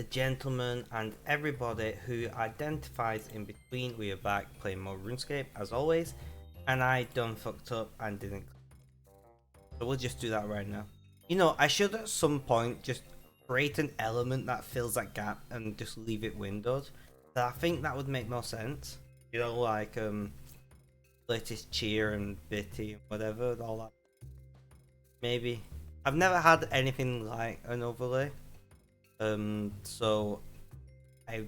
gentlemen, and everybody who identifies in between. We are back playing more RuneScape as always, and I done fucked up and didn't. So we'll just do that right now. You know, I should at some point just create an element that fills that gap and just leave it windowed. So I think that would make more sense. You know, like latest cheer and bitty and whatever, all that. Maybe. I've never had anything like an overlay. So I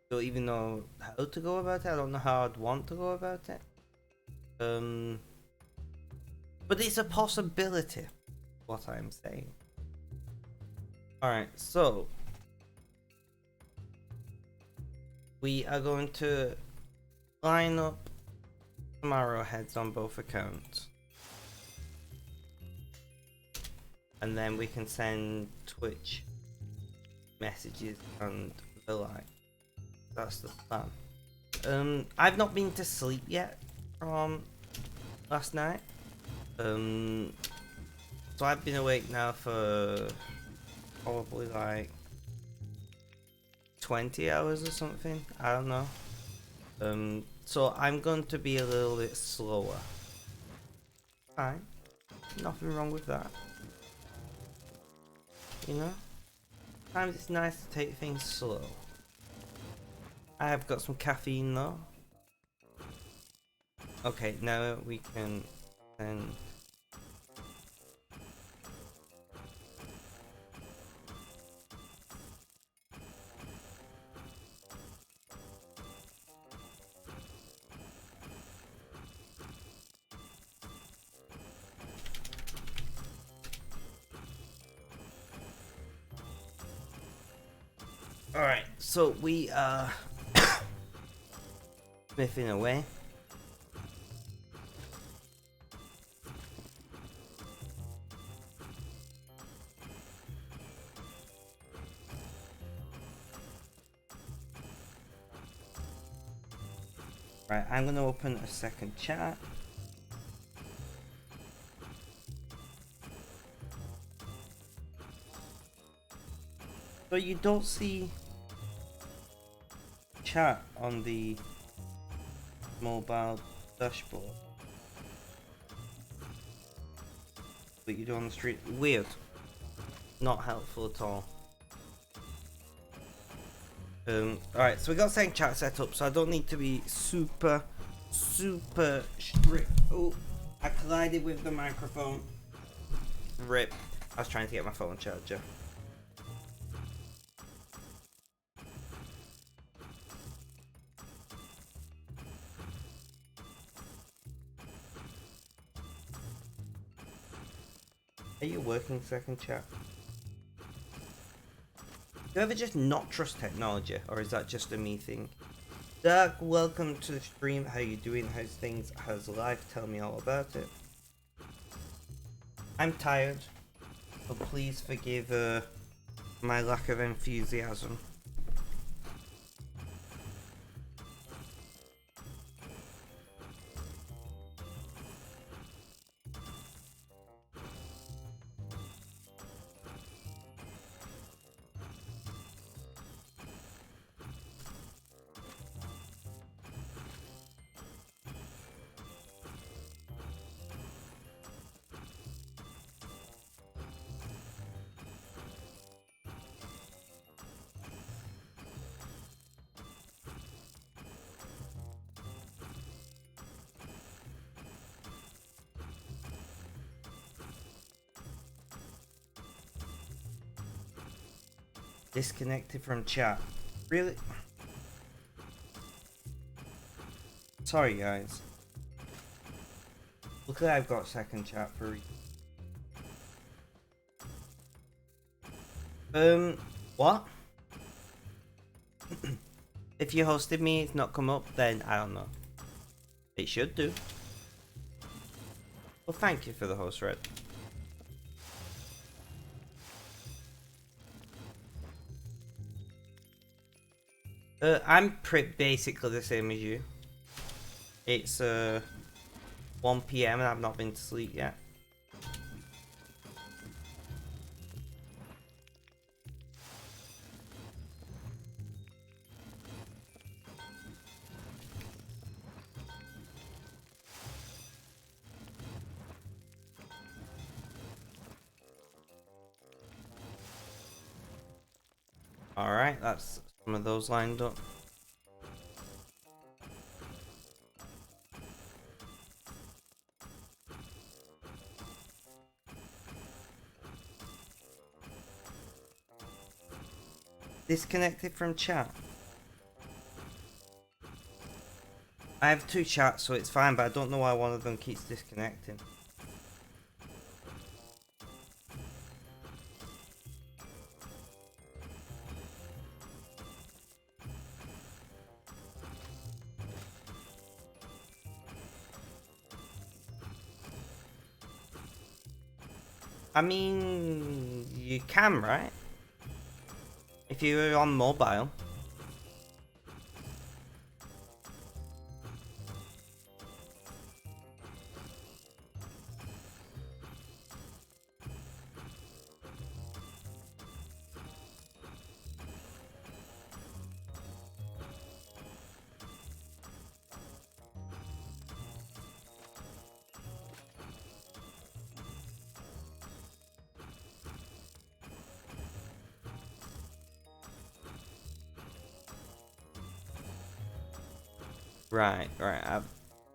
don't even know how to go about it. I don't know how I'd want to go about it. But it's a possibility, what I'm saying. Alright, so we are going to line up some arrowheads on both accounts. And then we can send Twitch messages and the like. That's the plan. I've not been to sleep yet from last night. So I've been awake now for probably like 20 hours or something. I don't know. So I'm going to be a little bit slower. Fine. Nothing wrong with that. You know? Sometimes it's nice to take things slow. I have got some caffeine though. Okay, now we can send. Alright, so we are smithing away. Right, I'm gonna open a second chat. So you don't see chat on the mobile dashboard, but you do on the street. Weird. Not helpful at all. Alright, so we got second chat set up, so I don't need to be super strict. Oh, I collided with the microphone. Rip. I was trying to get my phone charger. Are you working second chat? Do you ever just not trust technology, or is that just a me thing? Dark, welcome to the stream. How you doing? How's things? How's life? Tell me all about it. I'm tired, so please forgive my lack of enthusiasm. Disconnected from chat. Really? Sorry guys. Luckily I've got second chat for what? If you hosted me, it's not come up, then I don't know. It should do. Well, thank you for the host, Red. I'm basically the same as you. It's 1 PM and I've not been to sleep yet. Alright, that's some of those lined up. Disconnected from chat. I have 2 chats, so it's fine, but I don't know why one of them keeps disconnecting. I mean, you can, right? If you're on mobile. Right.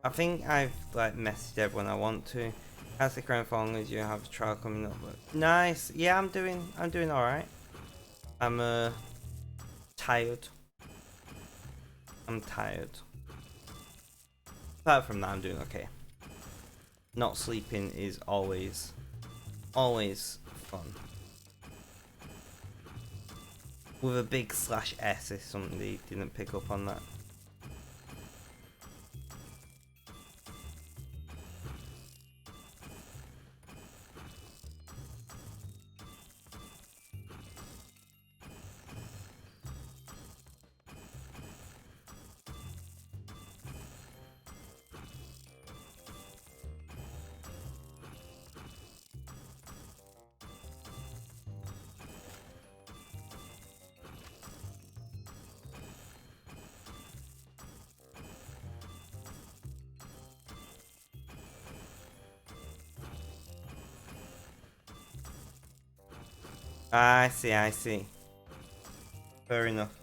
I think I've like messaged everyone I want to. How's the current phone as you have a trial coming up? Nice. Yeah, I'm doing alright. I'm tired. I'm tired. Apart from that, I'm doing okay. Not sleeping is always fun. With a big /S if somebody didn't pick up on that. I see. Fair enough.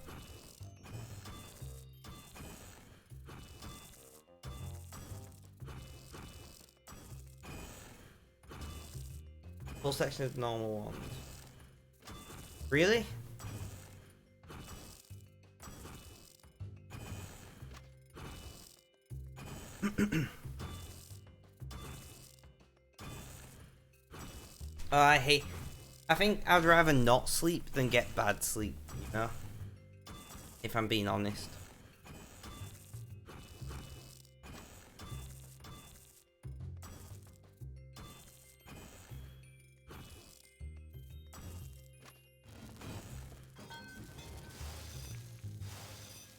Full section of normal ones. Really? I think I'd rather not sleep than get bad sleep, you know? If I'm being honest.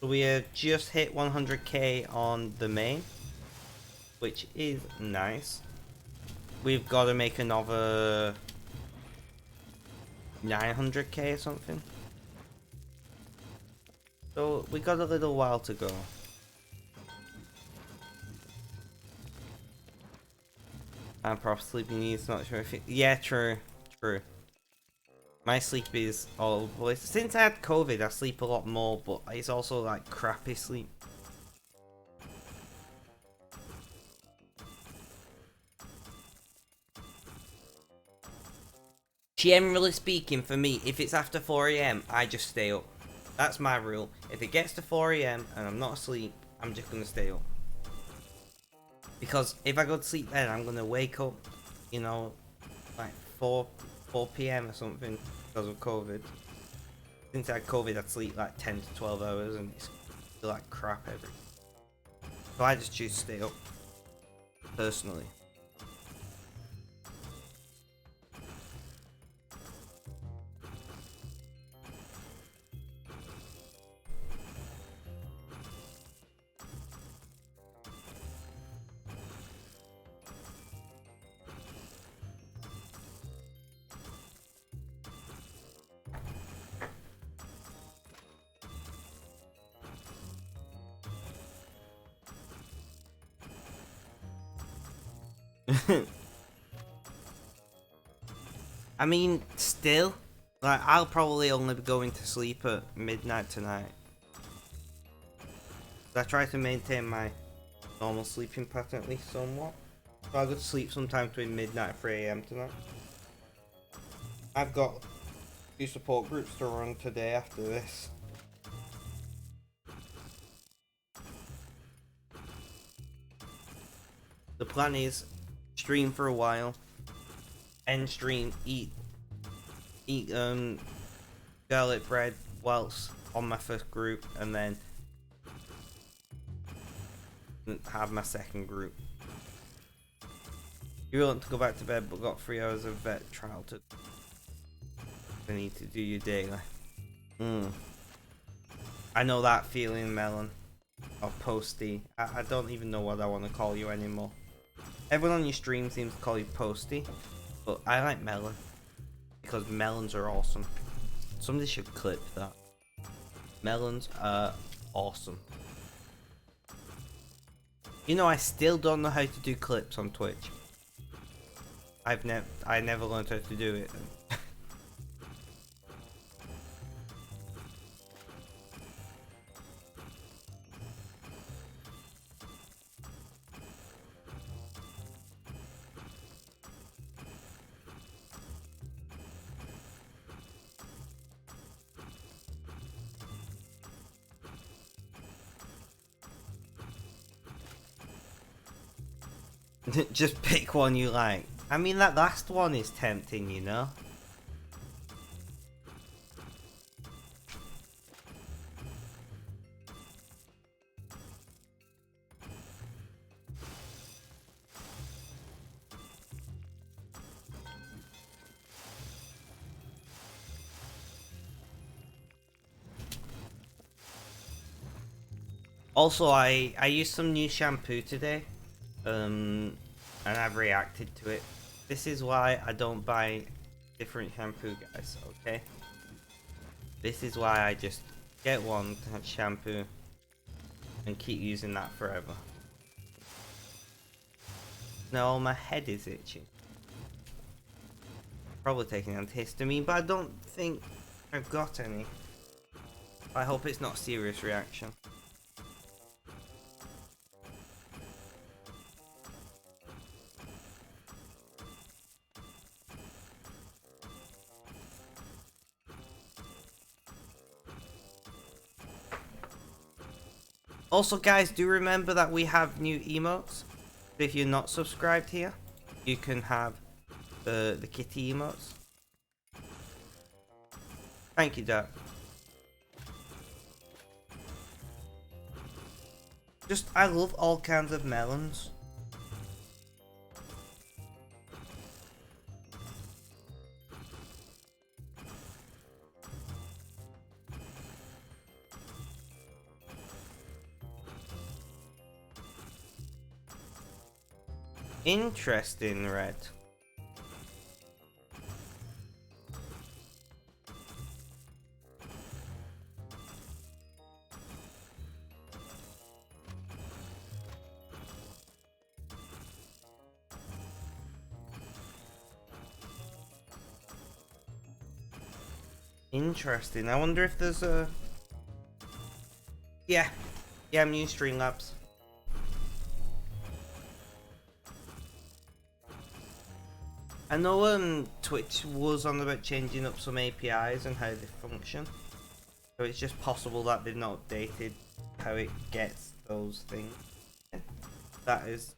So we just hit 100k on the main, which is nice. We've got to make another 900k or something. So we got a little while to go. And proper sleeping needs, not sure if it... Yeah, true. My sleep is all over the place. Since I had COVID, I sleep a lot more, but it's also like crappy sleep. Generally speaking, for me, if it's after 4 AM, I just stay up. That's my rule. If it gets to 4 AM and I'm not asleep, I'm just gonna stay up. Because if I go to sleep then, I'm gonna wake up, you know, like 4 PM or something because of COVID. Since I had COVID, I'd sleep like 10 to 12 hours and it's like crap every. So I just choose to stay up, personally. I mean, still, Like, I'll probably only be going to sleep at midnight tonight. I try to maintain my normal sleeping pattern at least somewhat. So I'll go to sleep sometime between midnight and 3 AM tonight. I've got 2 support groups to run today after this. The plan is stream for a while, end stream, eat garlic bread whilst on my first group, and then have my second group. You want to go back to bed but got 3 hours of vet trial to need to do your daily. I know that feeling, Melon. Or Posty. I don't even know what I want to call you anymore. Everyone on your stream seems to call you Posty, but I like Melon because melons are awesome. Somebody should clip that. Melons are awesome. You know, I still don't know how to do clips on Twitch. I never learned how to do it. Just pick one you like. I mean, that last one is tempting, you know? Also, I used some new shampoo today. And I've reacted to it. This is why I don't buy different shampoo, guys, okay? This is why I just get one shampoo and keep using that forever. Now my head is itching. Probably taking antihistamine, but I don't think I've got any. I hope it's not a serious reaction. Also, guys, do remember that we have new emotes. If you're not subscribed here, you can have the kitty emotes. Thank you, Dad. I love all kinds of melons. Interesting, Red. Interesting. I wonder if there's a... Yeah, I'm using Streamlabs. I know Twitch was on about changing up some APIs and how they function. So it's just possible that they've not updated how it gets those things. That has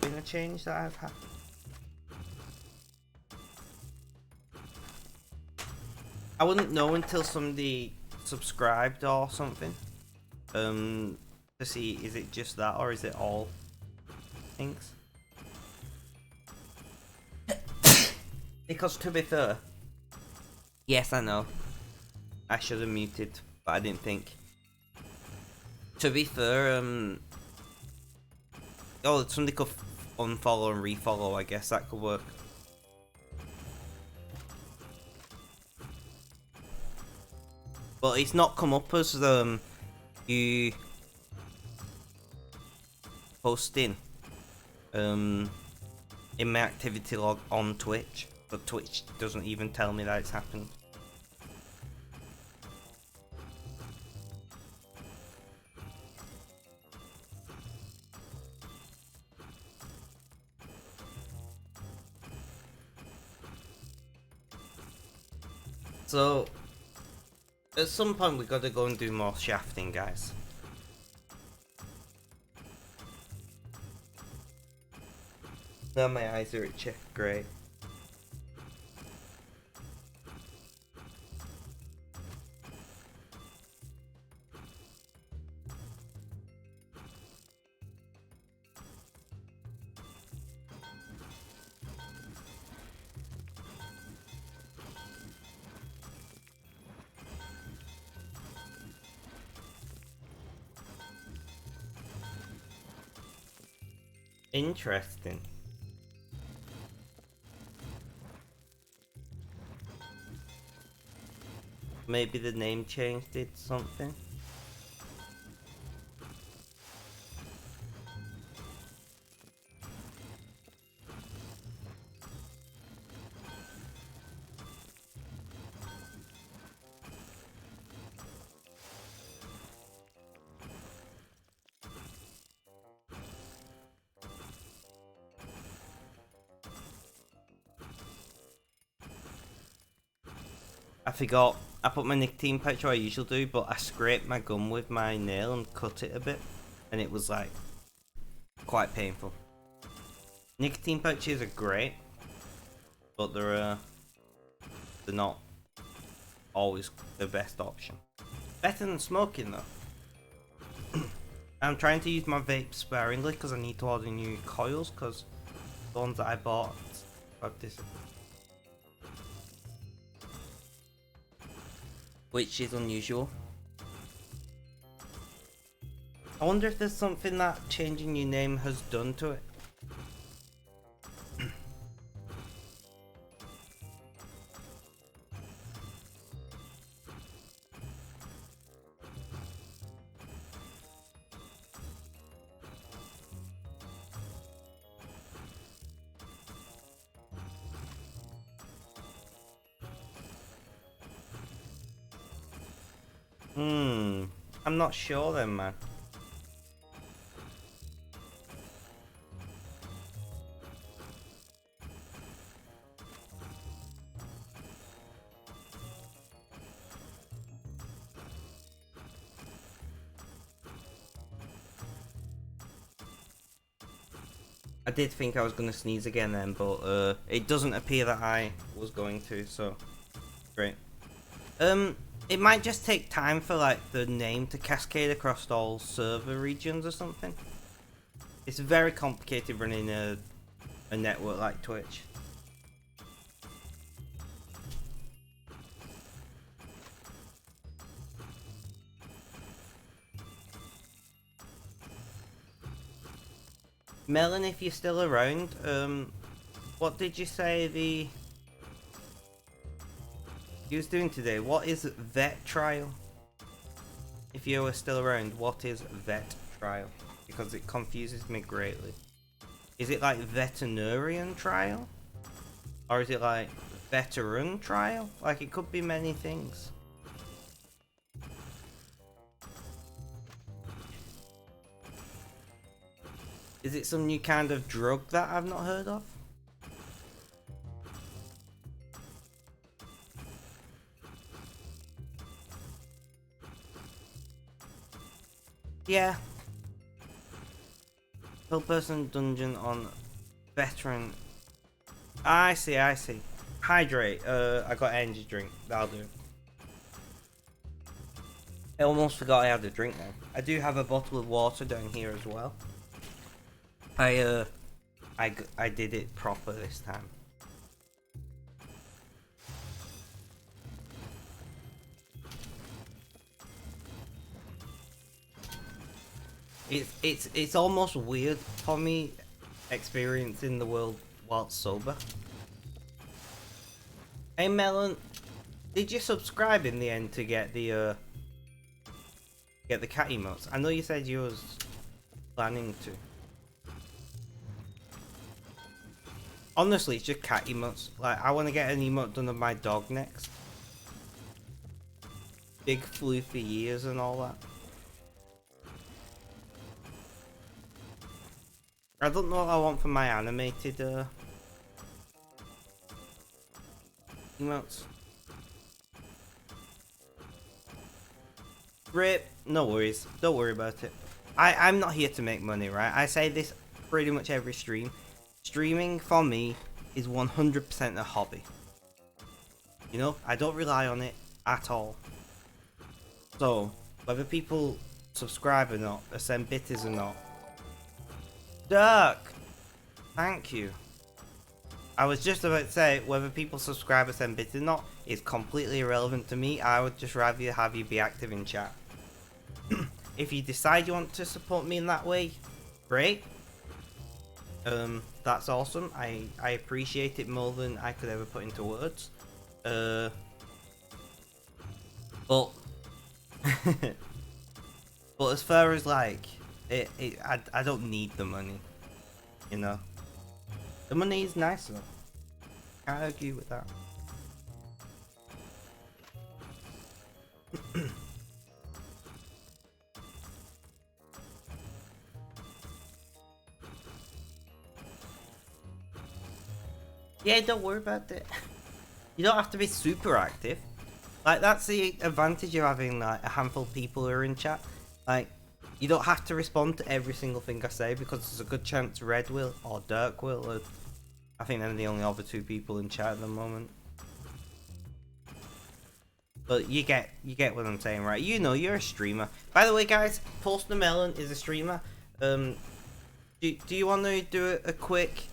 been a change that I've had. I wouldn't know until somebody subscribed or something. To see, is it just that or is it all things? Because to be fair, yes, I know. I should have muted, but I didn't think. To be fair, oh, somebody could unfollow and refollow. I guess that could work. But it's not come up as you posting in my activity log on Twitch. But Twitch doesn't even tell me that it's happened. So, at some point we gotta go and do more shafting, guys. Now my eyes are itchy. Great. Interesting. Maybe the name change did something. I forgot. I put my nicotine pouch where I usually do, but I scraped my gum with my nail and cut it a bit, and it was like quite painful. Nicotine pouches are great, but they're not always the best option. Better than smoking though. I'm trying to use my vape sparingly because I need to order new coils because the ones that I bought have disappeared. Which is unusual. I wonder if there's something that changing your name has done to it. I'm not sure then, man. I did think I was gonna sneeze again then, but it doesn't appear that I was going to, so great. It might just take time for like the name to cascade across all server regions or something. It's very complicated running a network like Twitch. Melon, if you're still around, what did you say you was doing today? What is vet trial? If you were still around, what is vet trial? Because it confuses me greatly. Is it like veterinarian trial? Or is it like veteran trial? Like, it could be many things. Is it some new kind of drug that I've not heard of? Yeah. Full person dungeon on veteran. I see. Hydrate. I got energy drink. That'll do. I almost forgot I had a drink now. I do have a bottle of water down here as well. I did it proper this time. It's almost weird for me experiencing the world whilst sober. Hey Melon, did you subscribe in the end to get the cat emotes? I know you said you was planning to. Honestly, it's just cat emotes. Like, I want to get an emote done of my dog next. Big floofy ears and all that. I don't know what I want for my animated emotes. Rip, no worries. Don't worry about it. I'm not here to make money, right? I say this pretty much every stream. Streaming for me is 100% a hobby. You know, I don't rely on it at all. So, whether people subscribe or not, or send bitters or not. Dirk! Thank you. I was just about to say, whether people subscribe or send bits or not is completely irrelevant to me. I would just rather have you be active in chat. If you decide you want to support me in that way, great. That's awesome. I appreciate it more than I could ever put into words. But but as far as like I don't need the money, you know. The money is nice though. Can't argue with that. Yeah, don't worry about it. You don't have to be super active. Like, that's the advantage of having like a handful of people who are in chat. Like, you don't have to respond to every single thing I say because there's a good chance Red will or Dirk will. Or I think they're the only other two people in chat at the moment. But you get what I'm saying, right? You know, you're a streamer. By the way, guys, Post the Melon is a streamer. Do you want to do a quick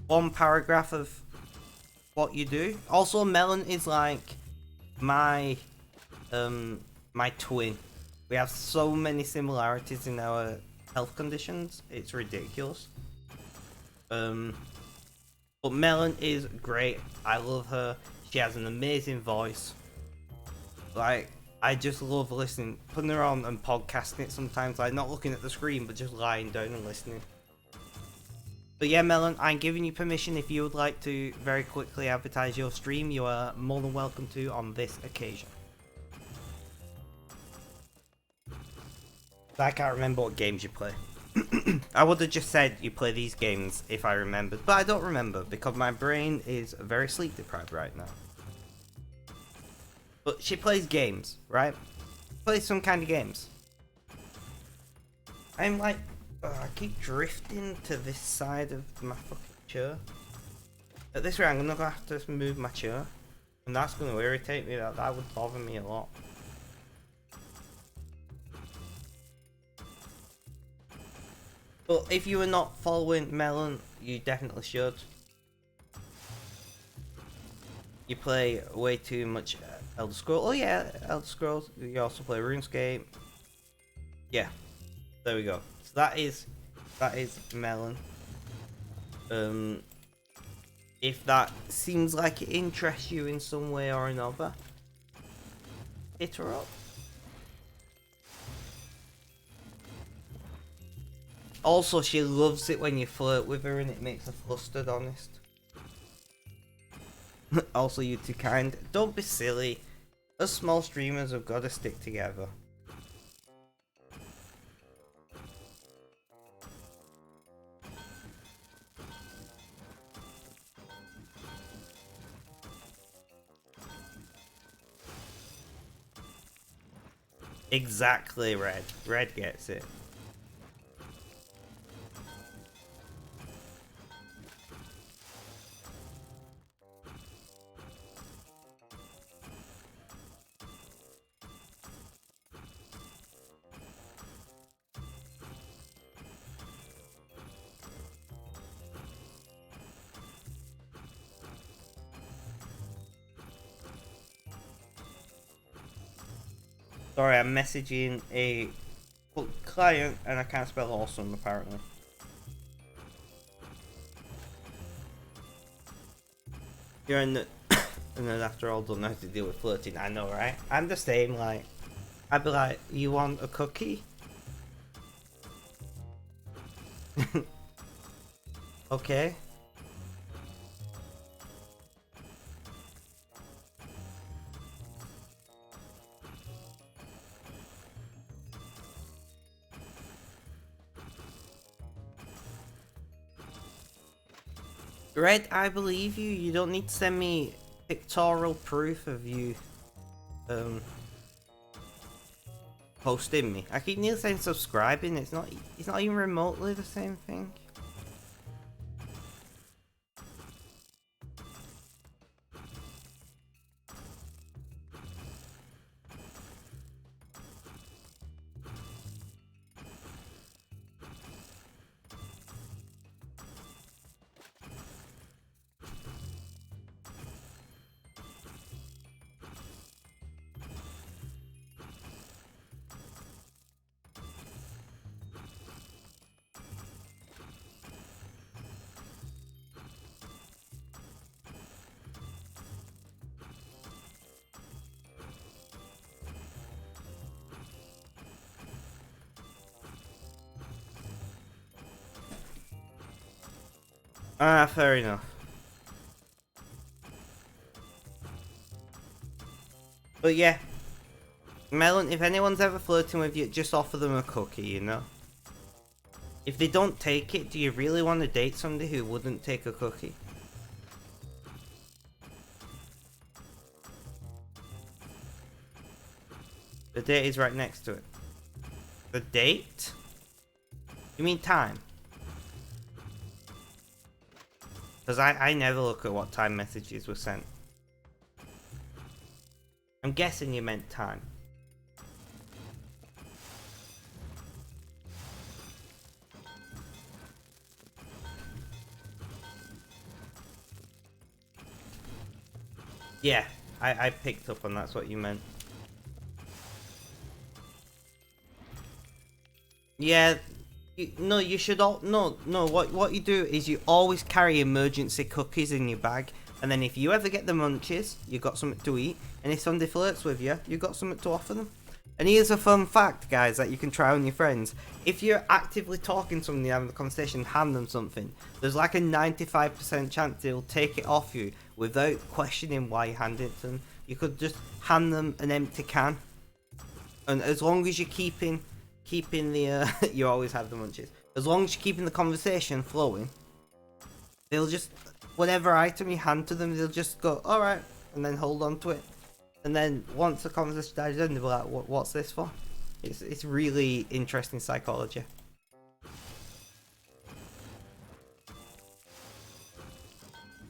one paragraph of what you do? Also, Melon is like my my twin. We have so many similarities in our health conditions. It's ridiculous. But Melon is great. I love her. She has an amazing voice. Like, I just love listening, putting her on and podcasting it sometimes, like not looking at the screen but just lying down and listening. But yeah, Melon, I'm giving you permission. If you would like to very quickly advertise your stream, you are more than welcome to on this occasion. I can't remember what games you play. I would have just said you play these games if I remembered, but I don't remember because my brain is very sleep deprived right now. But she plays games, right? Plays some kind of games. I'm like, I keep drifting to this side of my fucking chair. At this rate, I'm gonna have to move my chair, and that's gonna irritate me. That would bother me a lot. But if you are not following Melon, you definitely should. You play way too much Elder Scrolls. Oh yeah, Elder Scrolls. You also play RuneScape. Yeah, there we go. So that is Melon. If that seems like it interests you in some way or another, hit her up. Also, she loves it when you flirt with her and it makes her flustered, honest. Also, you too kind. Don't be silly. Us small streamers have got to stick together. Exactly, Red. Red gets it. Sorry, I'm messaging a client and I can't spell awesome apparently. You're in the and then after all don't know how to deal with flirting. I know, right? I'm the same, like I'd be like, you want a cookie? Okay. Red, I believe you. You don't need to send me pictorial proof of you. hosting me. I keep nearly saying subscribing. It's not even remotely the same thing. Ah, fair enough. But yeah, Melon, if anyone's ever flirting with you, just offer them a cookie, you know? If they don't take it, do you really want to date somebody who wouldn't take a cookie? The date is right next to it. The date? You mean time? Because I never look at what time messages were sent. I'm guessing you meant time. Yeah, I picked up on that's what you meant. Yeah, no, you should all no. What you do is you always carry emergency cookies in your bag, and then if you ever get the munchies, you got something to eat, and if somebody flirts with you, you got something to offer them. And here's a fun fact, guys, that you can try on your friends. If you're actively talking to somebody, having a conversation, hand them something, there's like a 95% chance they'll take it off you without questioning why you hand it to them. You could just hand them an empty can, and as long as you're keeping the you always have the munchies. As long as you're keeping the conversation flowing, they'll just, whatever item you hand to them, they'll just go, alright, and then hold on to it. And then once the conversation dies down, they'll be like, what's this for? It's really interesting psychology.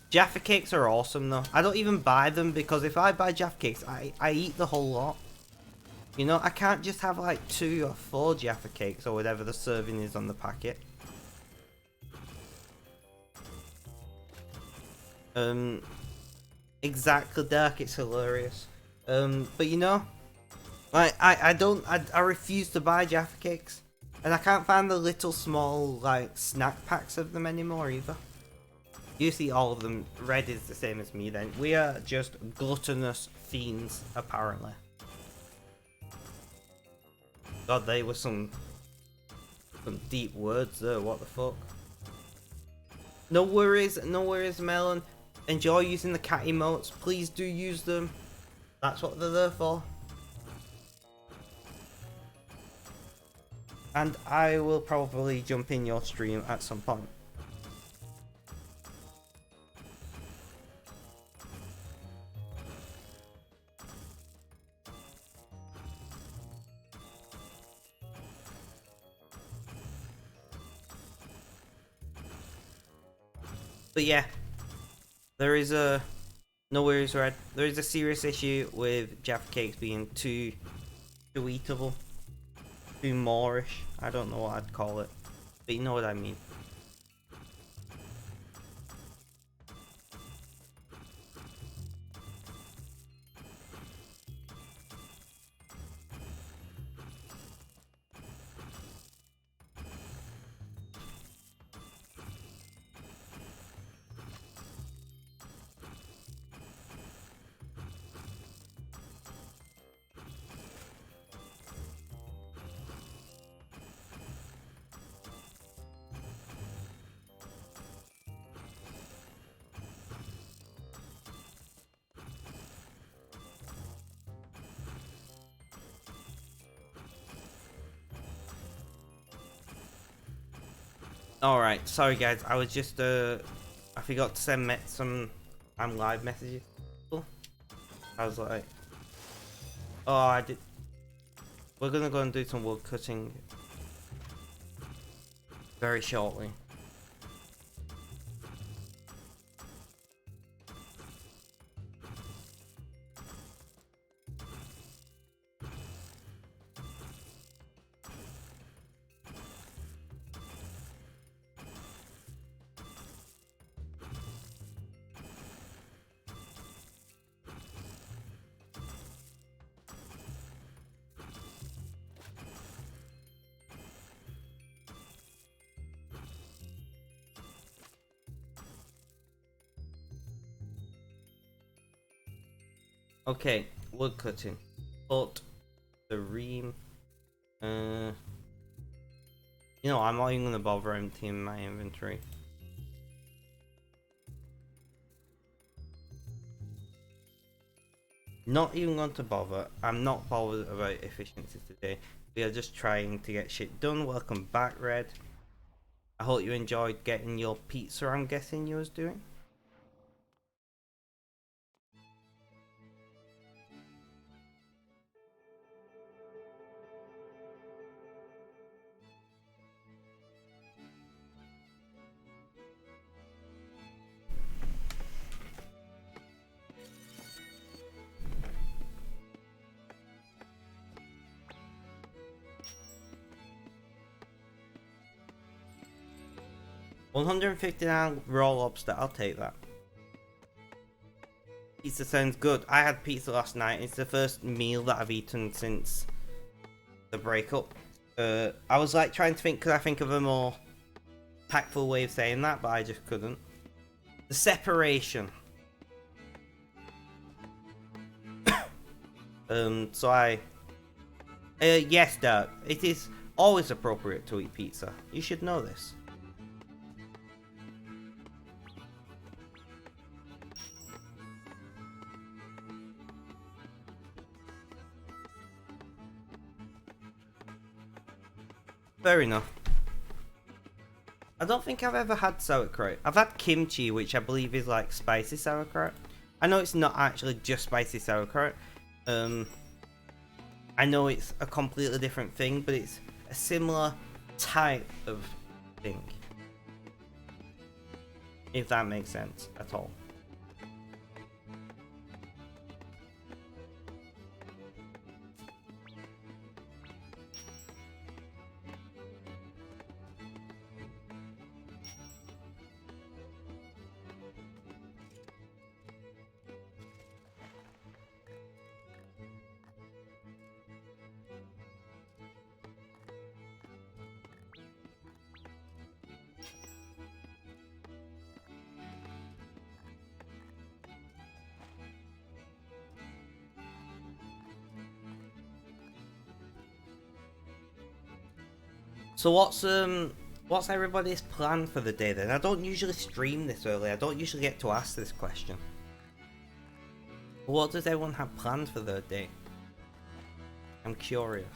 Jaffa cakes are awesome though. I don't even buy them because if I buy Jaffa cakes, I eat the whole lot. You know, I can't just have like 2 or 4 Jaffa cakes or whatever the serving is on the packet. Exactly, Dark, it's hilarious. But you know, like I refuse to buy Jaffa cakes, and I can't find the little small like snack packs of them anymore either. You see all of them. Red is the same as me then. We are just gluttonous fiends apparently. God, they were some deep words there, what the fuck. No worries, Melon. Enjoy using the cat emotes. Please do use them. That's what they're there for. And I will probably jump in your stream at some point. But yeah, there is a no worries, Red. There is a serious issue with Jaffa cakes being too eatable, too moreish. I don't know what I'd call it, but you know what I mean. Alright, sorry guys, I was just I forgot to send some live messages. I was like, oh, I did. we're gonna go and do some wood cutting very shortly. Okay, wood cutting. But the ream. You know, I'm not even gonna bother emptying my inventory. Not even going to bother. I'm not bothered about efficiency today. We are just trying to get shit done. Welcome back, Red. I hope you enjoyed getting your pizza. I'm guessing you was doing. $159 raw lobster. I'll take that. Pizza sounds good. I had pizza last night. It's the first meal that I've eaten since the breakup. I was like trying to think, could I think of a more tactful way of saying that, but I just couldn't. The separation. Yes, Dirk, it is always appropriate to eat pizza. You should know this. Fair enough. I don't think I've ever had sauerkraut. I've had kimchi, which I believe is like spicy sauerkraut. I know it's not actually just spicy sauerkraut. I know it's a completely different thing, but it's a similar type of thing. If that makes sense at all. So what's everybody's plan for the day then? I don't usually stream this early. I don't usually get to ask this question. What does everyone have planned for their day? I'm curious.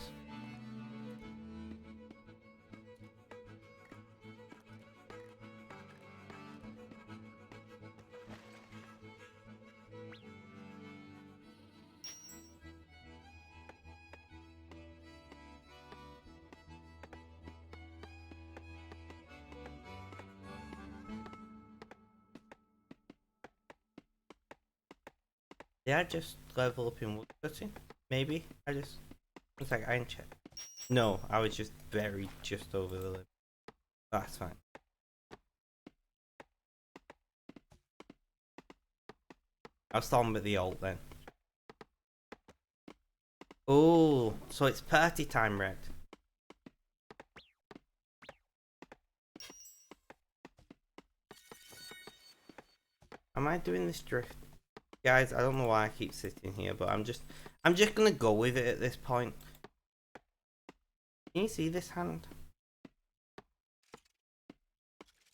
Did I just level up in woodcutting? Maybe? One sec, I didn't check. No, I was just very just over the limit. That's fine. I'll start with the alt then. Oh, so it's party time, Red. Am I doing this drift? Guys, I don't know why I keep sitting here, but I'm just gonna go with it at this point. Can you see this hand?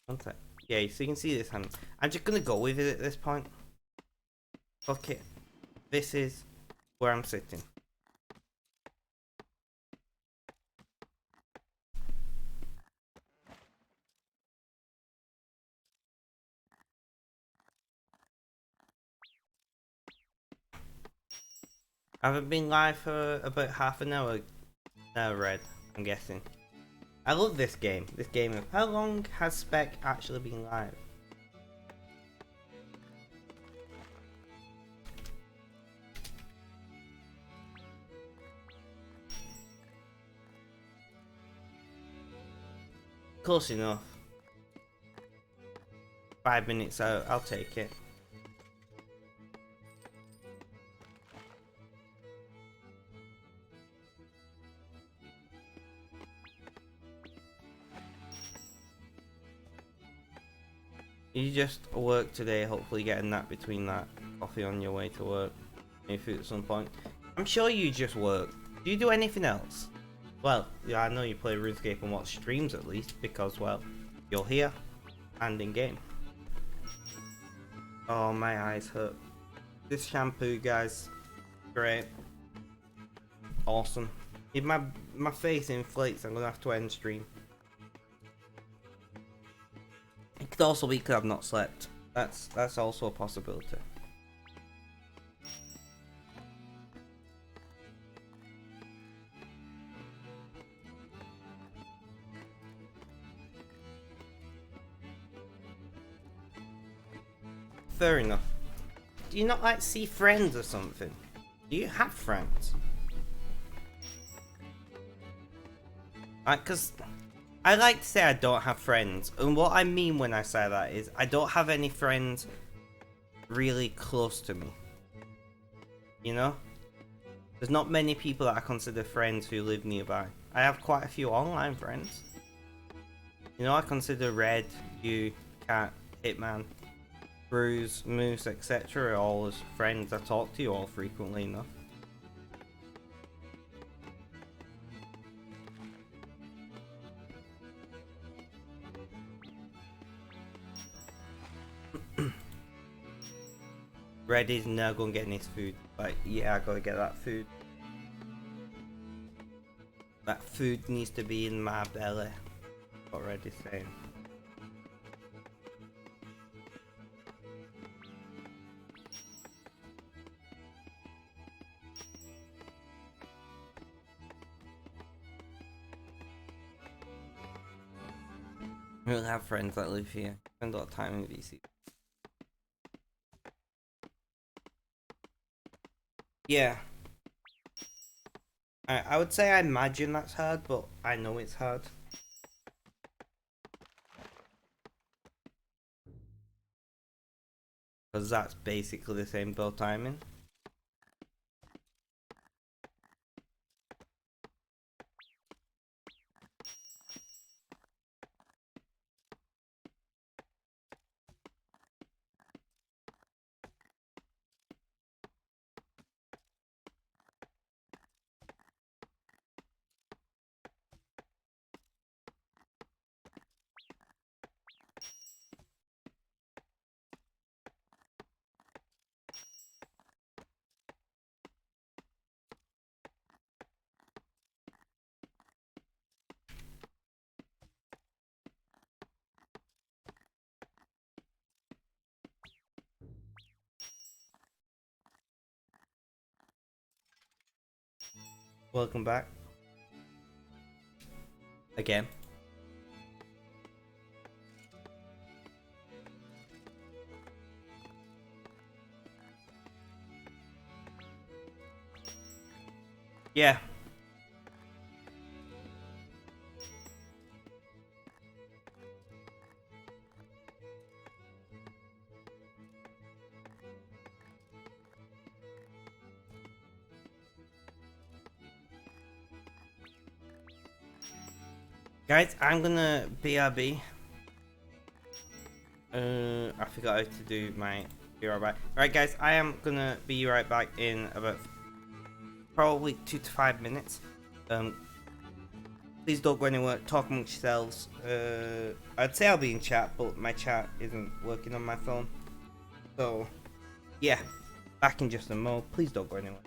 One sec. Yeah, so you can see this hand. I'm just gonna go with it at this point. Fuck it. This is where I'm sitting. I haven't been live for about half an hour, No, red, I'm guessing. I love this game. This game of how long has Spec actually been live? Close enough. 5 minutes out, I'll take it. You just work today, hopefully get a nap between that. Coffee on your way to work. Maybe food at some point. I'm sure you just work. Do you do anything else? Well, yeah, I know you play RuneScape and watch streams at least, because, well, you're here and in game. Oh, my eyes hurt. This shampoo, guys, great. Awesome. If my face inflates, I'm gonna have to end stream. It could also be because I've not slept. That's also a possibility. Fair enough. Do you not like see friends or something? Do you have friends? Like, cause I like to say I don't have friends, and what I mean when I say that is I don't have any friends really close to me. You know? There's not many people that I consider friends who live nearby. I have quite a few online friends. You know, I consider Red, you, Cat, Hitman, Bruce, Moose, etc. all as friends. I talk to you all frequently enough. Red is now going to get his food. Like, yeah, I gotta get that food. That food needs to be in my belly. What Red is saying. We'll have friends that live here. Spend a lot of time in VC. Yeah. I would say I imagine that's hard, but I know it's hard. Because that's basically the same build timing. Welcome back. Again. Yeah. Guys, I'm gonna BRB. I forgot how to do my be right back. Right, guys, I am gonna be right back in about probably 2 to 5 minutes. Please don't go anywhere. Talk amongst yourselves. I'd say I'll be in chat, but my chat isn't working on my phone. So, yeah, back in just a moment. Please don't go anywhere.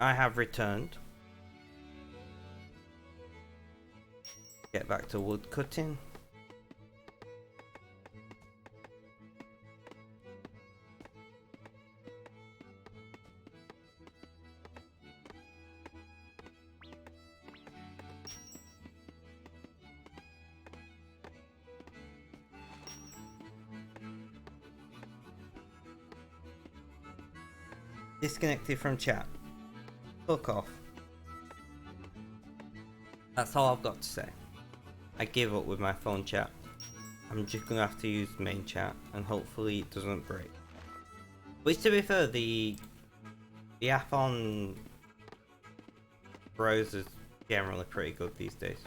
I have returned. Get back to wood cutting. Disconnected from chat. Fuck off. That's all I've got to say. I give up with my phone chat. I'm just gonna have to use main chat and hopefully it doesn't break. Which, to be fair, the app on browsers generally pretty good these days.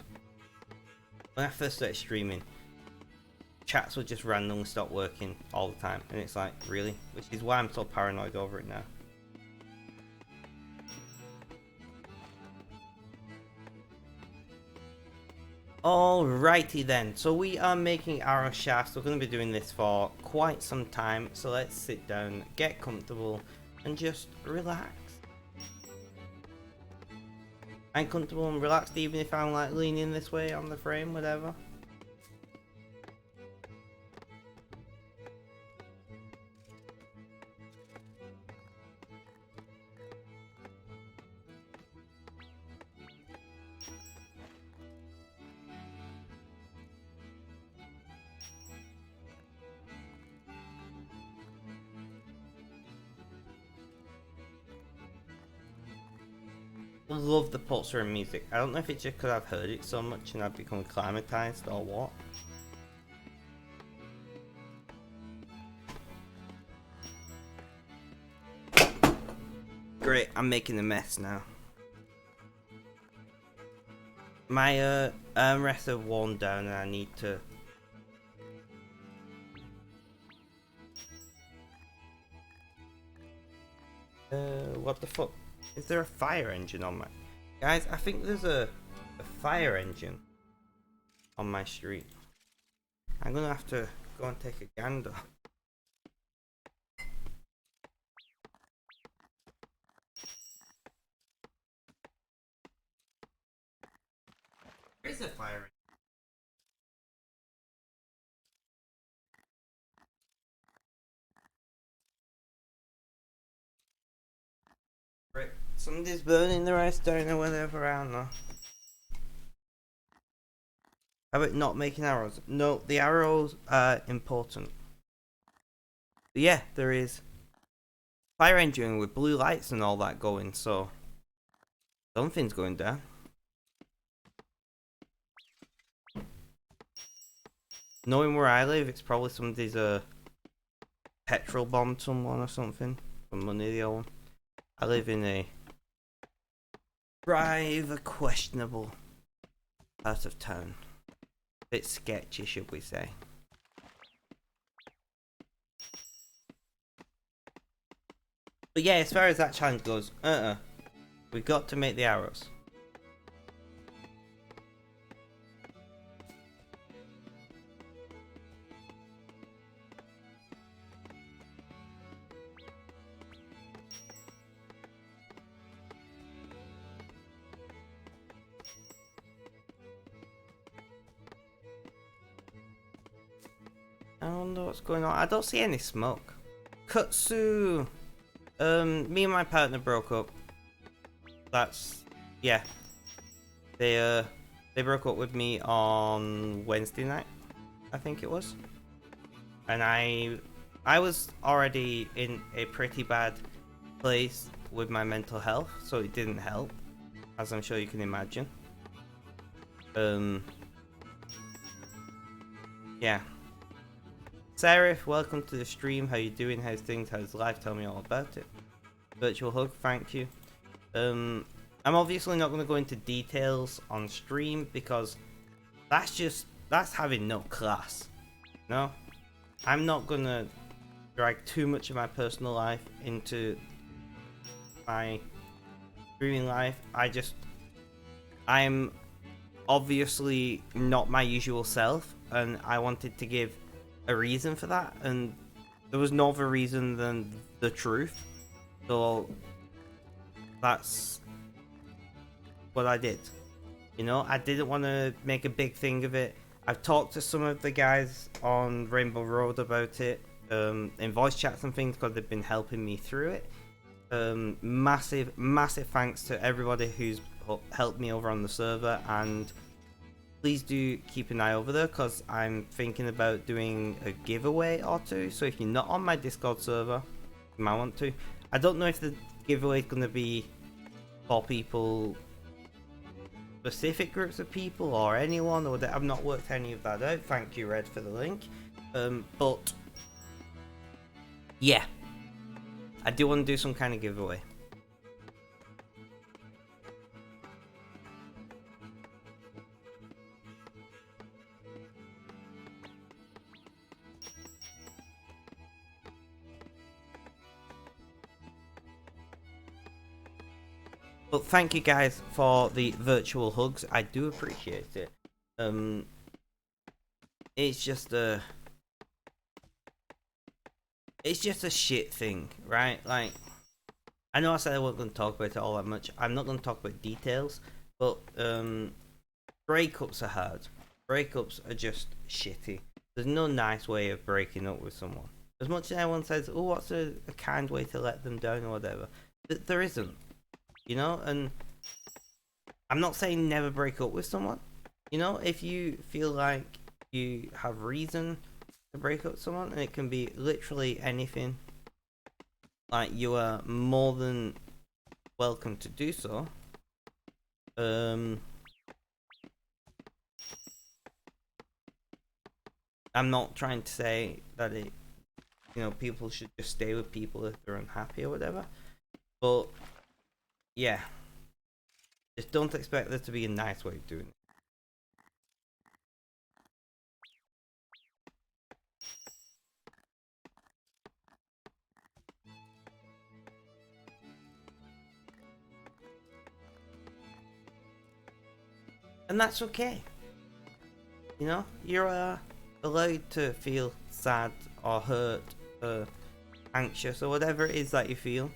When I first started streaming, chats would just randomly stop working all the time, and it's like, really? Which is why I'm so paranoid over it now. Alrighty then, so we are making arrow shafts. We're going to be doing this for quite some time, so let's sit down, get comfortable, and just relax. I'm comfortable and relaxed even if I'm like leaning this way on the frame, whatever. Love the pulsar and music. I don't know if it's just because I've heard it so much and I've become acclimatized or what. Great, I'm making a mess now. My armrests have worn down and I need to... what the fuck? Is there a fire engine on my... Guys, I think there's a fire engine on my street. I'm gonna have to go and take a gander. There is a fire engine. Right, somebody's burning the redstone or whatever, I don't know. How about not making arrows? No, the arrows are important. But yeah, there is fire engine with blue lights and all that going, so something's going down. Knowing where I live, it's probably somebody's petrol bombed someone or something. For money they owe. I live in a rather questionable part of town. Bit sketchy, should we say. But yeah, as far as that challenge goes, we've got to make the arrows. I don't know what's going on. I don't see any smoke. Kutsu! Me and my partner broke up. That's... yeah. They broke up with me on Wednesday night, I think it was. And I was already in a pretty bad place with my mental health, so it didn't help, as I'm sure you can imagine. Yeah. Sarah, welcome to the stream. How you doing? How's things? How's life? Tell me all about it. Virtual hug, thank you. I'm obviously not going to go into details on stream because that's having no class. No, I'm not going to drag too much of my personal life into my streaming life. I'm obviously not my usual self, and I wanted to give a reason for that, and there was no other reason than the truth. So that's what I did. You know, I didn't want to make a big thing of it. I've talked to some of the guys on Rainbow Road about it, in voice chats and things, because they've been helping me through it. Massive thanks to everybody who's helped me over on the server, and please do keep an eye over there, because I'm thinking about doing a giveaway or two. So if you're not on my Discord server, you might want to. I don't know if the giveaway is going to be for people, specific groups of people, or anyone, or that I've not worked any of that out. Thank you, Red, for the link. But yeah, I do want to do some kind of giveaway. But thank you guys for the virtual hugs. I do appreciate it. It's just a shit thing, right? Like, I know I said I wasn't going to talk about it all that much. I'm not going to talk about details, but breakups are hard. Breakups are just shitty. There's no nice way of breaking up with someone. As much as everyone says, oh, what's a kind way to let them down or whatever, there isn't. You know, and I'm not saying never break up with someone. You know, if you feel like you have reason to break up with someone, and it can be literally anything, like, you are more than welcome to do so. I'm not trying to say that it, you know, people should just stay with people if they're unhappy or whatever, but yeah, just don't expect there to be a nice way of doing it. And that's okay. You know, you're allowed to feel sad or hurt, anxious, or whatever it is that you feel.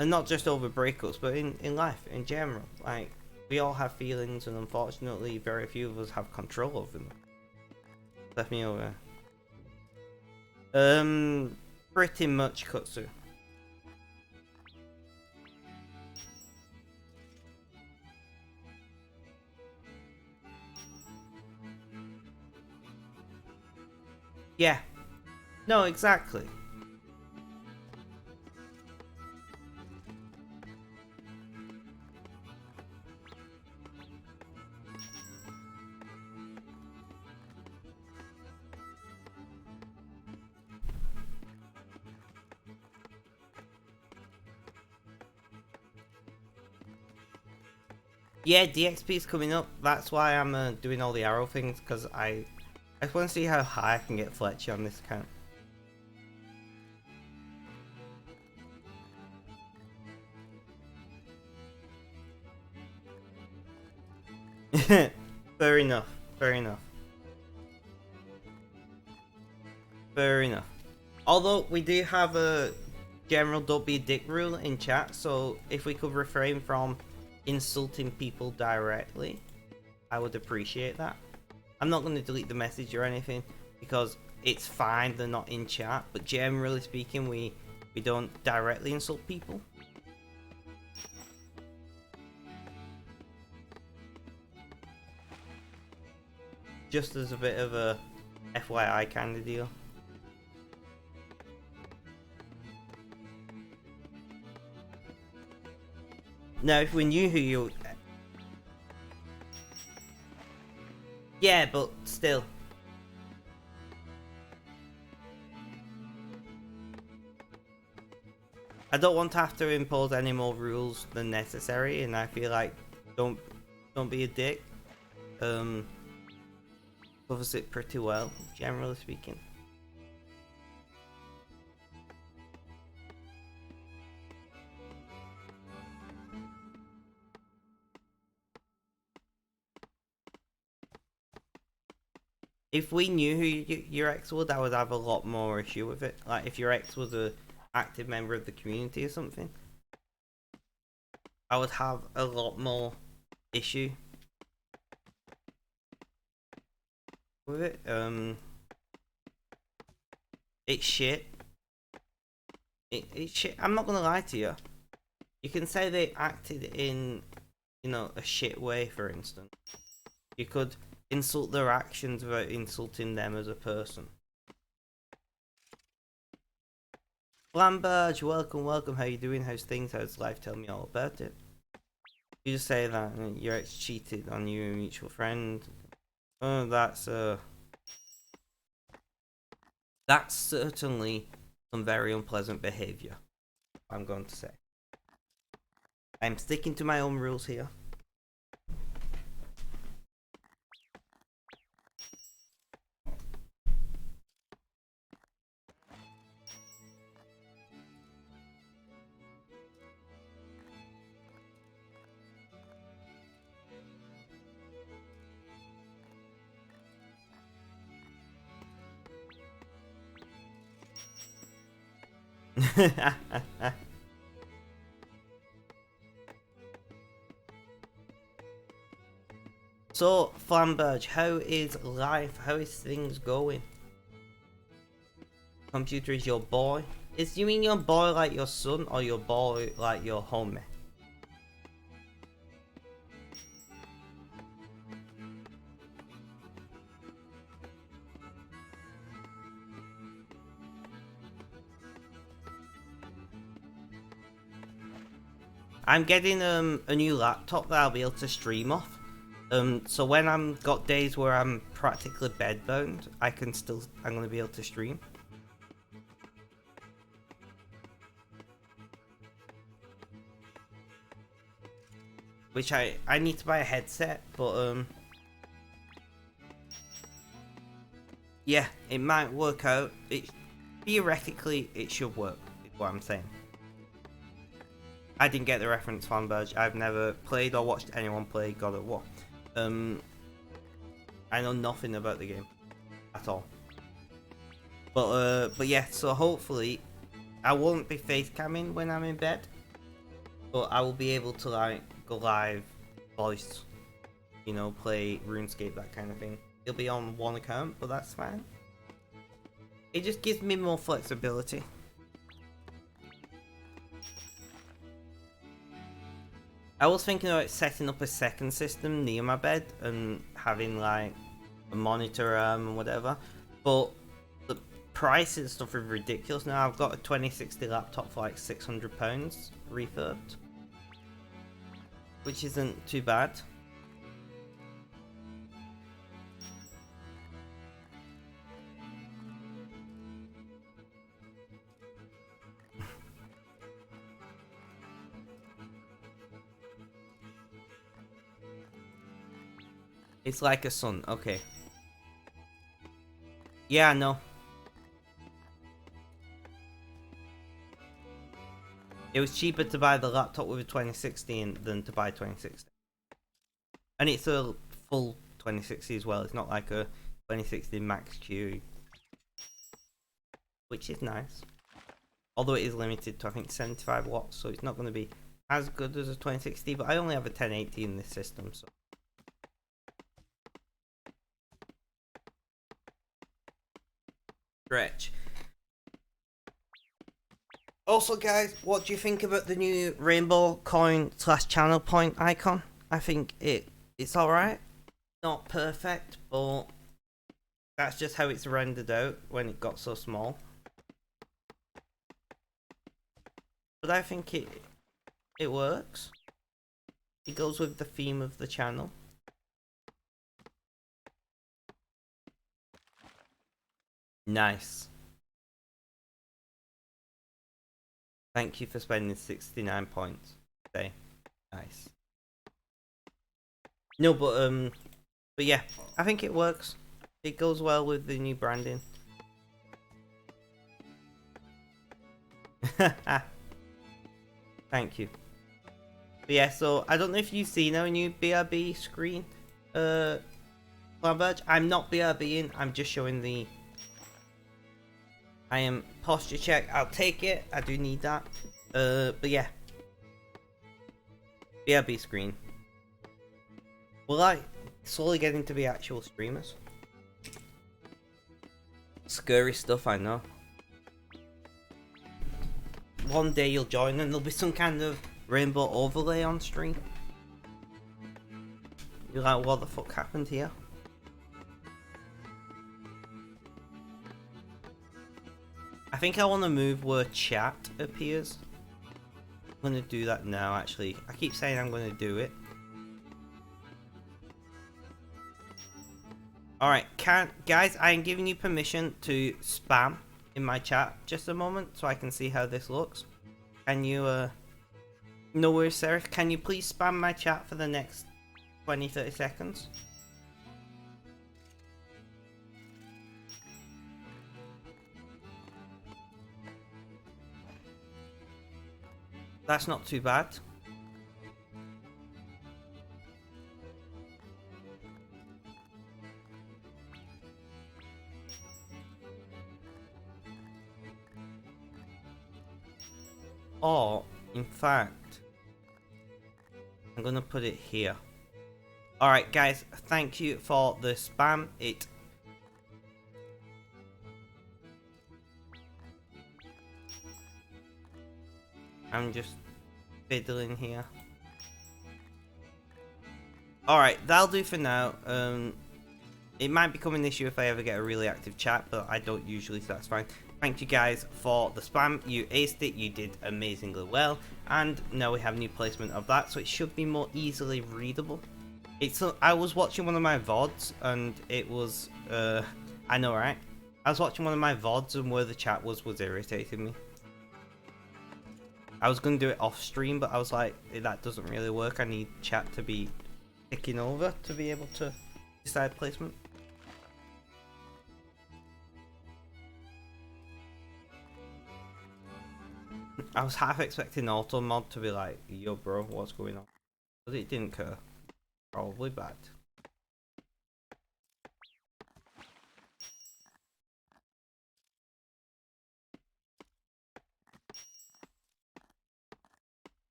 And not just over breakups, but in life in general. Like, we all have feelings, and unfortunately very few of us have control over them. Left me over. Pretty much, Kutsu. Yeah. No, exactly. Yeah, DXP is coming up. That's why I'm doing all the arrow things, because I just want to see how high I can get Fletcher on this account. Fair enough. Fair enough. Fair enough. Although we do have a general don't be a dick rule in chat, so if we could refrain from insulting people directly, I would appreciate that. I'm not going to delete the message or anything, because it's fine they're not in chat, but generally speaking, we don't directly insult people. Just as a bit of a FYI kind of deal. Now, if we knew who you... Yeah, but still. I don't want to have to impose any more rules than necessary, and I feel like don't be a dick. Covers it pretty well, generally speaking. If we knew who your ex was, I would have a lot more issue with it. Like, if your ex was a active member of the community or something. I would have a lot more issue with it. It's shit. It's shit. I'm not gonna lie to you. You can say they acted in, you know, a shit way, for instance. You could insult their actions without insulting them as a person. Flamberge, welcome, welcome. How you doing? How's things? How's life? Tell me all about it. You just say that your ex cheated on you, mutual friend. Oh, that's certainly some very unpleasant behaviour, I'm going to say. I'm sticking to my own rules here. So, Flamberge, how is life? How is things going? Computer is your boy? You mean your boy like your son, or your boy like your homie? I'm getting a new laptop that I'll be able to stream off. So when I'm got days where I'm practically bedbound, I'm gonna be able to stream. Which I need to buy a headset, but yeah, it might work out. Theoretically it should work, is what I'm saying. I didn't get the reference, Fanberge. I've never played or watched anyone play God of War. I know nothing about the game at all. But yeah, so hopefully I won't be face camming when I'm in bed, but I will be able to like go live, voice, you know, play RuneScape, that kind of thing. It'll be on one account, but that's fine. It just gives me more flexibility. I was thinking about setting up a second system near my bed and having like a monitor and whatever, but the prices and stuff are ridiculous now. I've got a 2060 laptop for like £600 refurbed, which isn't too bad. It's like a son, okay. Yeah, no. It was cheaper to buy the laptop with a 2060 than to buy 2060. And it's a full 2060 as well. It's not like a 2060 Max Q, which is nice. Although it is limited to, I think, 75 watts, so it's not going to be as good as a 2060. But I only have a 1080 in this system, so. Stretch. Also, guys, what do you think about the new rainbow coin / channel point icon? I think it's alright. Not perfect, but that's just how it's rendered out when it got so small. But I think it works. It goes with the theme of the channel. Nice. Thank you for spending 69 points today. Nice. No, but yeah, I think it works. It goes well with the new branding. Thank you. But yeah, so I don't know if you've seen our new BRB screen, Flamberge. I'm not BRBing, I'm just showing the. I am posture check. I'll take it. I do need that. But yeah. BRB screen. We're like slowly getting to be actual streamers. Scary stuff, I know. One day you'll join and there'll be some kind of rainbow overlay on stream. You're like, what the fuck happened here? I think I want to move where chat appears. I'm going to do that now, actually. I keep saying I'm going to do it. Alright, guys, I am giving you permission to spam in my chat just a moment so I can see how this looks. Can you, no worries, Sarah. Can you please spam my chat for the next 20-30 seconds? That's not too bad. Or, in fact, I'm gonna put it here. Alright guys, thank you for the spam. I'm just fiddling here. Alright, that'll do for now. It might become an issue if I ever get a really active chat, but I don't usually, so that's fine. Thank you guys for the spam. You aced it, you did amazingly well, and now we have new placement of that, so it should be more easily readable. I was watching one of my VODs, and it was, I know, right? I was watching one of my VODs, and where the chat was irritating me. I was going to do it off stream, but I was like, that doesn't really work. I need chat to be ticking over to be able to decide placement. I was half expecting auto mod to be like, yo bro, what's going on? But it didn't occur. Probably bad.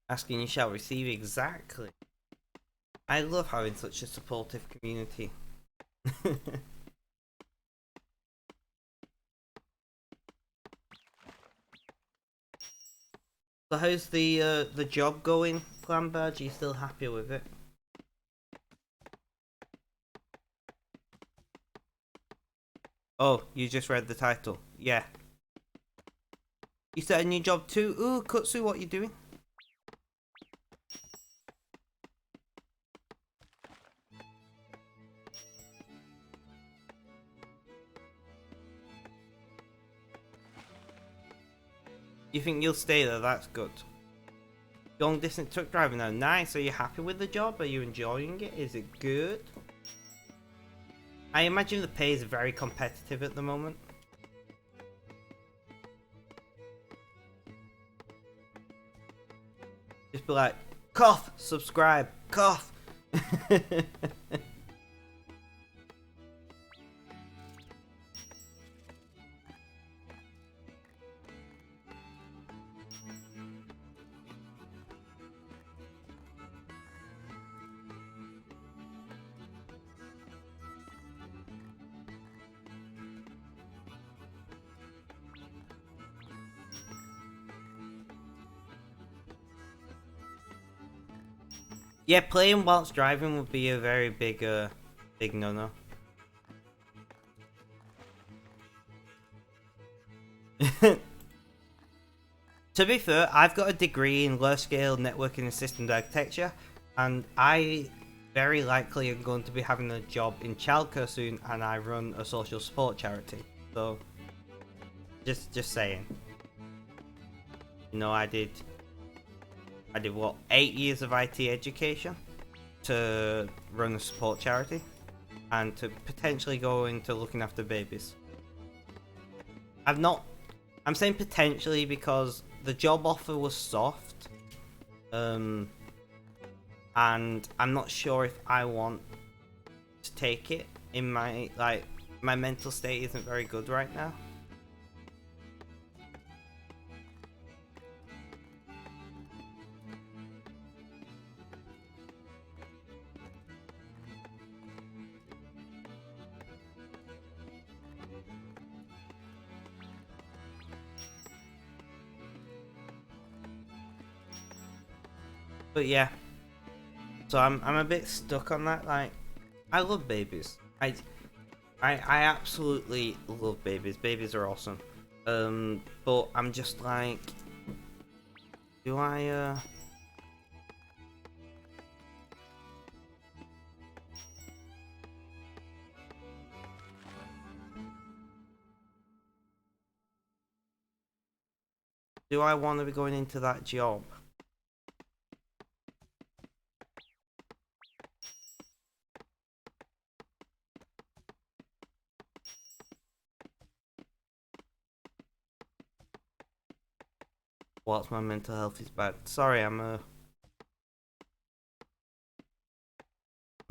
Asking you shall receive, exactly. I love having such a supportive community. So how's the job going, Clan Badge? Are you still happy with it? Oh, you just read the title. Yeah. You started a new job too? Ooh, Kutsu, what are you doing? You think you'll stay there? That's good. Long distance truck driver now. Nice. Are you happy with the job? Are you enjoying it? Is it good? I imagine the pay is very competitive at the moment. Just be like, cough, subscribe, cough. Yeah, playing whilst driving would be a very big no-no. To be fair, I've got a degree in large-scale networking and systems architecture, and I very likely am going to be having a job in childcare soon, and I run a social support charity. So, just saying. You know, I did what, 8 years of IT education to run a support charity and to potentially go into looking after babies. I'm saying potentially because the job offer was soft, and I'm not sure if I want to take it. In my my mental state isn't very good right now. But yeah, so I'm a bit stuck on that. Like, I love babies. I absolutely love babies. Babies are awesome. But I'm just like, do I want to be going into that job? Whilst my mental health is bad. Sorry, I'm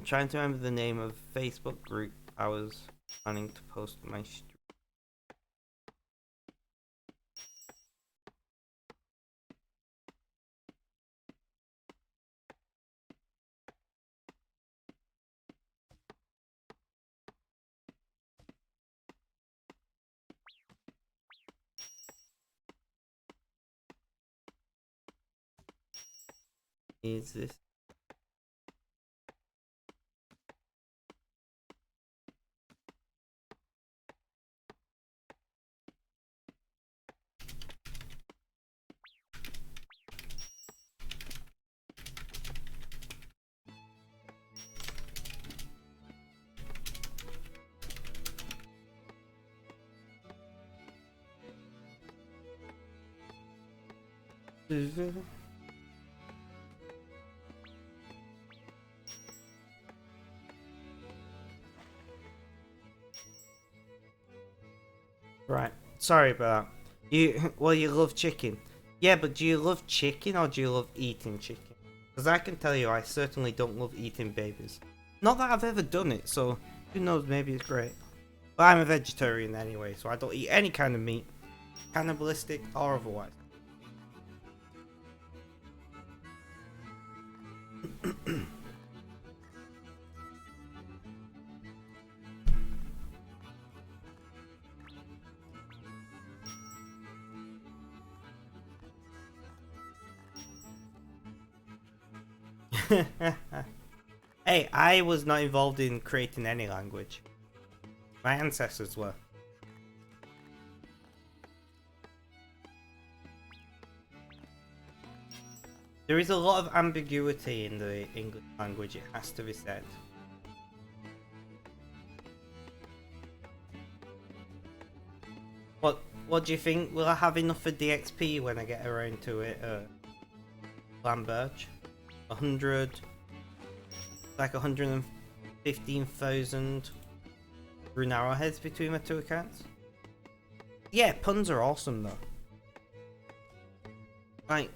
trying to remember the name of Facebook group I was planning to post my stream. Is this? Right. Sorry about that. You love chicken. Yeah, but do you love chicken or do you love eating chicken? Because I can tell you, I certainly don't love eating babies. Not that I've ever done it, so who knows, maybe it's great. But I'm a vegetarian anyway, so I don't eat any kind of meat, cannibalistic or otherwise. Hey, I was not involved in creating any language. My ancestors were. There is a lot of ambiguity in the English language, it has to be said. What do you think? Will I have enough for DXP when I get around to it? Lamberge? 100? Like 115,000 rune arrowheads between my two accounts? Yeah, puns are awesome though. Like,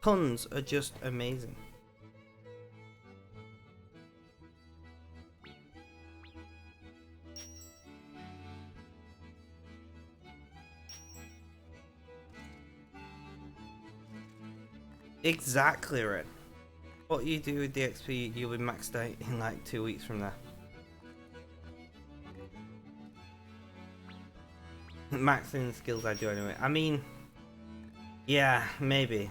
puns are just amazing. Exactly right. What you do with the XP, you'll be maxed out in like 2 weeks from now. Maxing the skills I do anyway. I mean, yeah, maybe.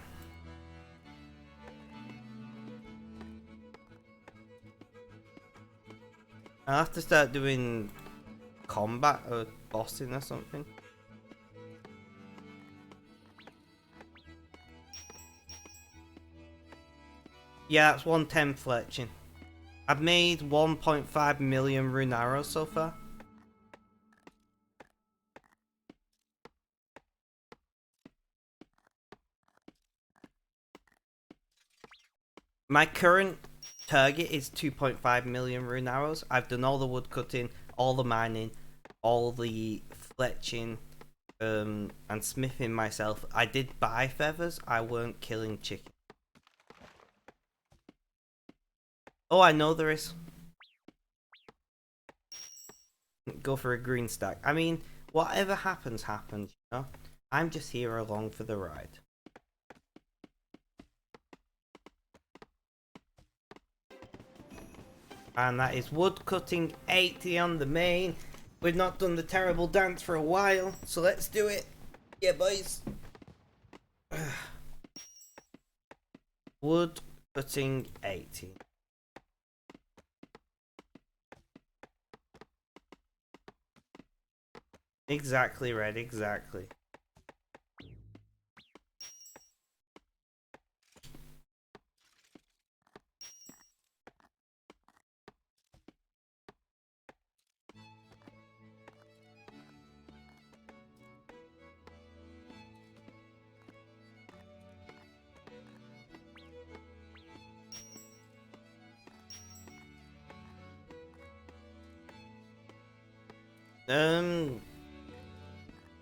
I'll have to start doing combat or bossing or something. Yeah, that's 110 fletching. I've made 1.5 million rune arrows so far. My current target is 2.5 million rune arrows. I've done all the wood cutting, all the mining, all the fletching, and smithing myself. I did buy feathers. I weren't killing chicken. Oh, I know there is. Go for a green stack. I mean, whatever happens, happens, you know? I'm just here along for the ride. And that is wood cutting 80 on the main. We've not done the terrible dance for a while, so let's do it. Yeah, boys. Wood cutting 80. Exactly, Red, exactly.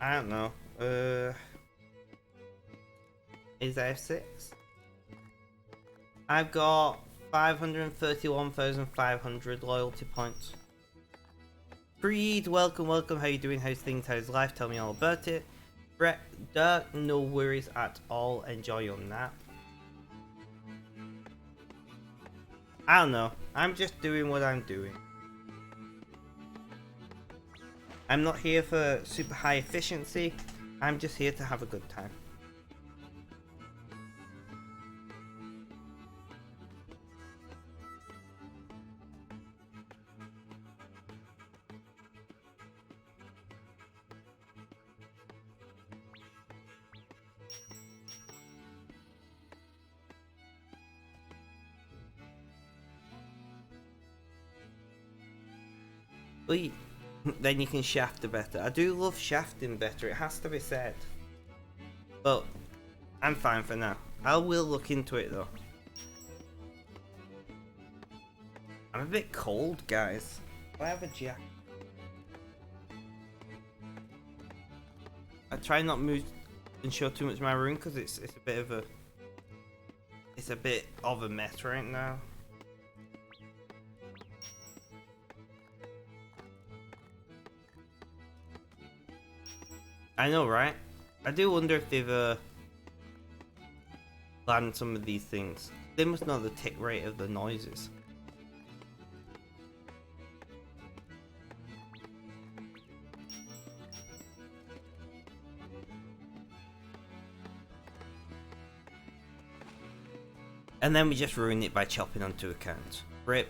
I don't know. Is that F6? I've got 531,500 loyalty points. Creed, welcome, welcome. How you doing? How's things? How's life? Tell me all about it. Brett, Dirk, no worries at all. Enjoy your nap. I don't know. I'm just doing what I'm doing. I'm not here for super high efficiency. I'm just here to have a good time. But then you can shaft better. I do love shafting better, it has to be said. But I'm fine for now. I will look into it though. I'm a bit cold, guys. Do I have a jacket? I try not move and show too much of my room because it's a bit of a mess right now. I know, right? I do wonder if they've planned some of these things. They must know the tick rate of the noises. And then we just ruin it by chopping onto accounts. Rip.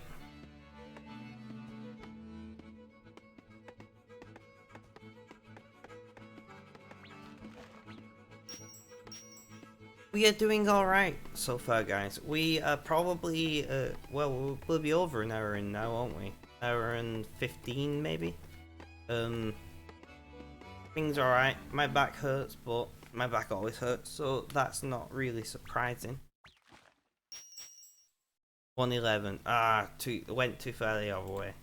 We are doing alright so far, guys. We are probably, well, we'll be over an hour in now, won't we? Hour and 15, maybe? Things alright. My back hurts, but my back always hurts, so that's not really surprising. 111. Ah, went too far the other way.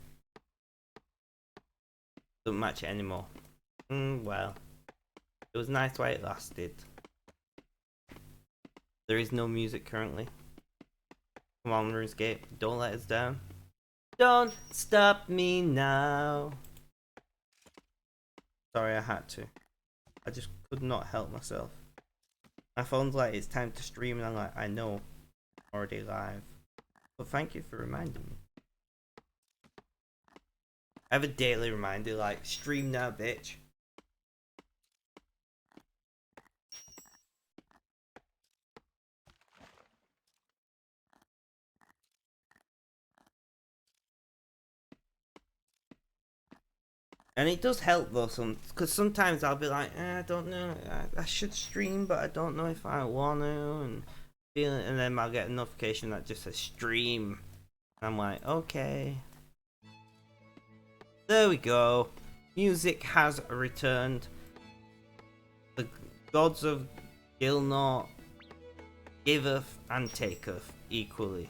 Don't match it anymore. Well. It was nice while it lasted. There is no music currently. Come on, RuneScape. Don't let us down. Don't stop me now. Sorry, I had to. I just could not help myself. My phone's like, it's time to stream, and I'm like, I know. I'm already live. But thank you for reminding me. I have a daily reminder like, stream now, bitch. And it does help though, because sometimes I'll be like, I don't know, I should stream, but I don't know if I want to, and then I'll get a notification that just says stream. I'm like, okay. There we go. Music has returned. The gods of Gilnor giveth and taketh equally.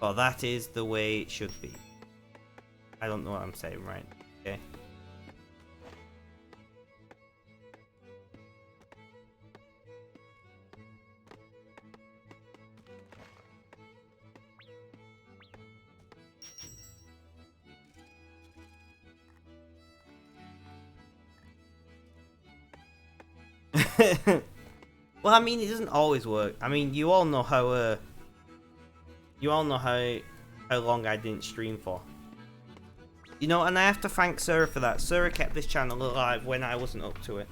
Well, that is the way it should be. I don't know what I'm saying right. Okay. Well, I mean, it doesn't always work. I mean, you all know how how long I didn't stream for. You know, and I have to thank Sarah for that. Sarah kept this channel alive when I wasn't up to it.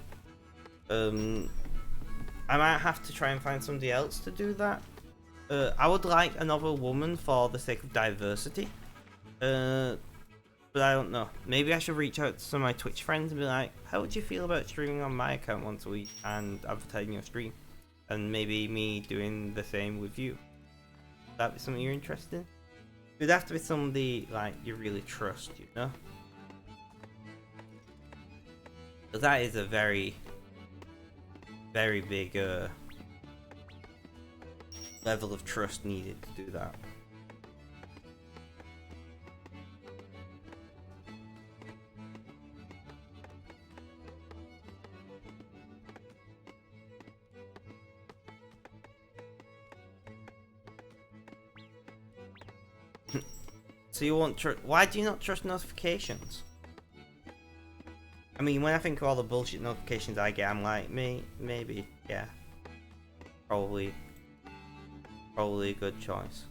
I might have to try and find somebody else to do that. I would like another woman for the sake of diversity. But I don't know. Maybe I should reach out to some of my Twitch friends and be like, how would you feel about streaming on my account once a week and advertising your stream? And maybe me doing the same with you. Would that be something you're interested in? It'd have to be somebody like you really trust, you know? But that is a very, very big level of trust needed to do that. So you won't trust? Why do you not trust notifications? I mean, when I think of all the bullshit notifications I get, I'm like, maybe, yeah, probably a good choice.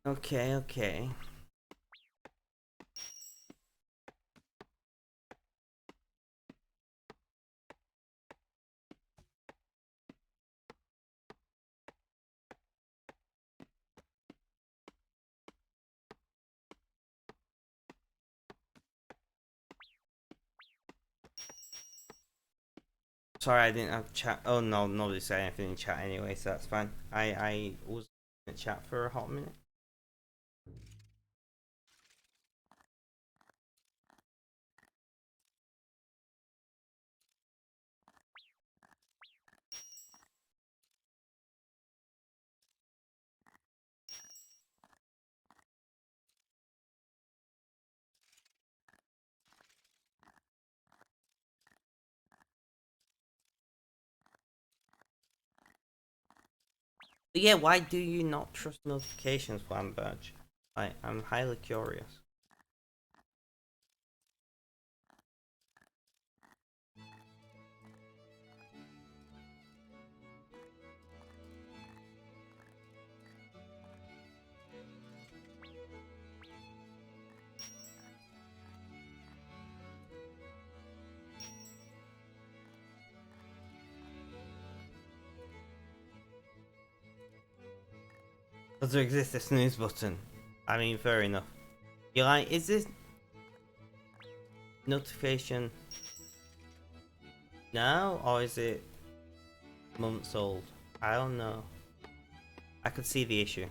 Okay. Sorry, I didn't have chat. Oh no, nobody said anything in chat anyway, so that's fine. I was in chat for a hot minute. But yeah, why do you not trust notifications, Plan Badge? I'm highly curious. Does there exist a snooze button? I mean, fair enough. You're like, is this notification now or is it months old? I don't know. I could see the issue.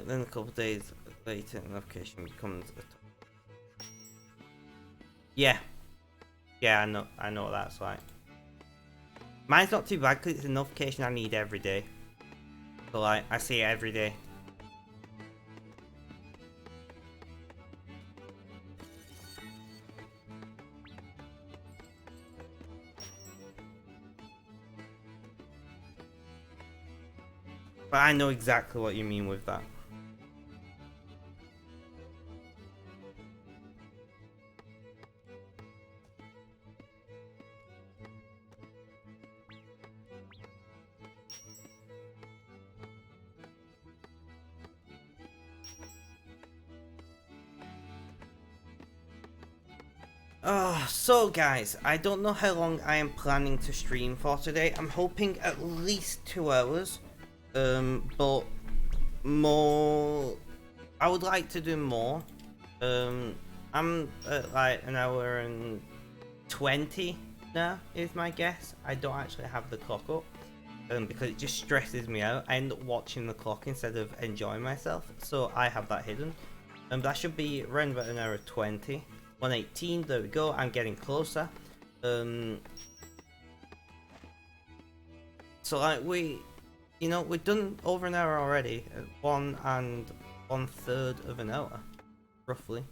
Then a couple days later, notification becomes a yeah, I know what that's like. Mine's not too bad because it's a notification I need every day. So like, I see it every day. But I know exactly what you mean with that. So guys, I don't know how long I am planning to stream for today. I'm hoping at least 2 hours. But more. I would like to do more. I'm at like an hour and 20 now, is my guess. I don't actually have the clock up. Because it just stresses me out. I end up watching the clock instead of enjoying myself, so I have that hidden. That should be around about an hour 20. 118, there we go, I'm getting closer. So like we've done over an hour already, 1 1/3 of an hour, roughly.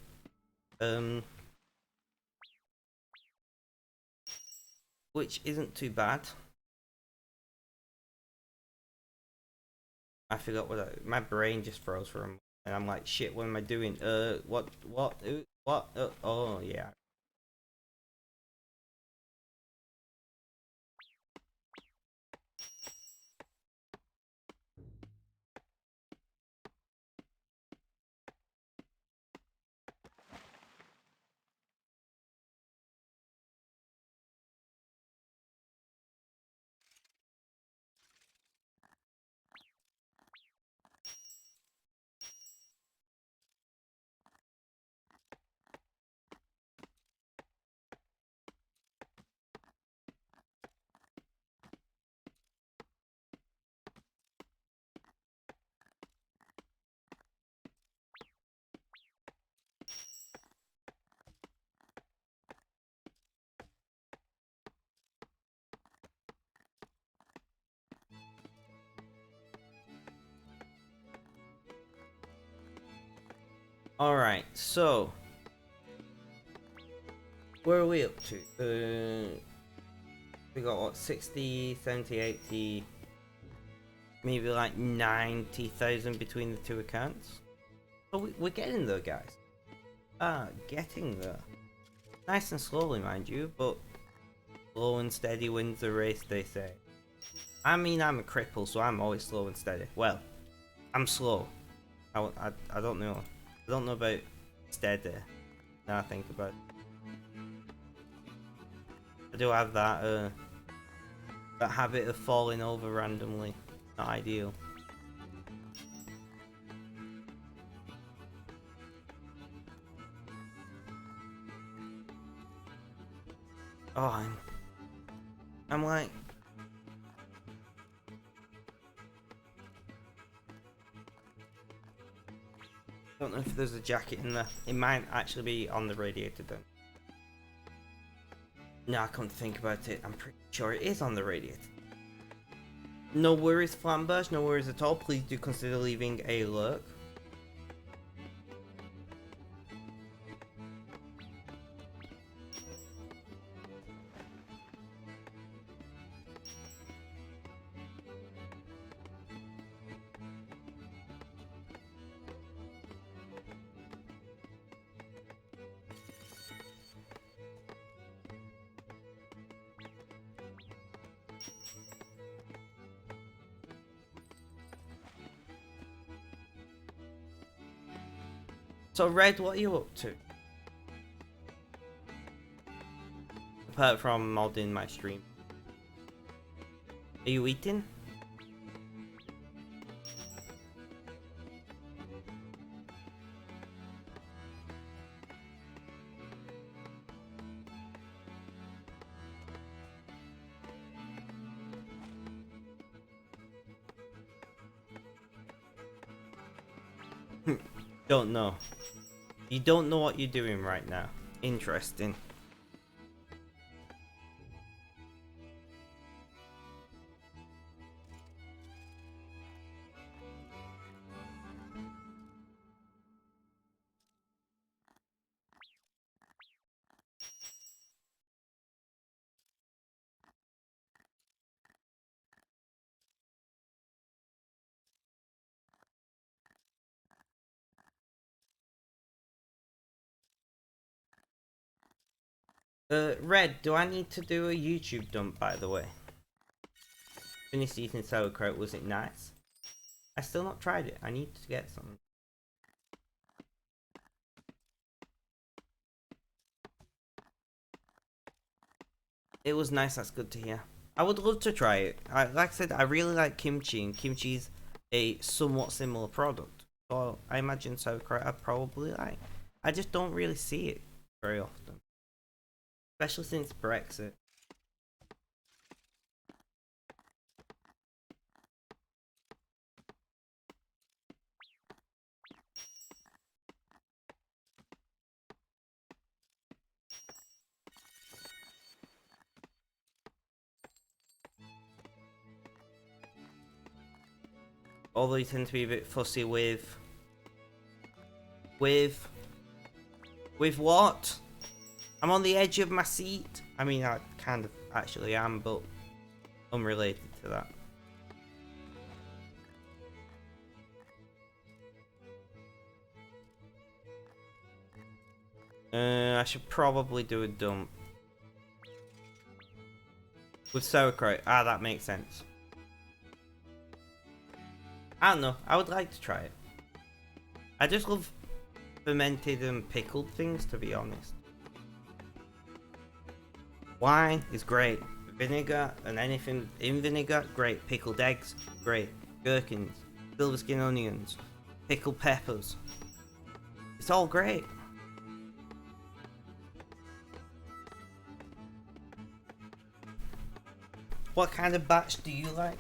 Which isn't too bad. I forgot my brain just froze for a moment, and I'm like, shit, what am I doing? What, oh yeah. Alright, so where are we up to? We got what, 60, 70, 80, maybe like 90,000 between the two accounts. So we're getting there, guys. Getting there. Nice and slowly, mind you, but slow and steady wins the race, they say. I mean, I'm a cripple, so I'm always slow and steady. Well, I'm slow. I don't know. I don't know about steady. Now I think about it. I do have that habit of falling over randomly. Not ideal. Oh, I'm like, I don't know if there's a jacket in there. It might actually be on the radiator then. No, I can't think about it. I'm pretty sure it is on the radiator. No worries, Flambers. No worries at all. Please do consider leaving a lurk. So, Red, what are you up to? Apart from modding my stream. Are you eating? Don't know. You don't know what you're doing right now. Interesting. Red, do I need to do a YouTube dump, by the way? Finished eating sauerkraut, was it nice? I still not tried it. I need to get some. It was nice. That's good to hear. I would love to try it. Like I said, I really like kimchi, and kimchi's a somewhat similar product. So I imagine sauerkraut I'd probably like. I just don't really see it very often, especially since Brexit. Although you tend to be a bit fussy with what? I'm on the edge of my seat. I mean, I kind of actually am, but unrelated to that. I should probably do a dump with sauerkraut. Ah, that makes sense. I don't know. I would like to try it. I just love fermented and pickled things, to be honest. Wine is great. Vinegar and anything in vinegar, great. Pickled eggs, great. Gherkins, silver skin onions, pickled peppers. It's all great. What kind of batch do you like?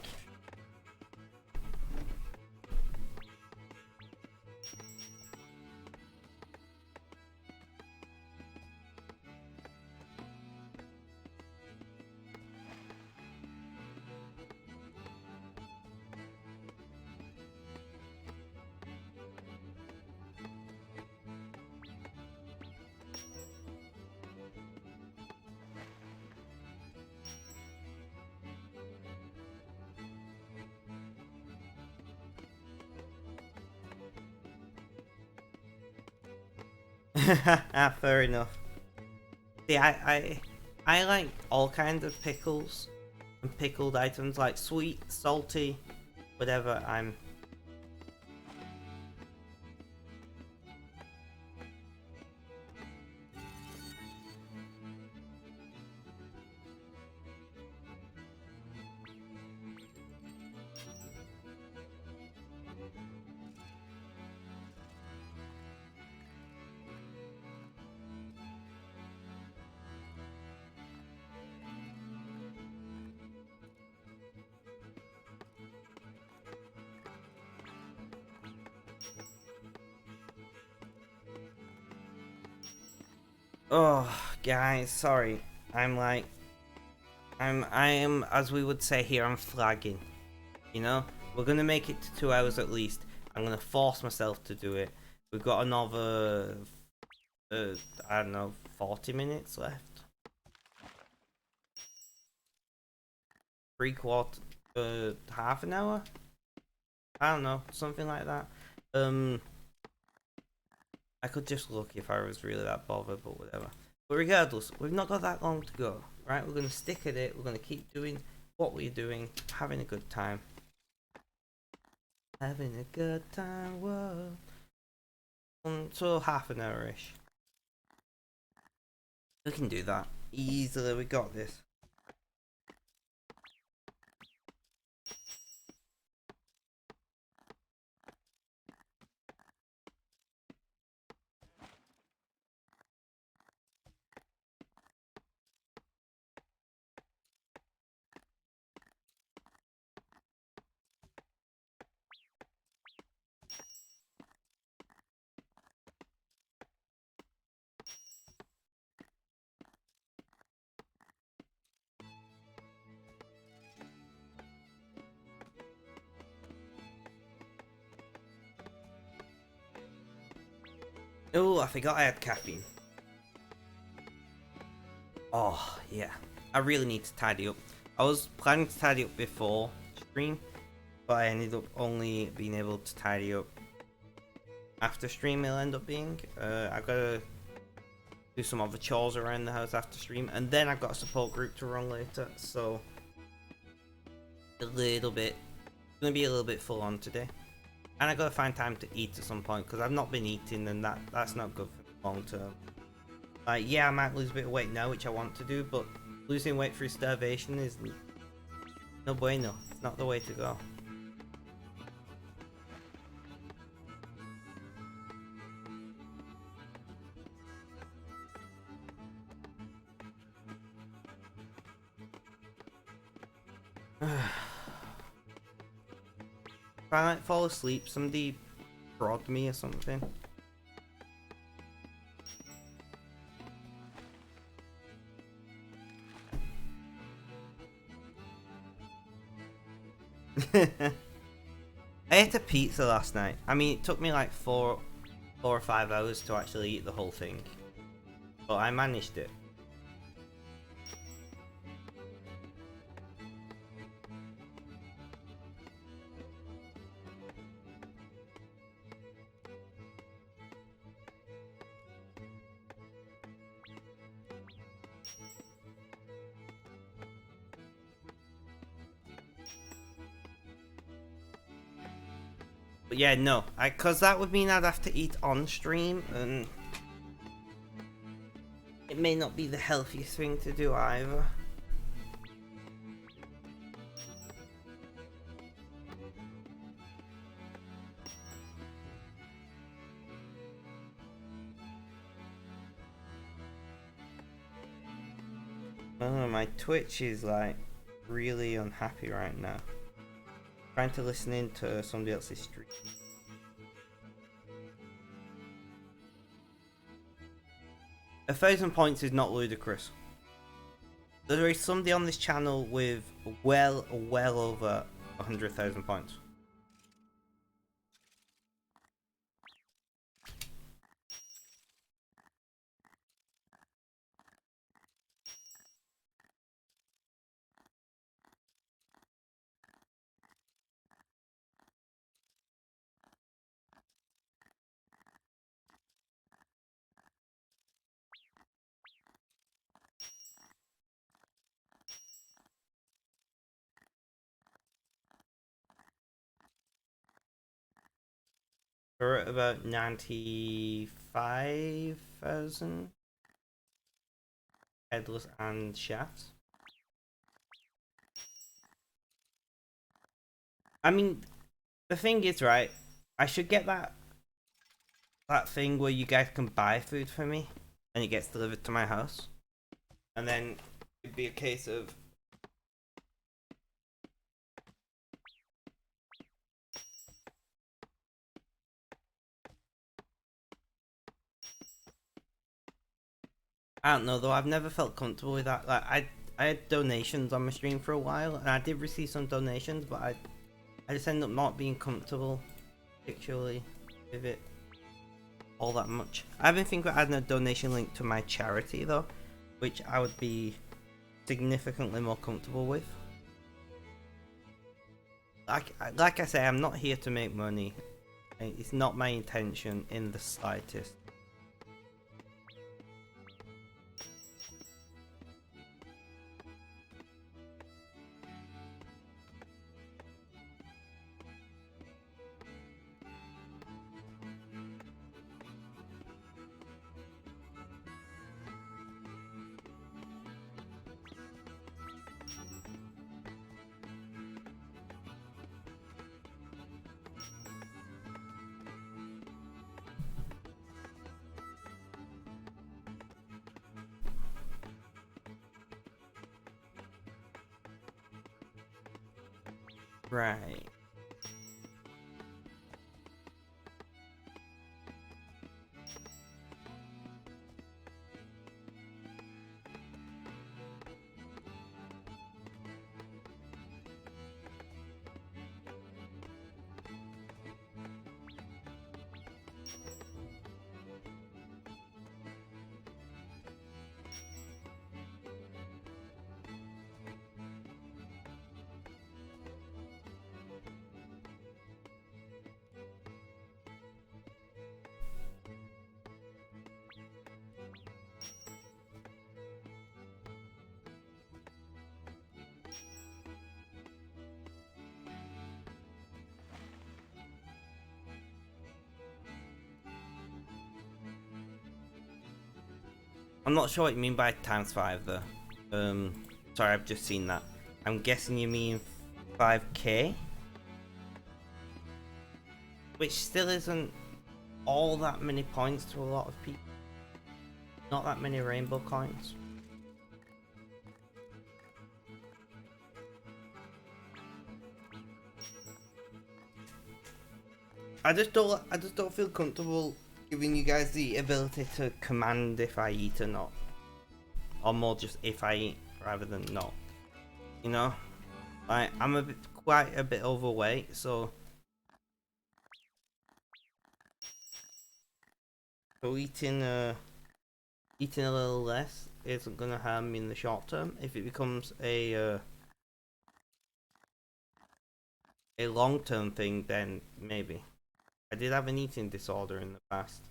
Fair enough. See, I like all kinds of pickles and pickled items, like sweet, salty, whatever. Oh, guys, sorry. I am, as we would say here, I'm flagging. You know, we're gonna make it to 2 hours at least. I'm gonna force myself to do it. We've got another, I don't know, 40 minutes left. 3/4, half an hour. I don't know, something like that. I could just look if I was really that bothered, but whatever. But regardless, we've not got that long to go, right? We're going to stick at it. We're going to keep doing what we're doing, having a good time. Having a good time, whoa. So half an hour-ish. We can do that. Easily, we got this. Oh, I forgot I had caffeine. Oh, yeah. I really need to tidy up. I was planning to tidy up before stream, but I ended up only being able to tidy up after stream. It'll end up being. I've got to do some other chores around the house after stream, and then I've got a support group to run later, so a little bit, gonna be a little bit full on today. And I gotta find time to eat at some point, because I've not been eating, and that's not good for the long term. Like, yeah, I might lose a bit of weight now, which I want to do, but Losing weight through starvation is no bueno. It's not the way to go. If I like fall asleep, somebody prod me or something. I ate a pizza last night. I mean, it took me like 4 or 5 hours to actually eat the whole thing, but I managed it. But yeah, no, cause that would mean I'd have to eat on stream, and it may not be the healthiest thing to do either. Oh, my Twitch is like really unhappy right now. Trying to listen in to somebody else's stream. A 1,000 points is not ludicrous. There is somebody on this channel with well over 100,000 points. We're at about 95,000 headless and shafts. I mean, the thing is, right, I should get that thing where you guys can buy food for me and it gets delivered to my house, and then it'd be a case of I don't know though, I've never felt comfortable with that. Like I had donations on my stream for a while, and I did receive some donations, but I just ended up not being comfortable particularly with it all that much. I've been thinking about adding a donation link to my charity though, which I would be significantly more comfortable with. Like I say, I'm not here to make money. It's not my intention in the slightest. Right. I'm not sure what you mean by ×5 though. Sorry, I've just seen that. I'm guessing you mean 5k? Which still isn't all that many points to a lot of people. Not that many rainbow coins. I just don't feel comfortable giving you guys the ability to command if I eat or not. Or more just if I eat rather than not. You know? Like, I'm quite a bit overweight, so eating a little less isn't gonna harm me in the short term. If it becomes a long term thing, then maybe. I did have an eating disorder in the past.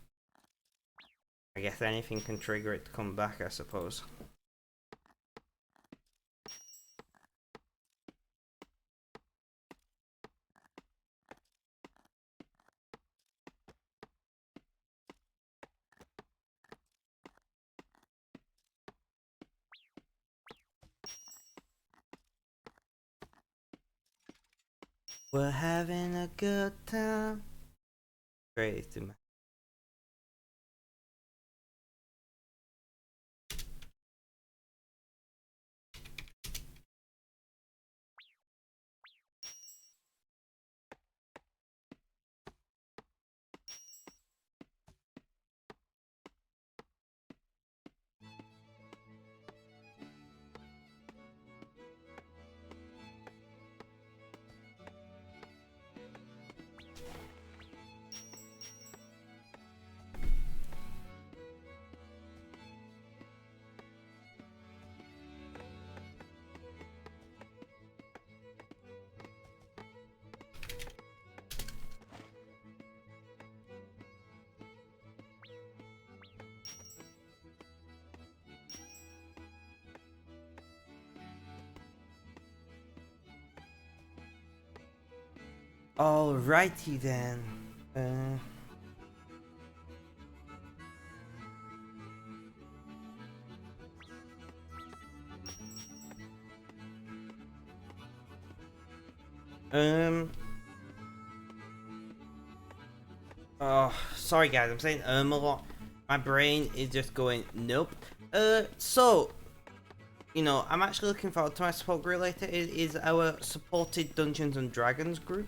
I guess anything can trigger it to come back, I suppose. We're having a good time. Crazy, man. Alrighty then. Oh, sorry guys, I'm saying a lot. My brain is just going nope. So, you know, I'm actually looking forward to my support group later. It is our supported Dungeons and Dragons group.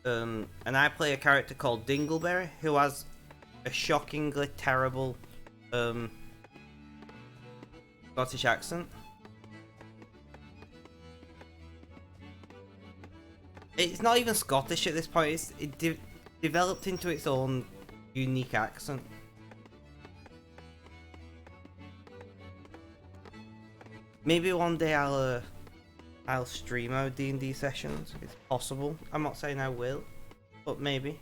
And I play a character called Dingleberry who has a shockingly terrible Scottish accent. It's not even Scottish at this point. It developed into its own unique accent. Maybe one day I'll stream our D&D sessions. It's possible. I'm not saying I will, but maybe.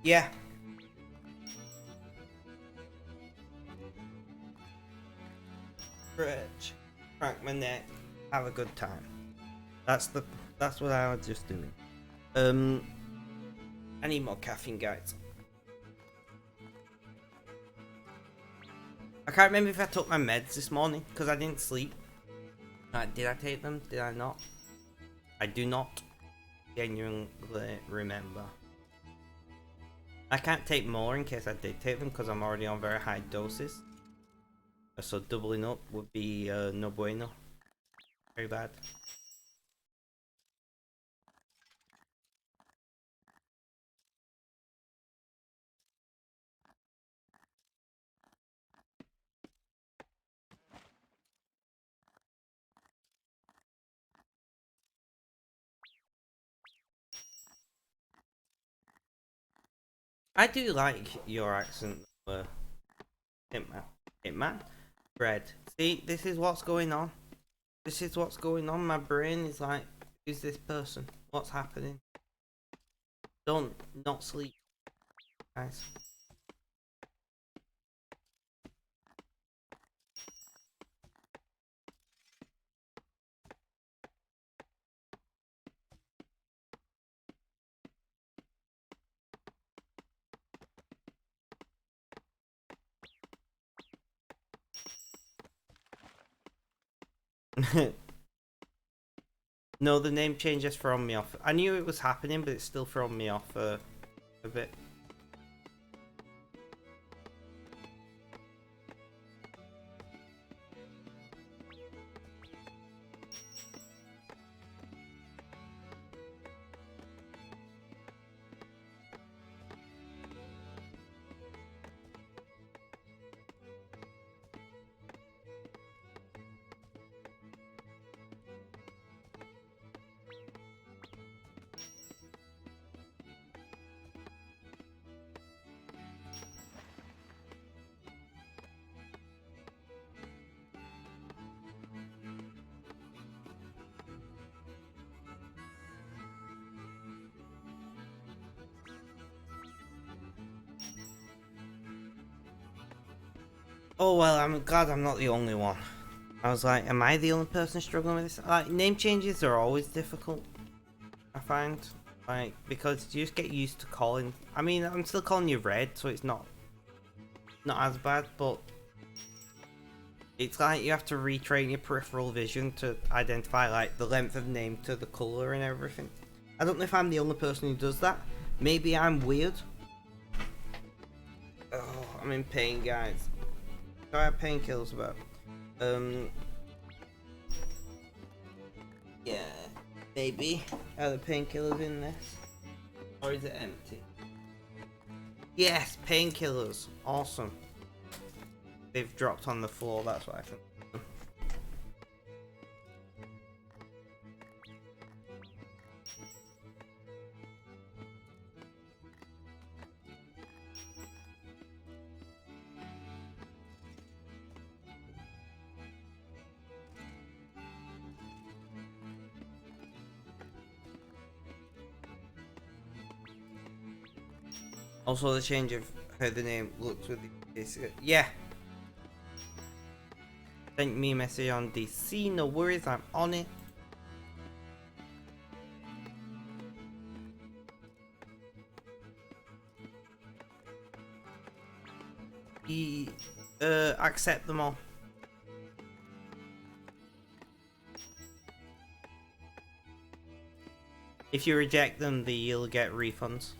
Yeah. Stretch, crack my neck, have a good time. That's what I was just doing. I need more caffeine, guys. I can't remember if I took my meds this morning because I didn't sleep. Did I take them? Did I not? I do not genuinely remember. I can't take more in case I did take them because I'm already on very high doses. So doubling up would be no bueno. Very bad. I do like your accent, Hitman. Hitman? Bread. See, this is what's going on. This is what's going on. My brain is like, who's this person? What's happening? Don't not sleep, guys. No, the name change just thrown me off. I knew it was happening, but it's still thrown me off a bit. Oh well, I'm glad I'm not the only one. I was like, am I the only person struggling with this? Like, name changes are always difficult, I find. Like, because you just get used to calling. I mean, I'm still calling you Red, so it's not as bad, but it's like you have to retrain your peripheral vision to identify like the length of name to the color and everything. I don't know if I'm the only person who does that. Maybe I'm weird. Oh, I'm in pain, guys. Do I have painkillers about? Yeah, maybe. Are the painkillers in this? Or is it empty? Yes, painkillers. Awesome. They've dropped on the floor, that's what I think. Also, the change of how the name looks with the yeah. Sent me a message on DC. No worries, I'm on it. Accept them all. If you reject them, you'll get refunds.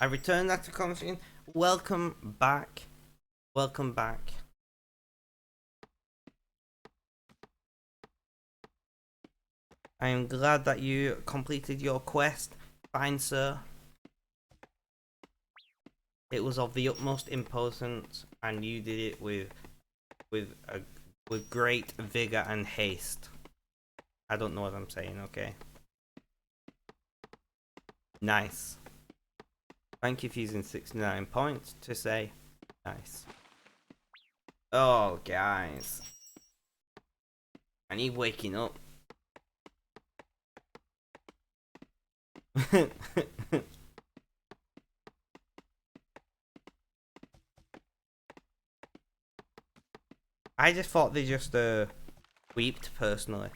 I returned that to conversation. Welcome back. Welcome back. I am glad that you completed your quest, fine sir. It was of the utmost importance, and you did it with great vigor and haste. I don't know what I'm saying. Okay. Nice. Thank you for using 69 points to say nice. Oh, guys. I need waking up. I just thought they just weeped personally.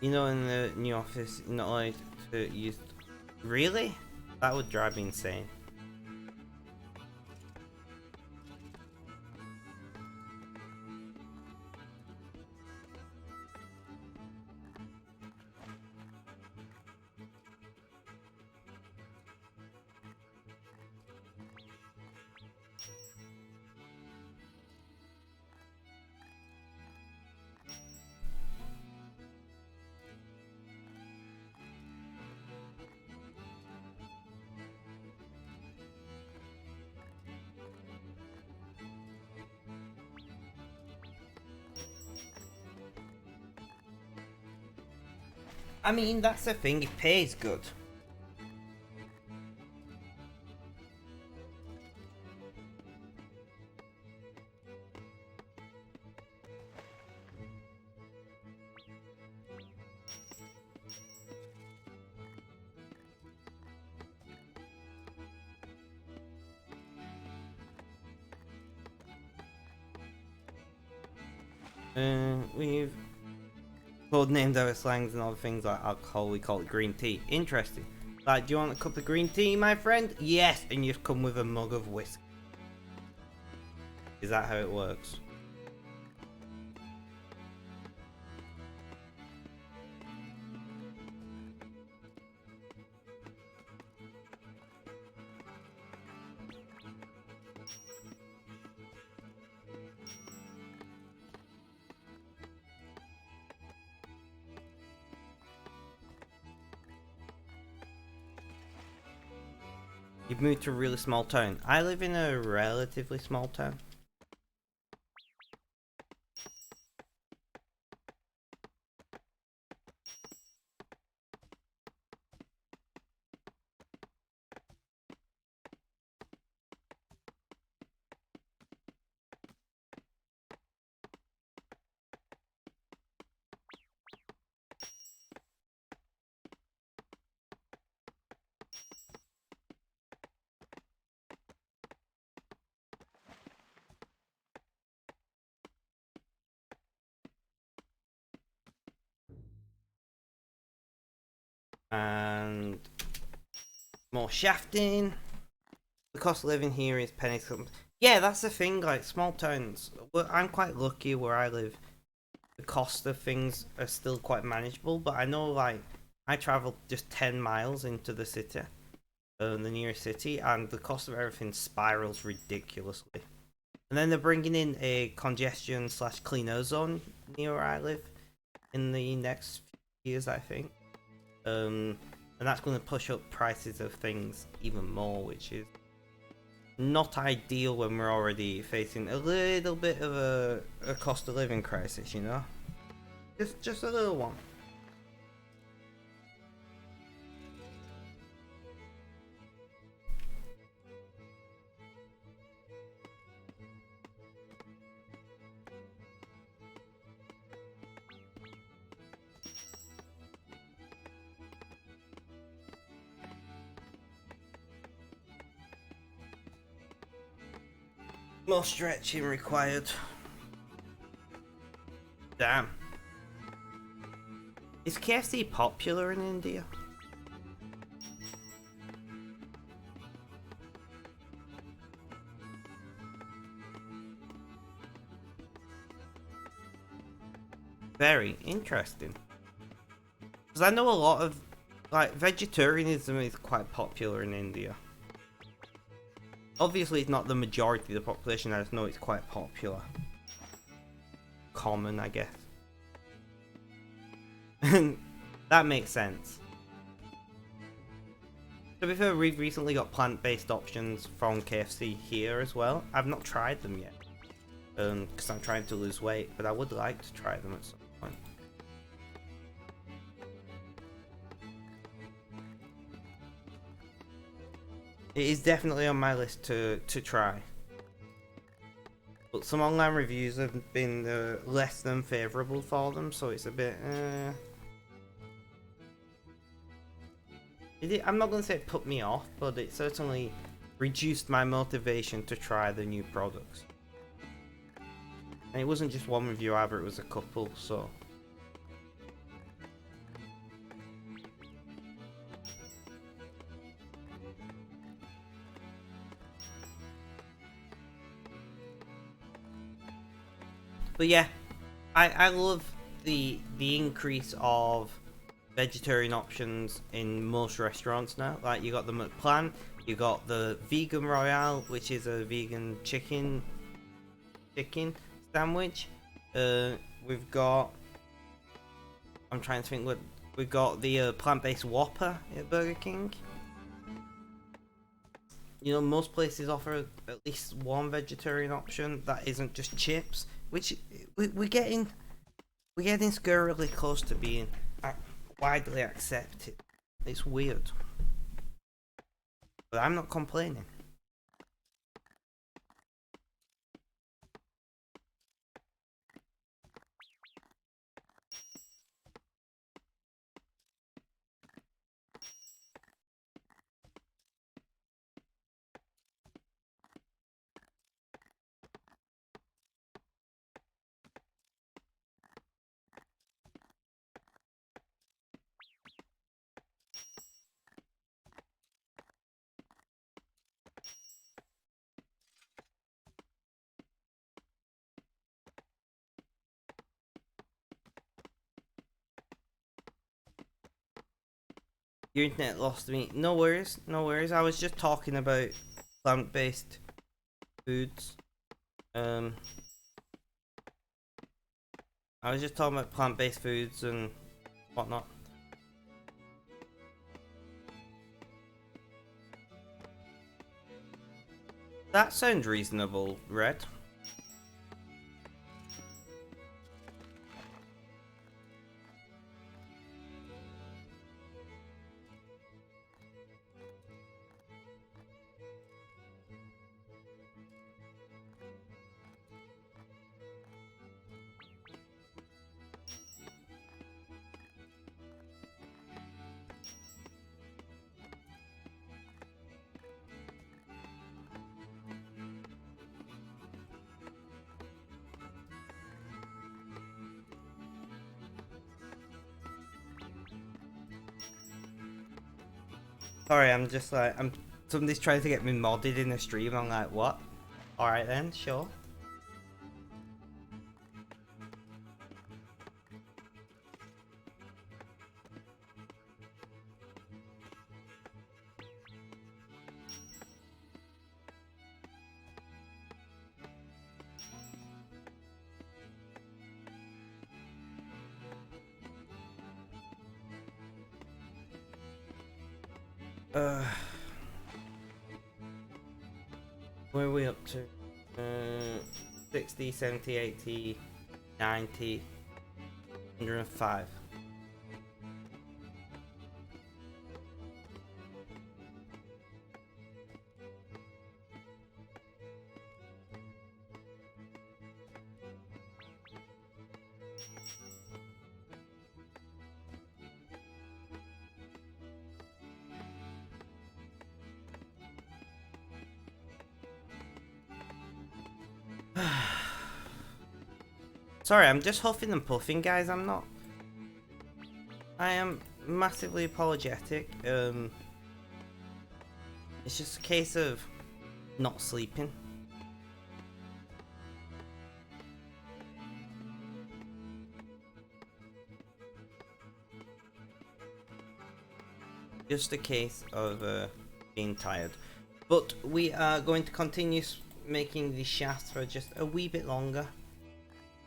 You know, in the new office, you're not allowed to use. Really? That would drive me insane. I mean, that's the thing, it pays good. We've named our slangs and other things like alcohol, we call it green tea. Interesting. Like, do you want a cup of green tea, my friend? Yes, and you come with a mug of whiskey. Is that how it works? You've moved to a really small town. I live in a relatively small town. And more shafting. The cost of living here is pennies. Yeah, that's the thing. Like small towns, I'm quite lucky where I live. The cost of things are still quite manageable, but I know like I travel just 10 miles into the city, the nearest city, and the cost of everything spirals ridiculously. And then they're bringing in a congestion slash cleaner zone near where I live in the next few years, I think. And that's going to push up prices of things even more, which is not ideal when we're already facing a little bit of a cost of living crisis, you know? Just a little one. More stretching required. Damn. Is KFC popular in India? Very interesting. Because I know a lot of, like, vegetarianism is quite popular in India. Obviously, it's not the majority of the population, I just know it's quite popular. Common, I guess. That makes sense. To be fair, we've recently got plant-based options from KFC here as well. I've not tried them yet. Because I'm trying to lose weight, but I would like to try them at some point. It is definitely on my list to try. But some online reviews have been less than favourable for them, so it's a bit... I'm not going to say it put me off, but it certainly reduced my motivation to try the new products. And it wasn't just one review either, it was a couple, so... But yeah, I love the increase of vegetarian options in most restaurants now. Like you got the McPlan, you got the Vegan Royale, which is a vegan chicken sandwich. We've got, I'm trying to think what we've got, the plant-based Whopper at Burger King. You know, most places offer at least one vegetarian option that isn't just chips, which we're getting scarily close to being. widely accepted. It's weird. But I'm not complaining. Your internet lost me. No worries, no worries. I was just talking about plant-based foods. I was just talking about plant-based foods and whatnot. That sounds reasonable, Red. Sorry, I'm just like, somebody's trying to get me modded in the stream. I'm like, what? Alright then, sure. Where are we up to? 60, 70, 80, 90, 105. Sorry, I'm just huffing and puffing, guys. I'm not. I am massively apologetic. It's just a case of not sleeping. Just a case of being tired. But we are going to continue making the shafts for just a wee bit longer.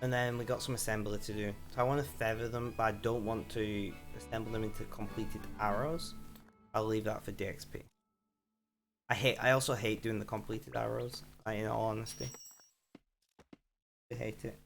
And then we got some assembly to do. So I want to feather them, but I don't want to assemble them into completed arrows. I'll leave that for DXP. I also hate doing the completed arrows, in all honesty. I hate it.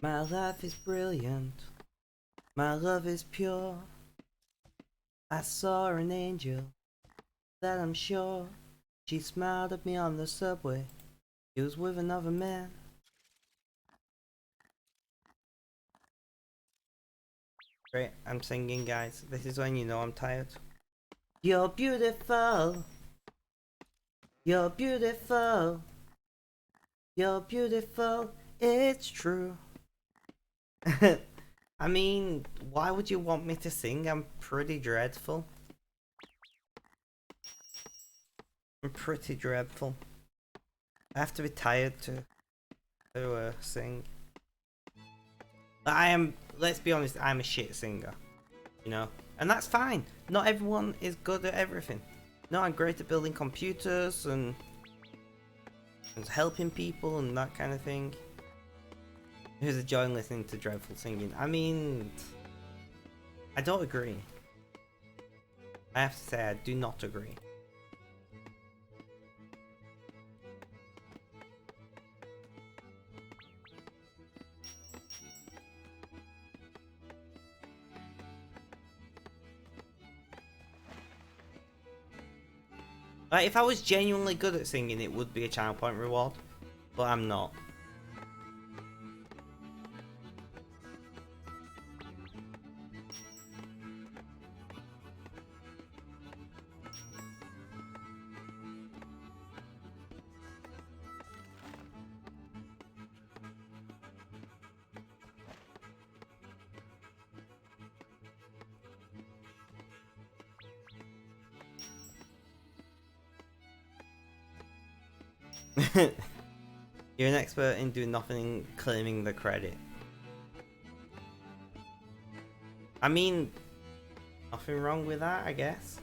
My life is brilliant. My love is pure. I saw an angel that I'm sure. She smiled at me on the subway. She was with another man. Great, I'm singing, guys. This is when you know I'm tired. You're beautiful. You're beautiful. You're beautiful. It's true. I mean, why would you want me to sing? I'm pretty dreadful. I'm pretty dreadful. I have to be tired to sing. I am, let's be honest, I'm a shit singer. You know? And that's fine. Not everyone is good at everything. No, I'm great at building computers and helping people and that kind of thing. Who's enjoying listening to dreadful singing? I mean, I don't agree. I have to say I do not agree. Like, if I was genuinely good at singing, it would be a channel point reward, but I'm not. You're an expert in doing nothing, claiming the credit. I mean, nothing wrong with that, I guess.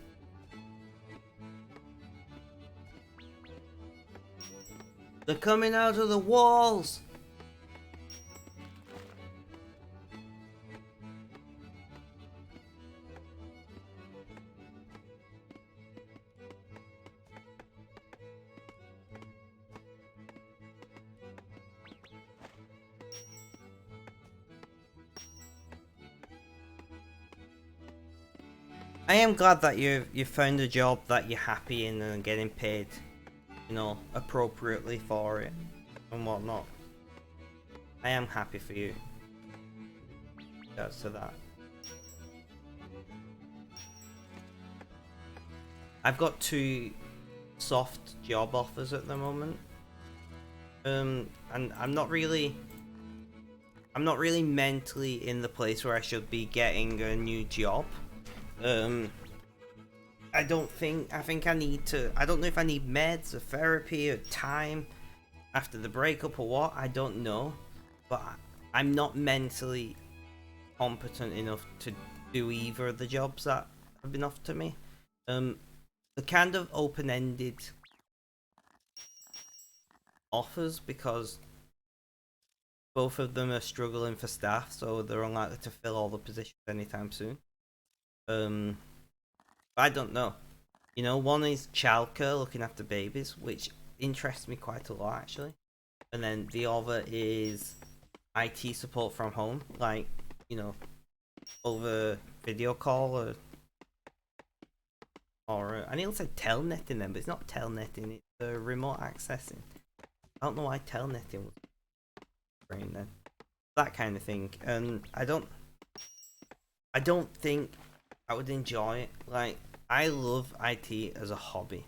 They're coming out of the walls! I am glad that you've found a job that you're happy in and getting paid, you know, appropriately for it and whatnot. I am happy for you. Regards to that. I've got 2 soft job offers at the moment. And I'm not really mentally in the place where I should be getting a new job. I think I need to, I don't know if I need meds or therapy or time after the breakup or what, I don't know, but I'm not mentally competent enough to do either of the jobs that have been offered to me. The kind of open-ended offers, because both of them are struggling for staff, so they're unlikely to fill all the positions anytime soon. I don't know. You know, one is childcare, looking after babies, which interests me quite a lot actually. And then the other is IT support from home, like, you know, over video call or I nearly said telnetting then, but it's not telnetting, it's remote accessing. I don't know why telnetting was brain then. That kind of thing. And I don't think I would enjoy it. Like, I love IT as a hobby,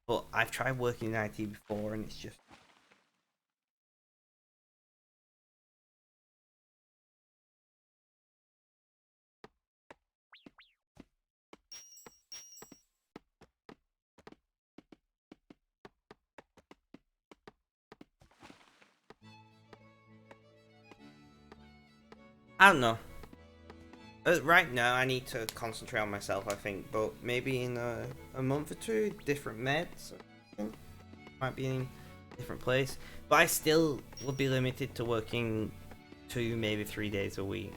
but I've tried working in IT before and it's just, I don't know. Right now I need to concentrate on myself, I think, but maybe in a month or 2, different meds, might be in a different place, but I still will be limited to working 2, maybe 3 days a week.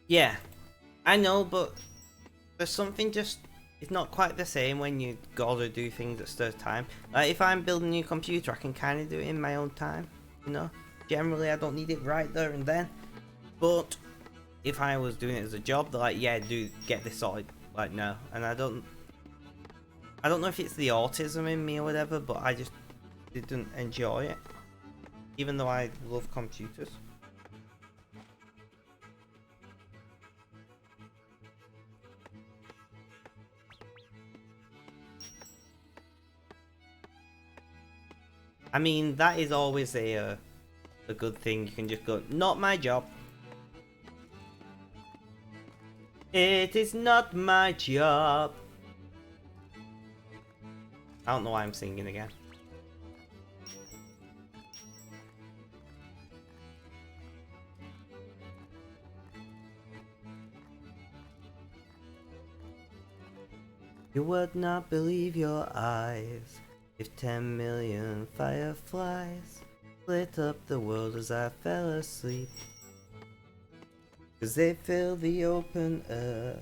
Yeah, I know, but there's something just, it's not quite the same when you gotta do things at certain time. Like, if I'm building a new computer, I can kind of do it in my own time, you know? Generally, I don't need it right there and then. But if I was doing it as a job, they're like, yeah, do get this sorted, like, no. And I don't know if it's the autism in me or whatever, but I just didn't enjoy it, even though I love computers. I mean, that is always a good thing. You can just go, not my job. It is not my job. I don't know why I'm singing again. You would not believe your eyes if 10 million fireflies lit up the world as I fell asleep. 'Cause they fill the open air,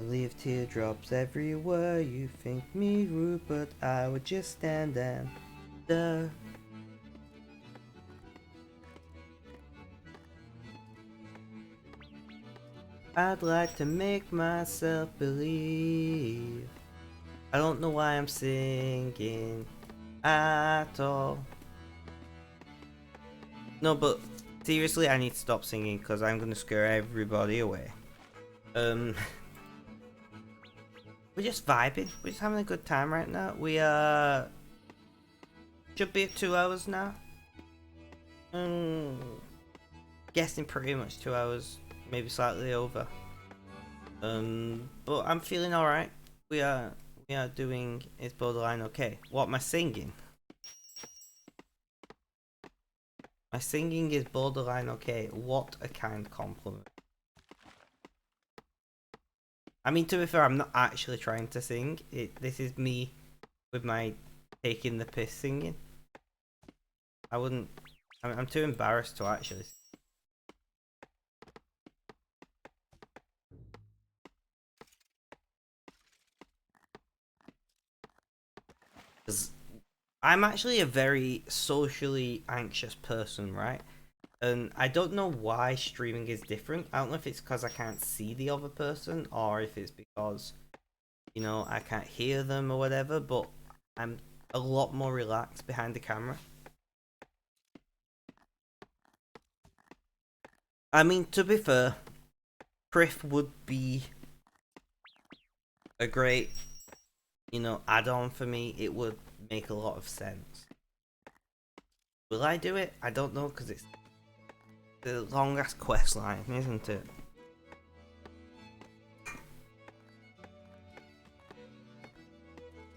leave teardrops everywhere. You think me rude, but I would just stand and stare. I'd like to make myself believe. I don't know why I'm singing at all. No, but seriously, I need to stop singing because I'm gonna scare everybody away. We're just vibing. We're just having a good time right now. We should be at 2 hours now. Guessing pretty much 2 hours, maybe slightly over. But I'm feeling alright. We are doing it's borderline okay. What am I singing? My singing is borderline okay. What a kind compliment. I mean, to be fair, I'm not actually trying to sing. This is me with my taking the piss singing. I wouldn't. I'm too embarrassed to actually sing. I'm actually a very socially anxious person, right? And I don't know why streaming is different. I don't know if it's because I can't see the other person or if it's because, you know, I can't hear them or whatever, but I'm a lot more relaxed behind the camera. I mean, to be fair, Priff would be a great, you know, add-on for me. It would make a lot of sense. Will I do it? I don't know, because it's the long-ass quest line, isn't it?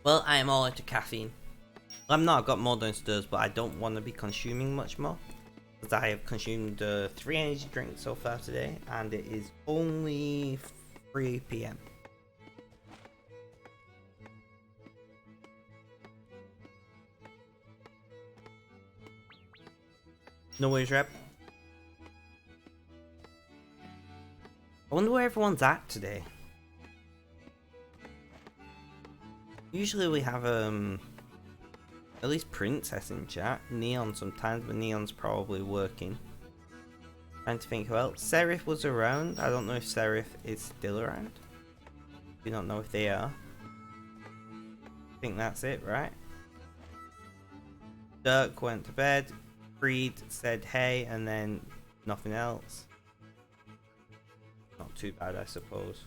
Well, I am all into caffeine. I'm not, I've got more downstairs, but I don't want to be consuming much more. Because I have consumed 3 energy drinks so far today, and it is only 3 PM. No worries, Rep. I wonder where everyone's at today. Usually we have at least Princess in chat. Neon sometimes, but Neon's probably working. Trying to think who else. Seraph was around. I don't know if Seraph is still around. Do not know if they are. I think that's it, right? Dirk went to bed. Creed said hey, and then nothing else. Not too bad, I suppose.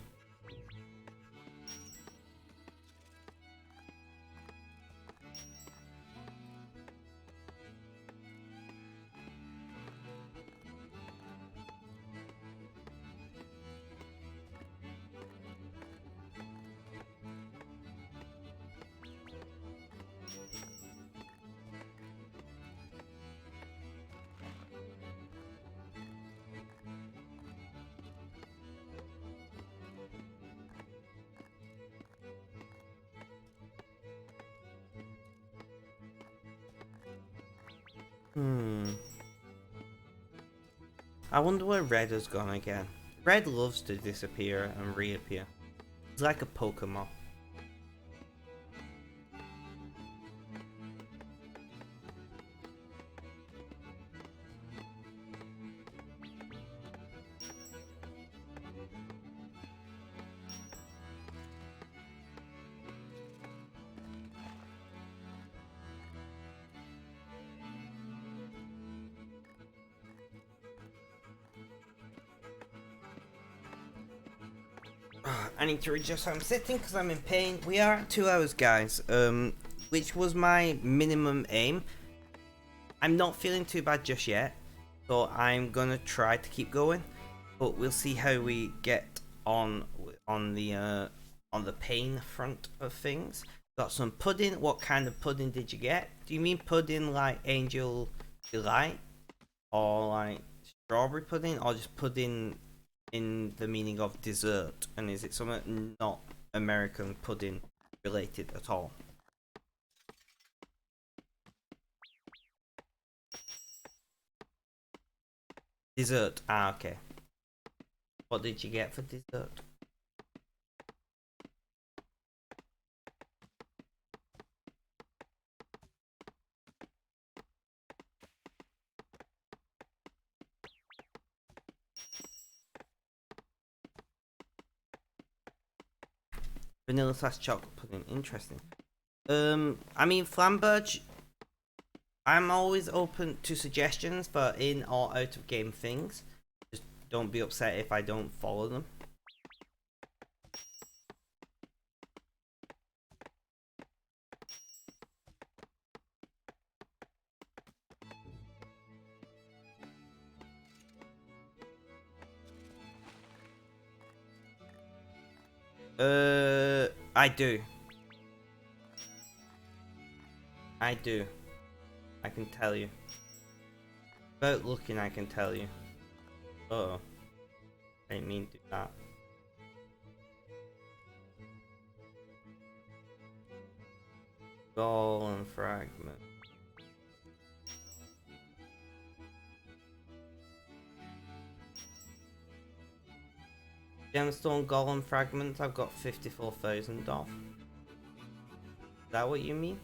I wonder where Red has gone again. Red loves to disappear and reappear. He's like a Pokemon. I need to adjust how I'm sitting because I'm in pain. We are at 2 hours, guys, which was my minimum aim. I'm not feeling too bad just yet, so I'm gonna try to keep going, but we'll see how we get on the pain front of things. Got some pudding. What kind of pudding did you get? Do you mean pudding like Angel Delight, or like strawberry pudding, or just pudding in the meaning of dessert? And is it something not American pudding related at all. Dessert. Ah, okay. What did you get for dessert? Vanilla slash chocolate pudding. Interesting. I mean, Flamberge, I'm always open to suggestions for in or out of game things. Just don't be upset if I don't follow them. I do. I do. I can tell you. Without looking, I can tell you. Oh, I didn't mean to do that. Golem fragment. Gemstone golem fragments. I've got 54,000 off. Is that what you mean?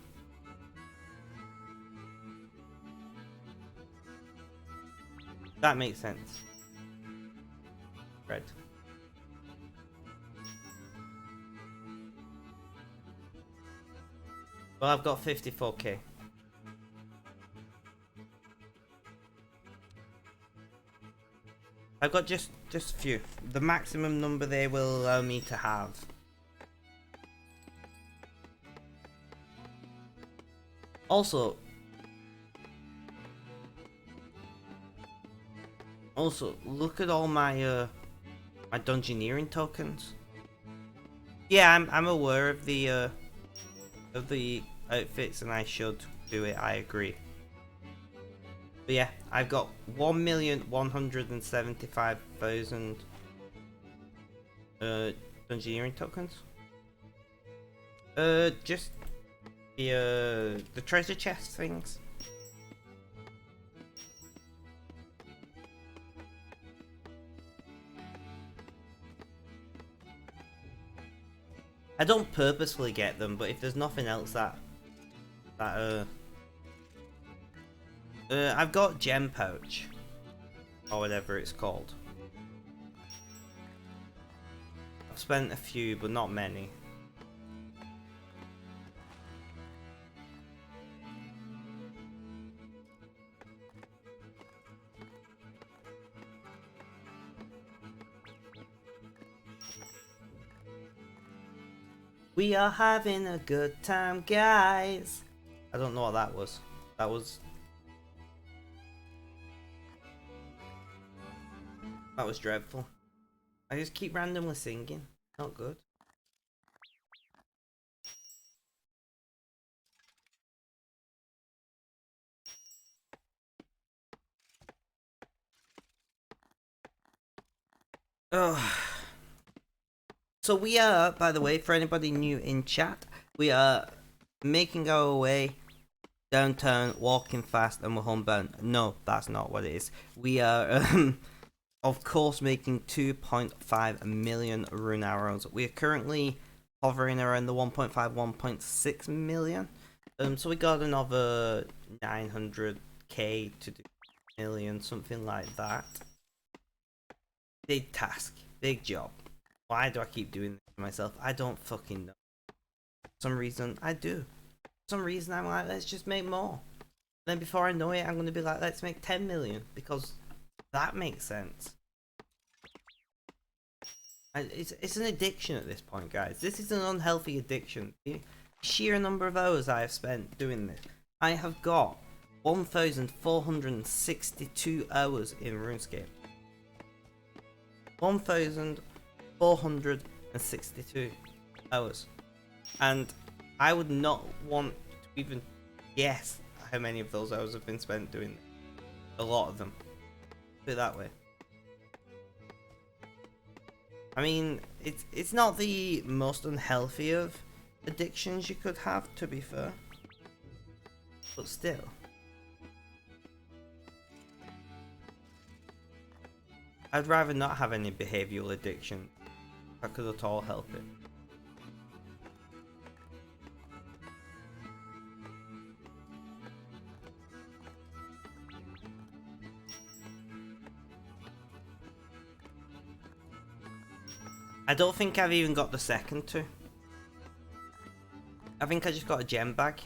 That makes sense. Red. Well, I've got 54k. I've got just a few. The maximum number they will allow me to have. Also, look at all my my dungeoneering tokens. Yeah, I'm aware of the outfits, and I should do it. I agree. But yeah, I've got 1,175,000 dungeoneering tokens. Just the treasure chest things. I don't purposefully get them, but if there's nothing else I've got gem pouch, or whatever it's called. I've spent a few, but not many. We are having a good time, guys. I don't know what that was. That was dreadful. I just keep randomly singing. Not good. Oh. So we are, by the way, for anybody new in chat, we are making our way downtown, walking fast, and we're homebound. No, that's not what it is. We are, of course, making 2.5 million rune arrows. We are currently hovering around the 1.5, 1.6 million. So we got another 900k to do million, something like that. Big task, big job. Why do I keep doing this to myself? I don't fucking know. For some reason, I do. For some reason, I'm like, let's just make more. Then before I know it, I'm going to be like, let's make 10 million. Because that makes sense. And it's an addiction at this point, guys. This is an unhealthy addiction. The sheer number of hours I have spent doing this. I have got 1,462 hours in RuneScape. 1,462 hours, and I would not want to even guess how many of those hours have been spent doing this. A lot of them. Put it that way. I mean, it's not the most unhealthy of addictions you could have, to be fair. But still. I'd rather not have any behavioural addiction if I could at all help it. I don't think I've even got the second two. I think I just got a gem bag.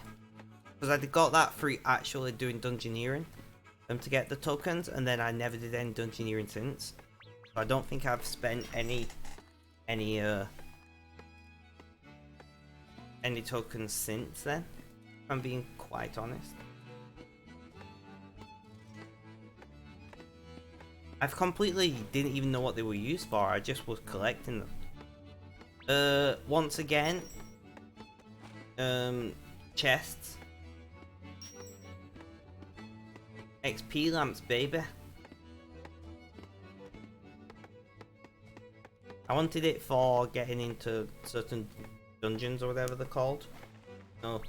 Because I got that through actually doing dungeoneering to get the tokens, and then I never did any dungeoneering since. So I don't think I've spent any tokens since then, if I'm being quite honest. I've completely didn't even know what they were used for. I just was collecting them. Once again, chests, XP lamps, baby. I wanted it for getting into certain dungeons or whatever they're called. No,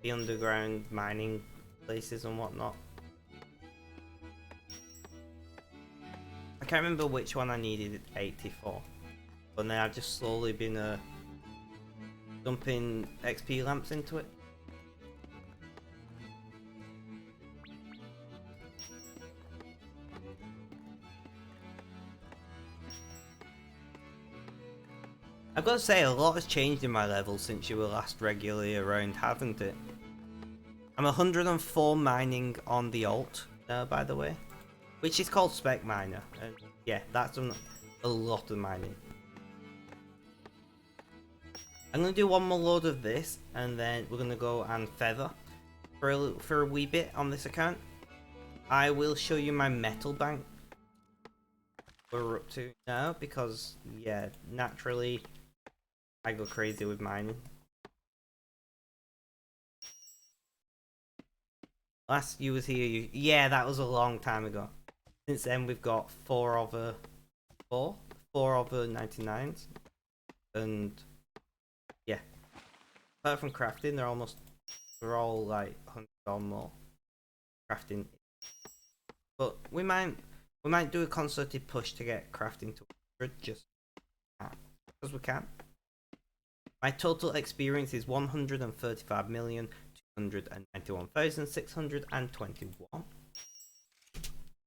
the underground mining places and whatnot. I can't remember which one I needed 80 for, but then I've just slowly been dumping XP lamps into it. I've got to say, a lot has changed in my level since you were last regularly around, haven't it? I'm 104 mining on the alt now, by the way. Which is called Spec Miner. And yeah, that's done a lot of mining. I'm going to do one more load of this, and then we're going to go and feather for a wee bit on this account. I will show you my metal bank we're up to now, because yeah, naturally I go crazy with mining. Last you was here, yeah, that was a long time ago. Since then we've got four other 99s, and yeah, apart from crafting, they're all like 100 or more crafting. But we might do a concerted push to get crafting to 100 just because we can. My total experience is 135,291,621.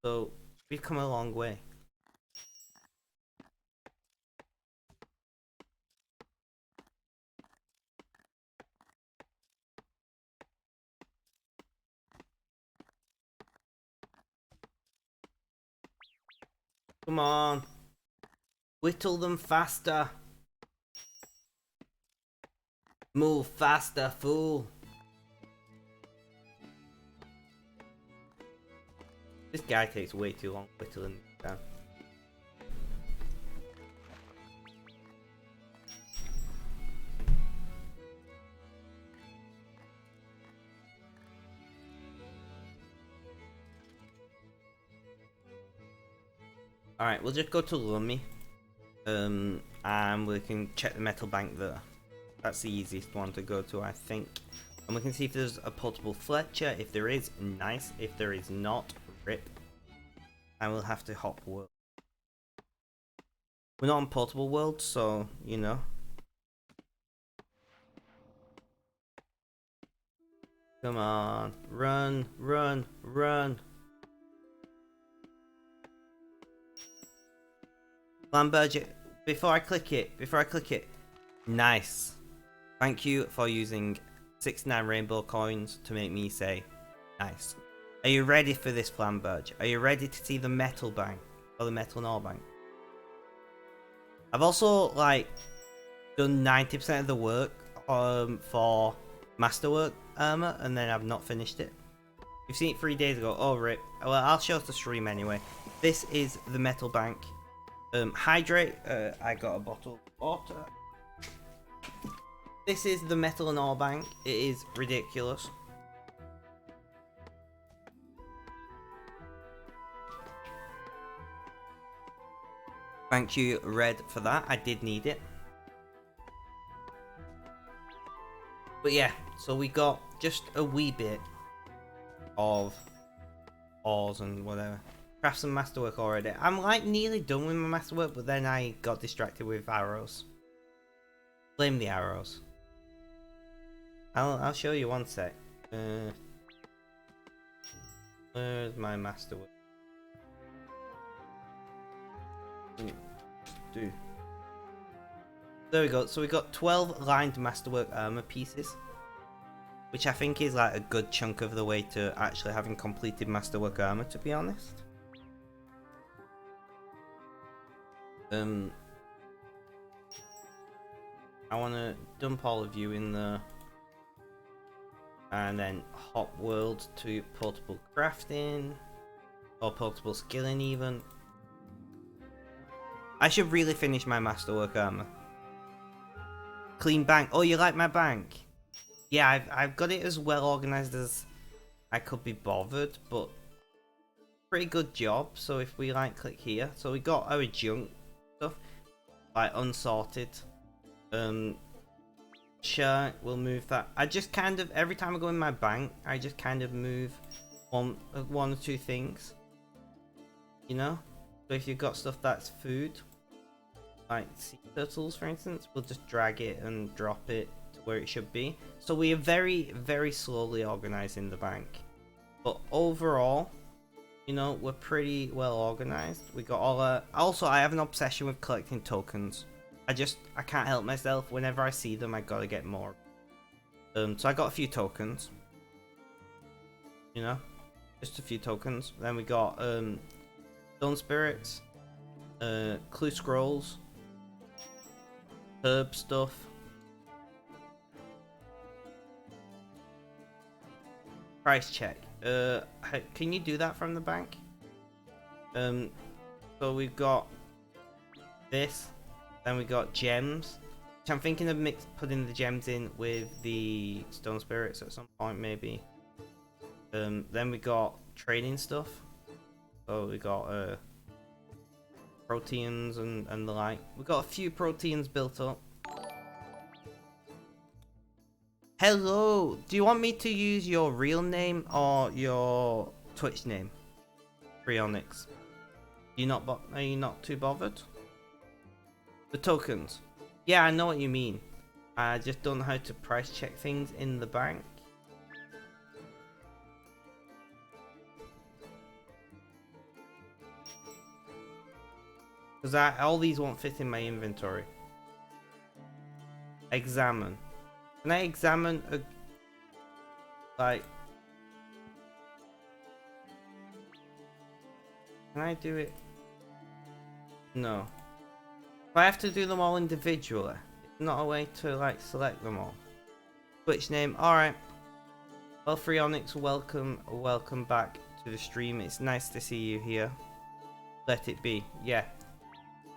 So we've come a long way. Come on, whittle them faster. Move faster, fool. This guy takes way too long whittling down. Alright, we'll just go to Lummi. And we can check the metal bank there. That's the easiest one to go to, I think. And we can see if there's a portable Fletcher. If there is, nice. If there is not, rip. And we'll have to hop world. We're not on portable world, so, you know. Come on. Run, run, run. Lamberge, before I click it. Nice. Thank you for using 69 rainbow coins to make me say nice. Are you ready for this, Flamberge? Are you ready to see the metal bank? Or the metal and ore bank? I've also, like, done 90% of the work for Masterwork armor, and then I've not finished it. You've seen it 3 days ago. Oh, rip. Well, I'll show us the stream anyway. This is the metal bank. Hydrate. I got a bottle of water. This is the metal and ore bank. It is ridiculous. Thank you, Red, for that. I did need it. But yeah, so we got just a wee bit of ores and whatever. Crafts and masterwork already. I'm like nearly done with my masterwork, but then I got distracted with arrows. Blame the arrows. I'll show you one sec. Where's my masterwork? Do. There we go. So we got 12 lined masterwork armor pieces, which I think is like a good chunk of the way to actually having completed masterwork armor, to be honest. I want to dump all of you in there, and then hop world to portable crafting, or portable skilling even. I should really finish my masterwork armor. Clean bank. Oh, you like my bank? Yeah, I've got it as well organized as I could be bothered, but pretty good job. So if we like click here, so we got our junk stuff, like unsorted. Sure, we'll move that. I just kind of, every time I go in my bank, I just kind of move one or two things, you know. So if you've got stuff that's food, like sea turtles for instance, we'll just drag it and drop it to where it should be. So we are very slowly organizing the bank, but overall, you know, we're pretty well organized. We got all our, also I have an obsession with collecting tokens. I can't help myself. Whenever I see them, I gotta get more. So I got a few tokens, you know, just a few tokens. Then we got stone spirits, clue scrolls, herb stuff, price check. Can you do that from the bank? So we've got this. Then we got gems, which I'm thinking of putting the gems in with the stone spirits at some point maybe. Then we got trading stuff. So we got proteins and the like. We got a few proteins built up. Hello, do you want me to use your real name or your Twitch name? Freonix. Are you not too bothered? The tokens. Yeah, I know what you mean. I just don't know how to price check things in the bank. Because all these won't fit in my inventory. Examine. Can I examine a... like... Can I do it? No. If I have to do them all individually, it's not a way to like select them all. Twitch name, alright. Well, Freonix, welcome back to the stream. It's nice to see you here. Let it be. Yeah.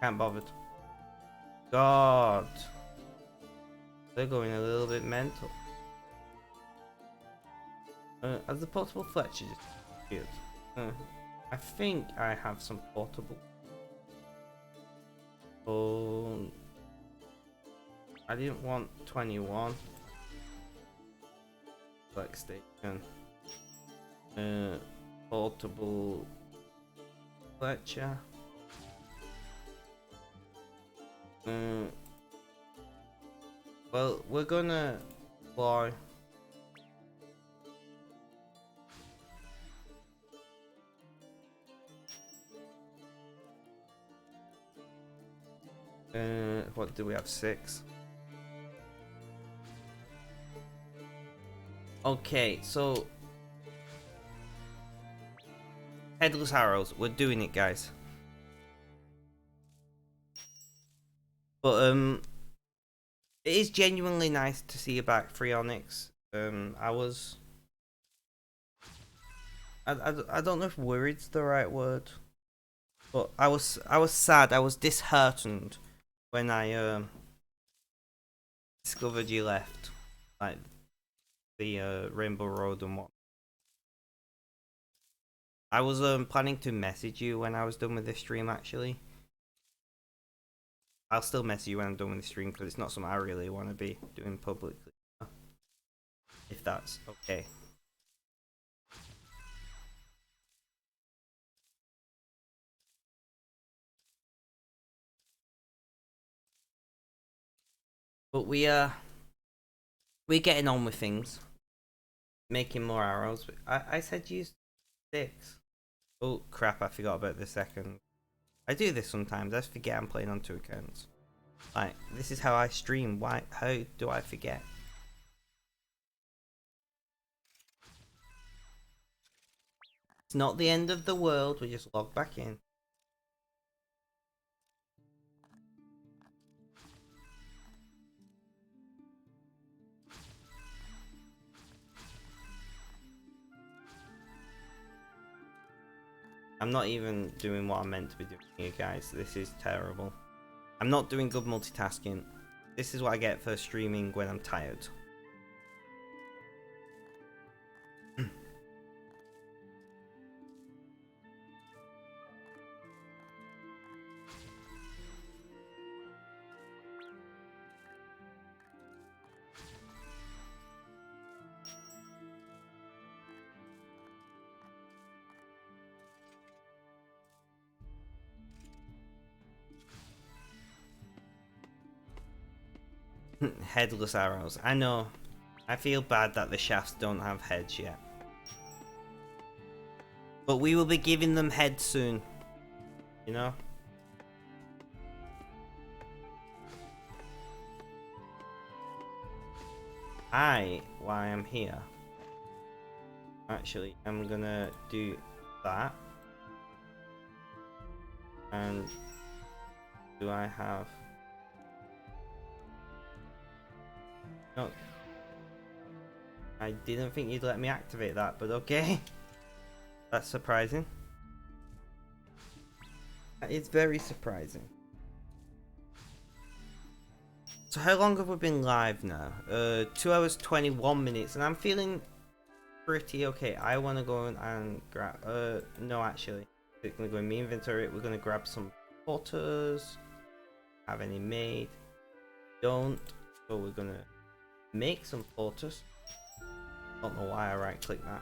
Can't bothered. God. They're going a little bit mental. As the portable Fletcher just appeared. I think I have some portable. Oh, I didn't want 21. Select station. Portable Fletcher. Well, we're gonna fly. What do we have? 6. Okay, so headless arrows. We're doing it, guys. But it is genuinely nice to see you back, Freonix. I don't know if worried's the right word, but I was sad. I was disheartened when I discovered you left, like the Rainbow Road and what. I was planning to message you when I was done with this stream actually, I'll still message you when I'm done with the stream because it's not something I really want to be doing publicly. If that's okay. But we're getting on with things. Making more arrows. I said use 6. Oh crap, I forgot about the second. I do this sometimes, I forget I'm playing on 2 accounts. Like, this is how I stream, how do I forget? It's not the end of the world, we just log back in. I'm not even doing what I'm meant to be doing here, guys. This is terrible. I'm not doing good multitasking. This is what I get for streaming when I'm tired. Headless arrows. I know. I feel bad that the shafts don't have heads yet. But we will be giving them heads soon. You know? Why I'm here. Actually, I'm gonna do that. And do I have... No. I didn't think you'd let me activate that, but okay. That's surprising. That is very surprising. So how long have we been live now? 2 hours 21 minutes, and I'm feeling pretty okay. I want to go and grab... no, actually. We're going to go in my inventory. We're going to grab some porters. Have any made? Don't. So we're going to make some porters. Don't know why I right click that.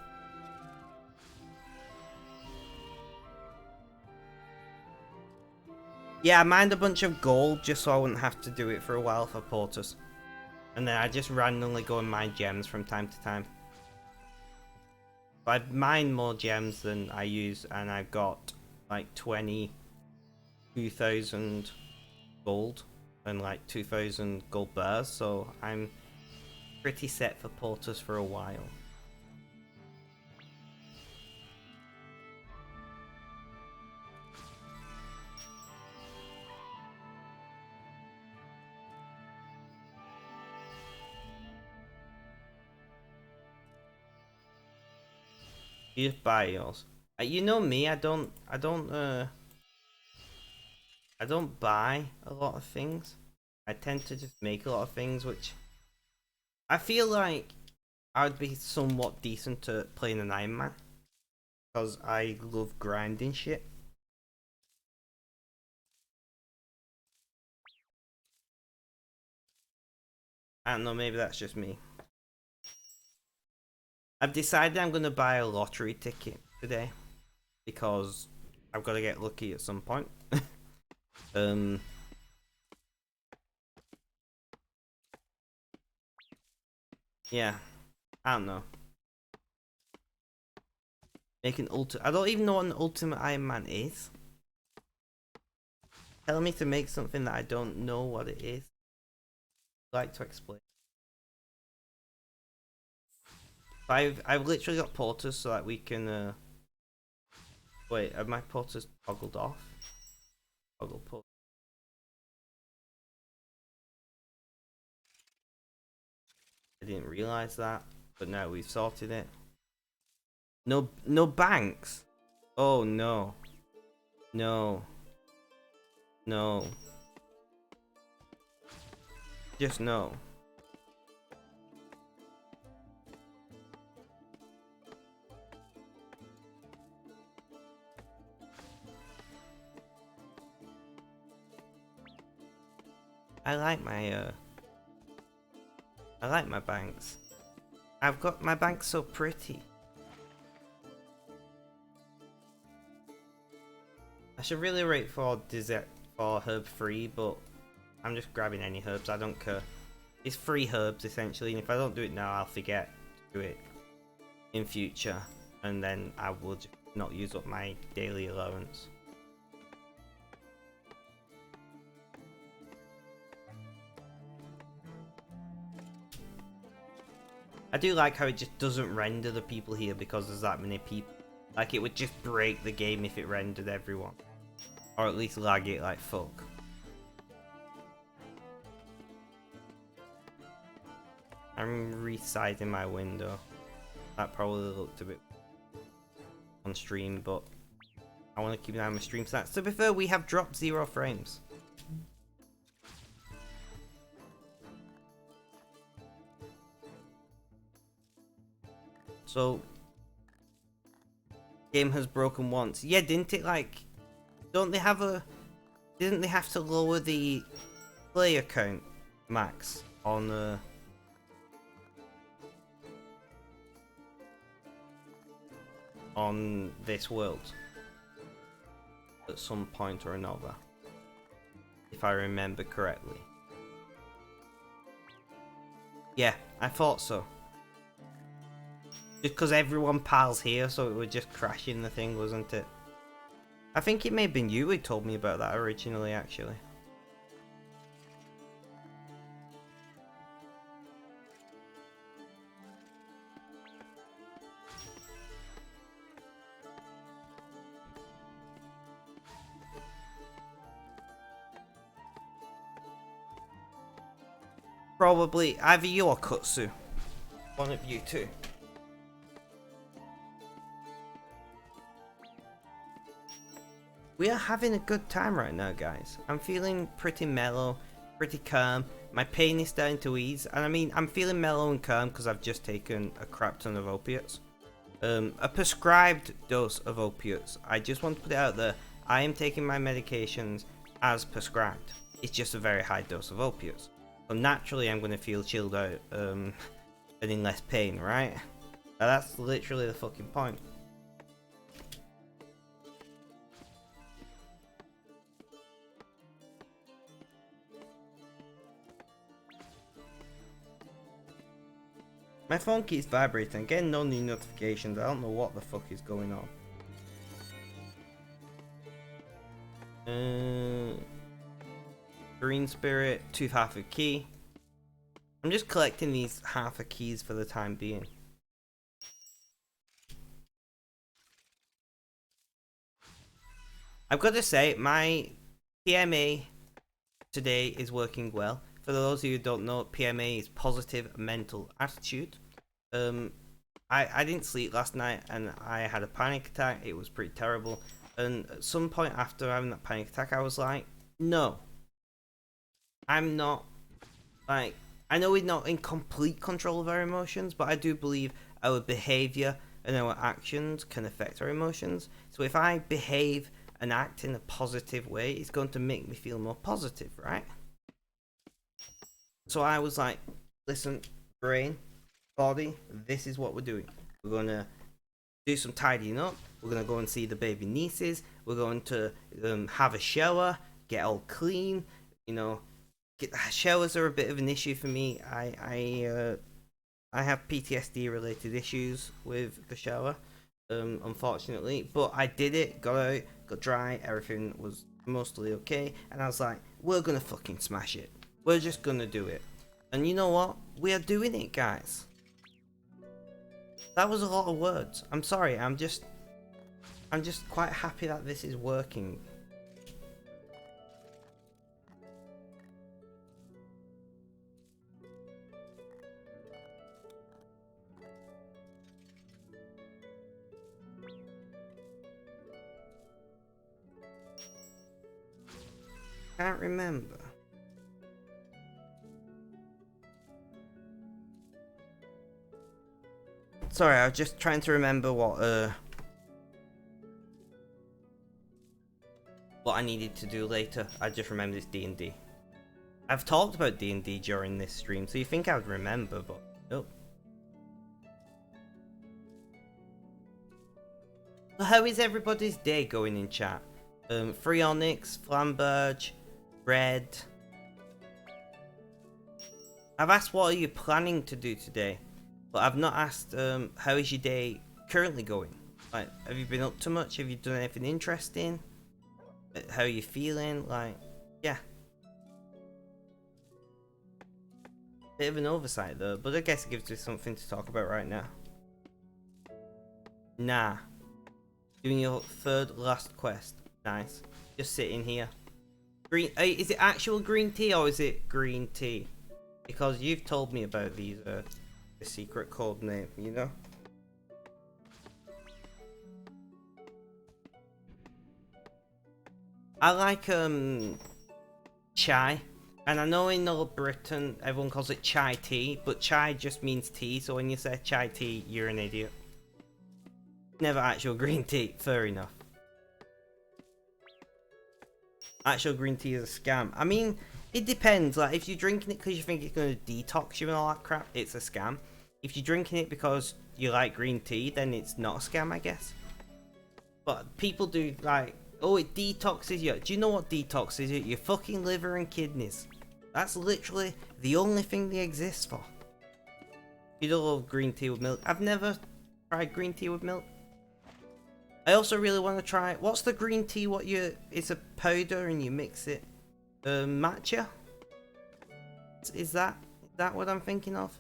Yeah, I mined a bunch of gold just so I wouldn't have to do it for a while for porters. And then I just randomly go and mine gems from time to time. But I've mined more gems than I use, and I've got like 22,000 gold and like 2,000 gold bars, so I'm pretty set for porters for a while. You just buy yours. You know me, I don't buy a lot of things. I tend to just make a lot of things, which I feel like I would be somewhat decent at playing an Iron Man, because I love grinding shit. I don't know, maybe that's just me. I've decided I'm going to buy a lottery ticket today, because I've got to get lucky at some point. Yeah, I don't know. Make an I don't even know what an ultimate Iron Man is. Tell me to make something that I don't know what it is. I'd like to explain. I've literally got porters so that we can wait, have my porters toggled off? Toggle port. I didn't realise that, but now we've sorted it. No banks. Oh no. No. No. Just no. I like my banks. I've got my banks so pretty. I should really wait for desert for herb free, but I'm just grabbing any herbs. I don't care. It's free herbs essentially, and if I don't do it now, I'll forget to do it in future, and then I will just not use up my daily allowance. I do like how it just doesn't render the people here because there's that many people. Like, it would just break the game if it rendered everyone. Or at least lag it like fuck. I'm resizing my window. That probably looked a bit on stream, but I want to keep an eye on my stream stats. To be fair, we have dropped 0 frames. So, game has broken once. Yeah, didn't it? Like, didn't they have to lower the player count max on this world at some point or another, if I remember correctly? Yeah, I thought so. Just because everyone piles here, so it would just crash in the thing, wasn't it? I think it may have been you who told me about that originally, actually. Probably either you or Kutsu. One of you two. We are having a good time right now, guys. I'm feeling pretty mellow, pretty calm. My pain is starting to ease, and I mean, I'm feeling mellow and calm because I've just taken a crap ton of opiates. A prescribed dose of opiates. I just want to put it out there. I am taking my medications as prescribed. It's just a very high dose of opiates. So naturally, I'm going to feel chilled out, and in less pain, right? Now, that's literally the fucking point. My phone keeps vibrating, getting no new notifications. I don't know what the fuck is going on. Green Spirit, Tooth half a key. I'm just collecting these half a keys for the time being. I've got to say, my PMA today is working well. For those of you who don't know, PMA is positive mental attitude. I didn't sleep last night and I had a panic attack. It was pretty terrible. And at some point after having that panic attack, I was like, no. I'm not, like, I know we're not in complete control of our emotions, but I do believe our behavior and our actions can affect our emotions. So if I behave and act in a positive way, it's going to make me feel more positive, right? So I was like, listen, brain, body, this is what we're doing. We're going to do some tidying up. We're going to go and see the baby nieces. We're going to have a shower, get all clean. You know, showers are a bit of an issue for me. I have PTSD related issues with the shower, unfortunately. But I did it, got out, got dry, everything was mostly okay. And I was like, we're going to fucking smash it. We're just going to do it. And you know what? We are doing it, guys. That was a lot of words. I'm sorry. I'm just quite happy that this is working. Can't remember. Sorry, I was just trying to remember what I needed to do later. I just remembered it's D&D. I've talked about D&D during this stream, so you think I would remember, but nope. So how is everybody's day going in chat? Freonix, Flamberge, Red. I've asked what are you planning to do today, but I've not asked how is your day currently going? Like, have you been up to much? Have you done anything interesting? How are you feeling? Like, yeah. Bit of an oversight though, but I guess it gives me something to talk about right now. Nah. Doing your third last quest. Nice. Just sitting here. Green. Is it actual green tea or is it green tea? Because you've told me about these, the secret code name, you know? I like, chai. And I know in Old Britain, everyone calls it chai tea, but chai just means tea, so when you say chai tea, you're an idiot. Never actual green tea, fair enough. Actual green tea is a scam. I mean, it depends. Like, if you're drinking it because you think it's going to detox you and all that crap, it's a scam. If you're drinking it because you like green tea, then it's not a scam, I guess. But people do, like, oh, it detoxes you. Do you know what detoxes you? Your fucking liver and kidneys. That's literally the only thing they exist for. You don't love green tea with milk. I've never tried green tea with milk. I also really want to try, what's the green tea, it's a powder and you mix it? Matcha? Is that what I'm thinking of?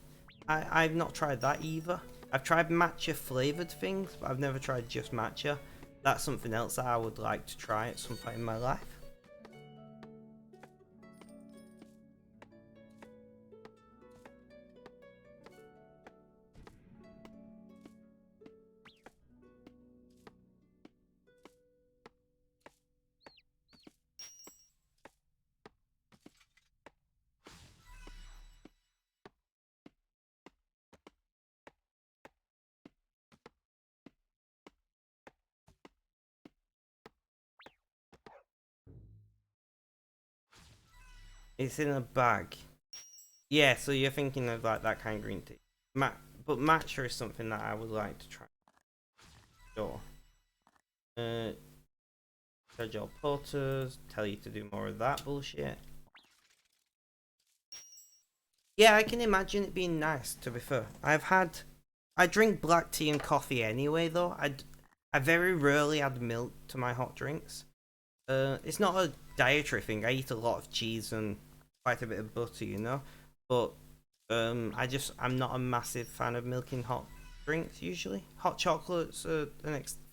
I've not tried that either. I've tried matcha flavoured things, but I've never tried just matcha. That's something else that I would like to try at some point in my life. It's in a bag. Yeah, so you're thinking of like that kind of green tea. But matcha is something that I would like to try. Sure. Judge your porters, tell you to do more of that bullshit. Yeah, I can imagine it being nice, to be fair. I drink black tea and coffee anyway, though. I very rarely add milk to my hot drinks. It's not a dietary thing. I eat a lot of cheese and quite a bit of butter, you know. But I'm not a massive fan of milk in hot drinks usually. Hot chocolate's a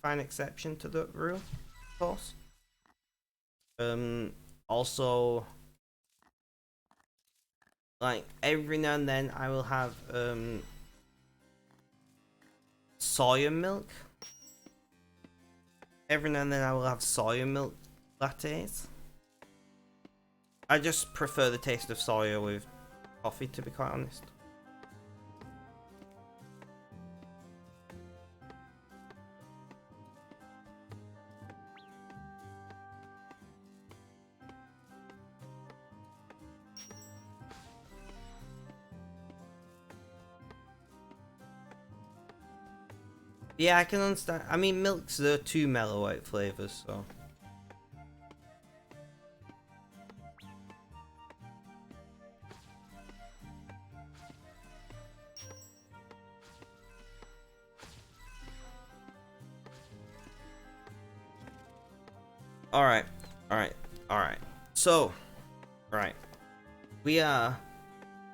fine exception to the rule, of course. Also, like every now and then I will have soya milk. Every now and then I will have soya milk lattes. I just prefer the taste of soya with coffee, to be quite honest. Yeah, I can understand. I mean, milk's the too mellow out flavors, so. Alright, alright, alright. So, right. We are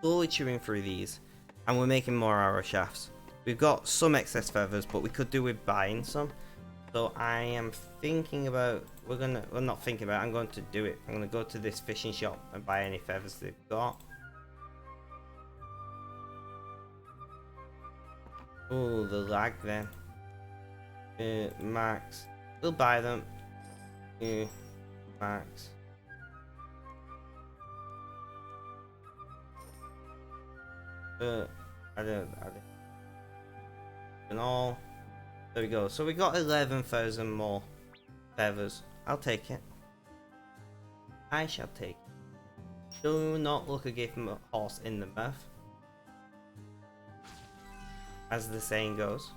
slowly chewing through these, and we're making more arrow shafts. We've got some excess feathers, but we could do with buying some. So I am thinking about, I'm not thinking about it, I'm going to do it. I'm going to go to this fishing shop and buy any feathers they've got. Oh, the lag then. Max. We'll buy them. Max. I don't. And all. There we go. So we got 11,000 more feathers. I'll take it. I shall take it. Do not look a gift horse in the mouth, as the saying goes.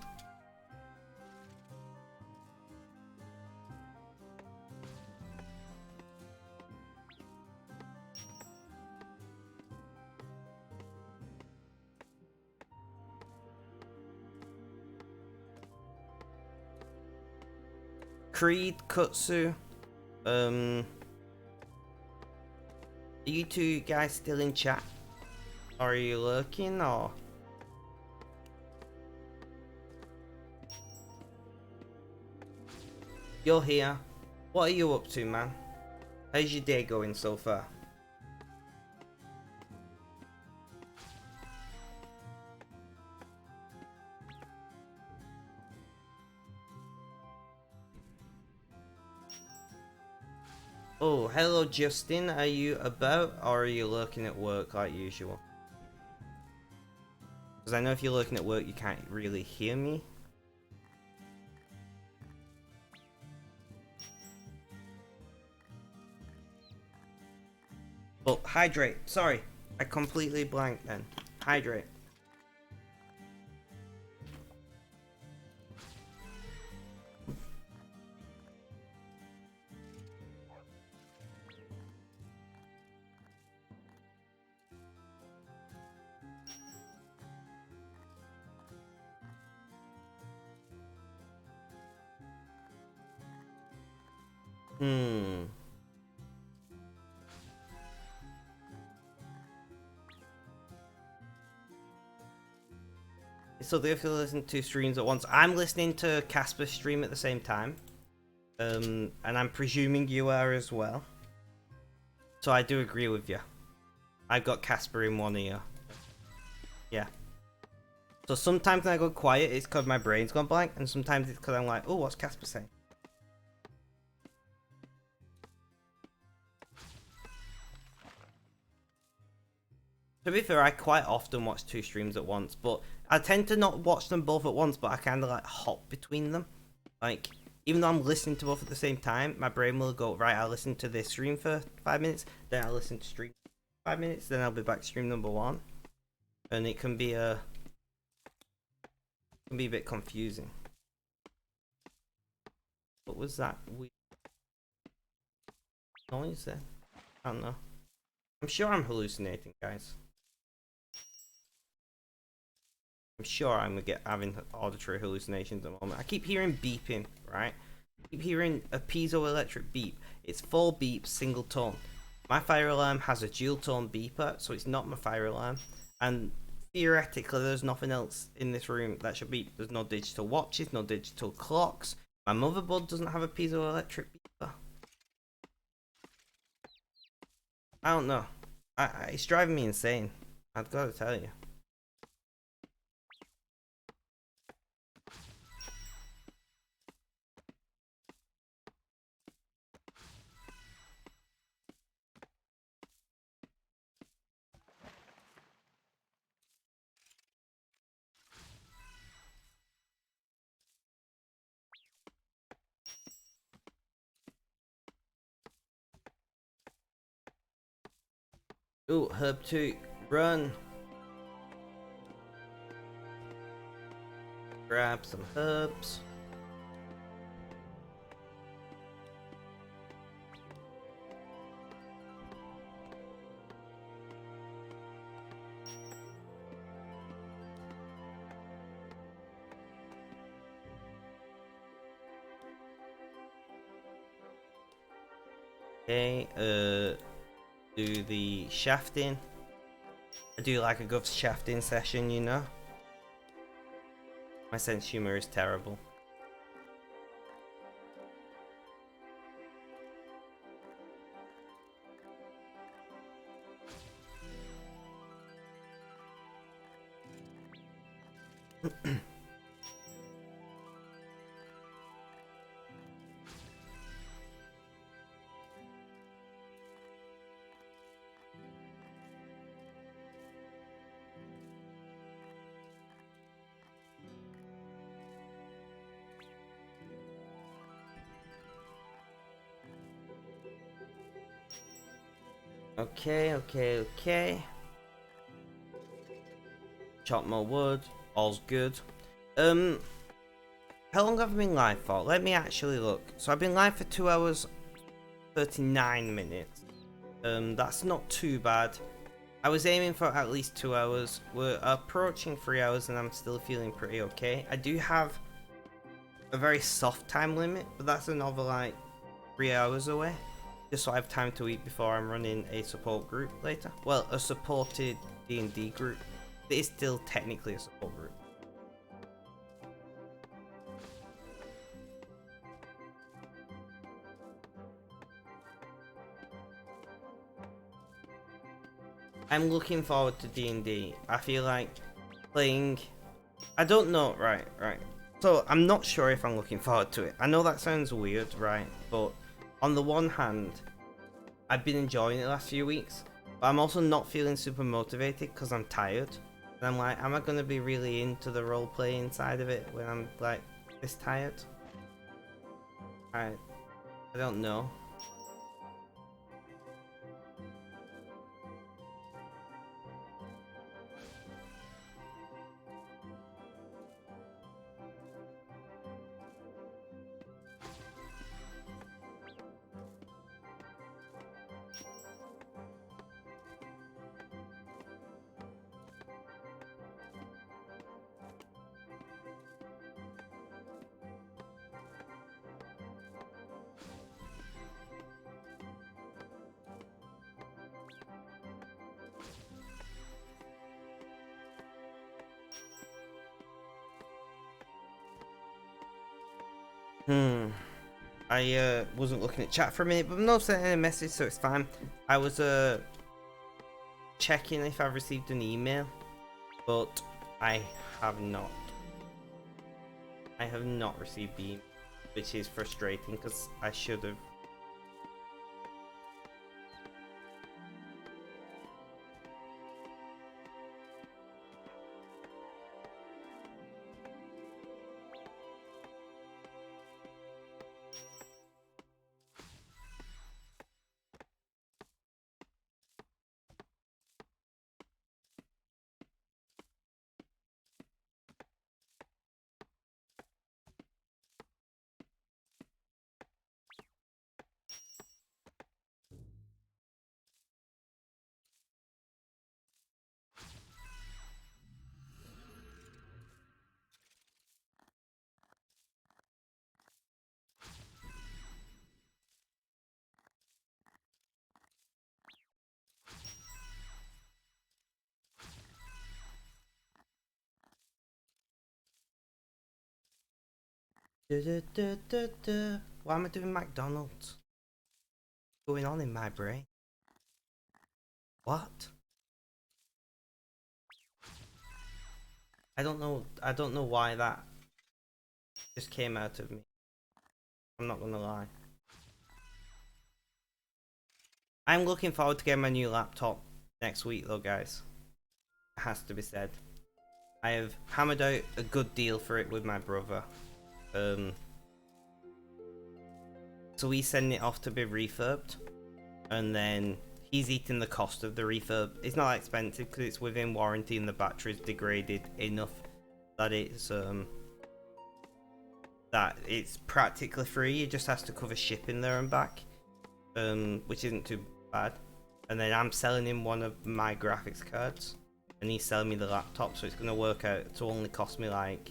Creed, Kutsu, are you two guys still in chat? Are you lurking or? You're here. What are you up to, man? How's your day going so far? Oh, hello Justin, are you about or are you lurking at work like usual? Because I know if you're looking at work you can't really hear me. Oh, hydrate. Sorry, I completely blanked then. Hydrate. So if you listen to streams at once, I'm listening to Casper's stream at the same time. And I'm presuming you are as well. So I do agree with you. I've got Casper in one ear. Yeah. So sometimes when I go quiet, it's because my brain's gone blank, and sometimes it's because I'm like, oh, what's Casper saying? To be fair, I quite often watch two streams at once, but I tend to not watch them both at once, but I kind of like hop between them. Like, even though I'm listening to both at the same time, my brain will go, right, I'll listen to this stream for 5 minutes, then I'll listen to stream for 5 minutes, then I'll be back to stream number 1. And it can be a bit confusing. What was that weird noise then? I don't know. I'm sure I'm hallucinating, guys. I'm sure I'm gonna having auditory hallucinations at the moment. I keep hearing beeping, right? I keep hearing a piezoelectric beep. It's 4 beeps, single tone. My fire alarm has a dual tone beeper, so it's not my fire alarm. And theoretically, there's nothing else in this room that should beep. There's no digital watches, no digital clocks. My motherboard doesn't have a piezoelectric beeper. I don't know. It's driving me insane. I've got to tell you. Ooh, herb 2, run! Grab some herbs. Okay, do the shafting. I do like a good shafting session, you know. My sense of humor is terrible. Okay. Chop more wood. All's good. How long have I been live for? Let me actually look. So I've been live for 2 hours 39 minutes. That's not too bad. I was aiming for at least 2 hours. We're approaching 3 hours and I'm still feeling pretty okay. I do have a very soft time limit, but that's another like 3 hours away. Just so I have time to eat before I'm running a support group later. Well, a supported D&D group. It is still technically a support group. I'm looking forward to D&D. I feel like playing... I don't know, right. So I'm not sure if I'm looking forward to it. I know that sounds weird, right? But on the one hand, I've been enjoying it the last few weeks. But I'm also not feeling super motivated because I'm tired. And I'm like, am I going to be really into the role-playing side of it when I'm like this tired? I don't know. I wasn't looking at chat for a minute, but I'm not sending a message, so it's fine. I was checking if I've received an email, but I have not. I have not received the email, which is frustrating because I should have. Why am I doing McDonald's? What's going on in my brain? What? I don't know why that just came out of me. I'm not gonna lie. I'm looking forward to getting my new laptop next week though, guys. It has to be said. I have hammered out a good deal for it with my brother. So he's sending it off to be refurbed, and then he's eating the cost of the refurb. It's not expensive because it's within warranty and the battery's degraded enough that it's practically free. It just has to cover shipping there and back, which isn't too bad. And then I'm selling him one of my graphics cards, and he's selling me the laptop, so it's going to work out to only cost me like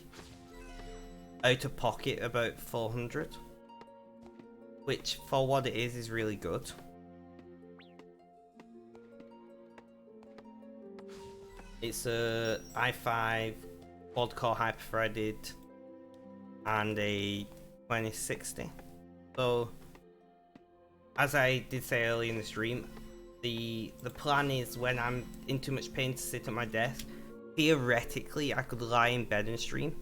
out of pocket about 400, which for what it is really good. It's a i5 quad-core hyper-threaded and a 2060. So, as I did say earlier in the stream, the plan is when I'm in too much pain to sit at my desk, theoretically I could lie in bed and stream.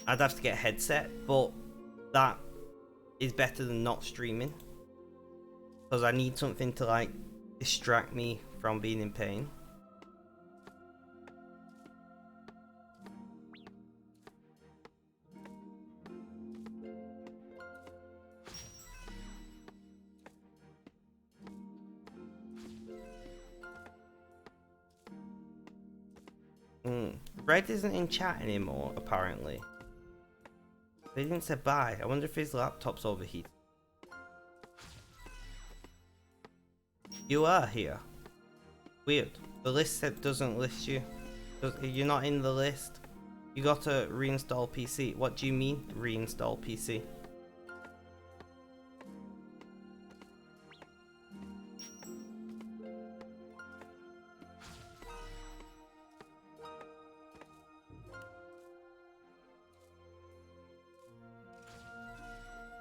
I'd have to get a headset, but that is better than not streaming, because I need something to like distract me from being in pain. Red isn't in chat anymore, apparently. They didn't say bye. I wonder if his laptop's overheated. You are here. Weird. The list doesn't list you. You're not in the list. You got to reinstall PC. What do you mean, reinstall PC?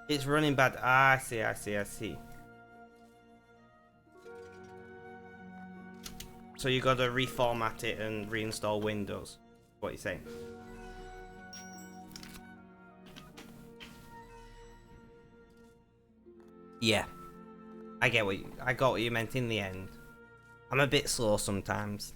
It's running bad. Ah, I see, I see, I see. So you gotta reformat it and reinstall Windows. What you're saying? Yeah. I got what you meant in the end. I'm a bit slow sometimes.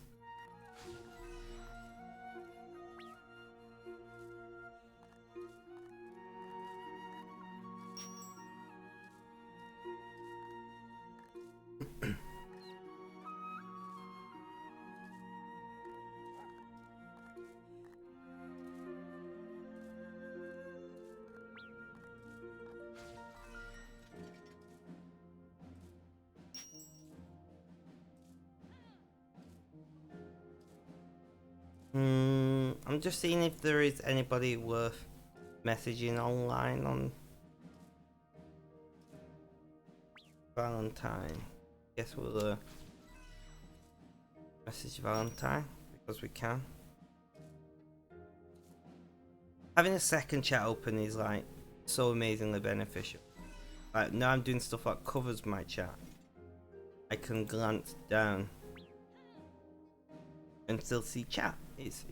I'm just seeing if there is anybody worth messaging online on Valentine. Guess we'll message Valentine because we can. Having a second chat open is like so amazingly beneficial. Like now I'm doing stuff that covers my chat. I can glance down and still see chat. It's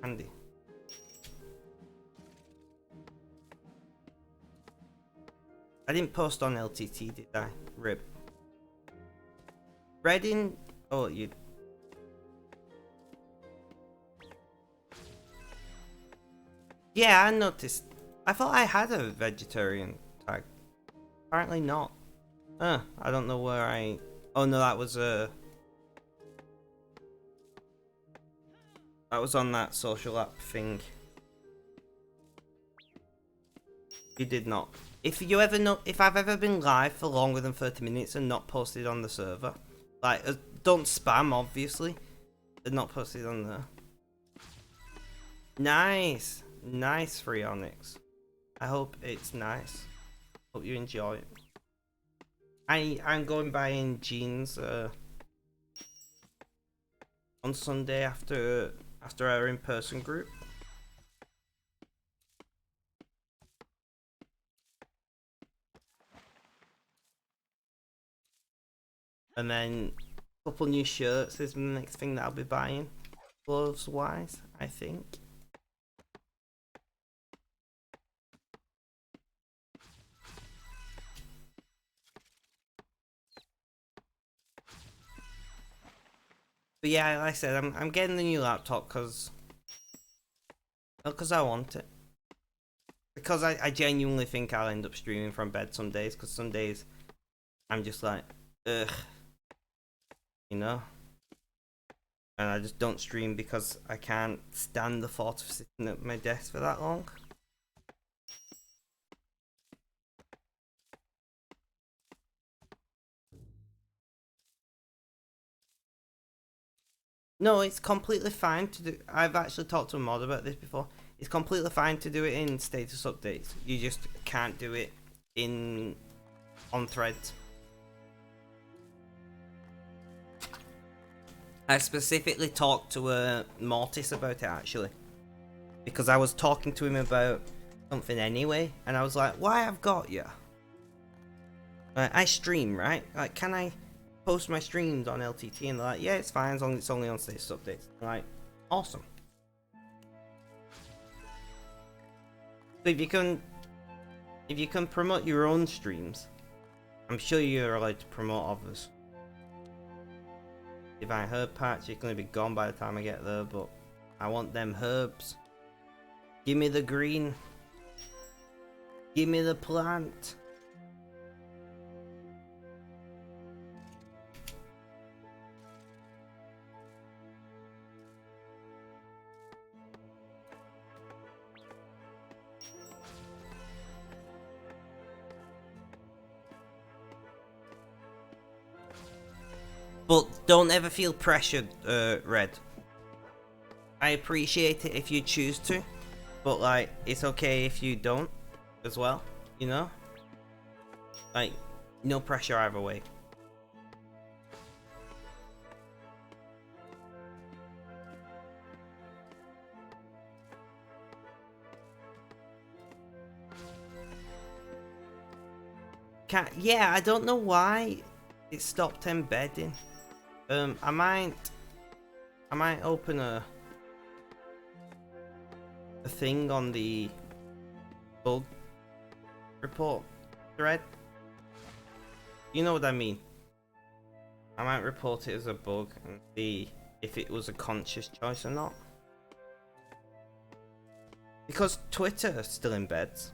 handy. I didn't post on LTT, did I? Rip. Reading. Oh, you. Yeah, I noticed. I thought I had a vegetarian tag. Apparently not. I don't know where I. Oh no, that was that was on that social app thing. You did not. If you ever know, if I've ever been live for longer than 30 minutes and not posted on the server, like, don't spam, obviously. They're not posted on there. Nice. Nice, Free Onyx. I hope it's nice. Hope you enjoy it. I'm going buying jeans on Sunday after our in-person group. And then a couple new shirts is the next thing that I'll be buying. Clothes wise, I think. But yeah, like I said, I'm getting the new laptop because I want it. Because I genuinely think I'll end up streaming from bed some days. Because some days I'm just like, ugh, you know. And I just don't stream because I can't stand the thought of sitting at my desk for that long. No, it's completely fine to do. I've actually talked to a mod about this before. It's completely fine to do it in status updates. You just can't do it on threads. I specifically talked to Mortis about it actually, because I was talking to him about something anyway, and I was like, "Why I've got you? I stream, right? Like, can I post my streams on LTT?" And they're like, "Yeah, it's fine as long as it's only on status updates." I'm like, awesome. So if you can promote your own streams, I'm sure you're allowed to promote others. Divine herb patch, it's gonna be gone by the time I get there, but I want them herbs. Give me the green. Give me the plant. Don't ever feel pressured, Red. I appreciate it if you choose to, but like, it's okay if you don't as well, you know? Like, no pressure either way. Yeah, I don't know why it stopped embedding. I might open a thing on the bug report thread. You know what I mean? I might report it as a bug and see if it was a conscious choice or not. Because Twitter still embeds.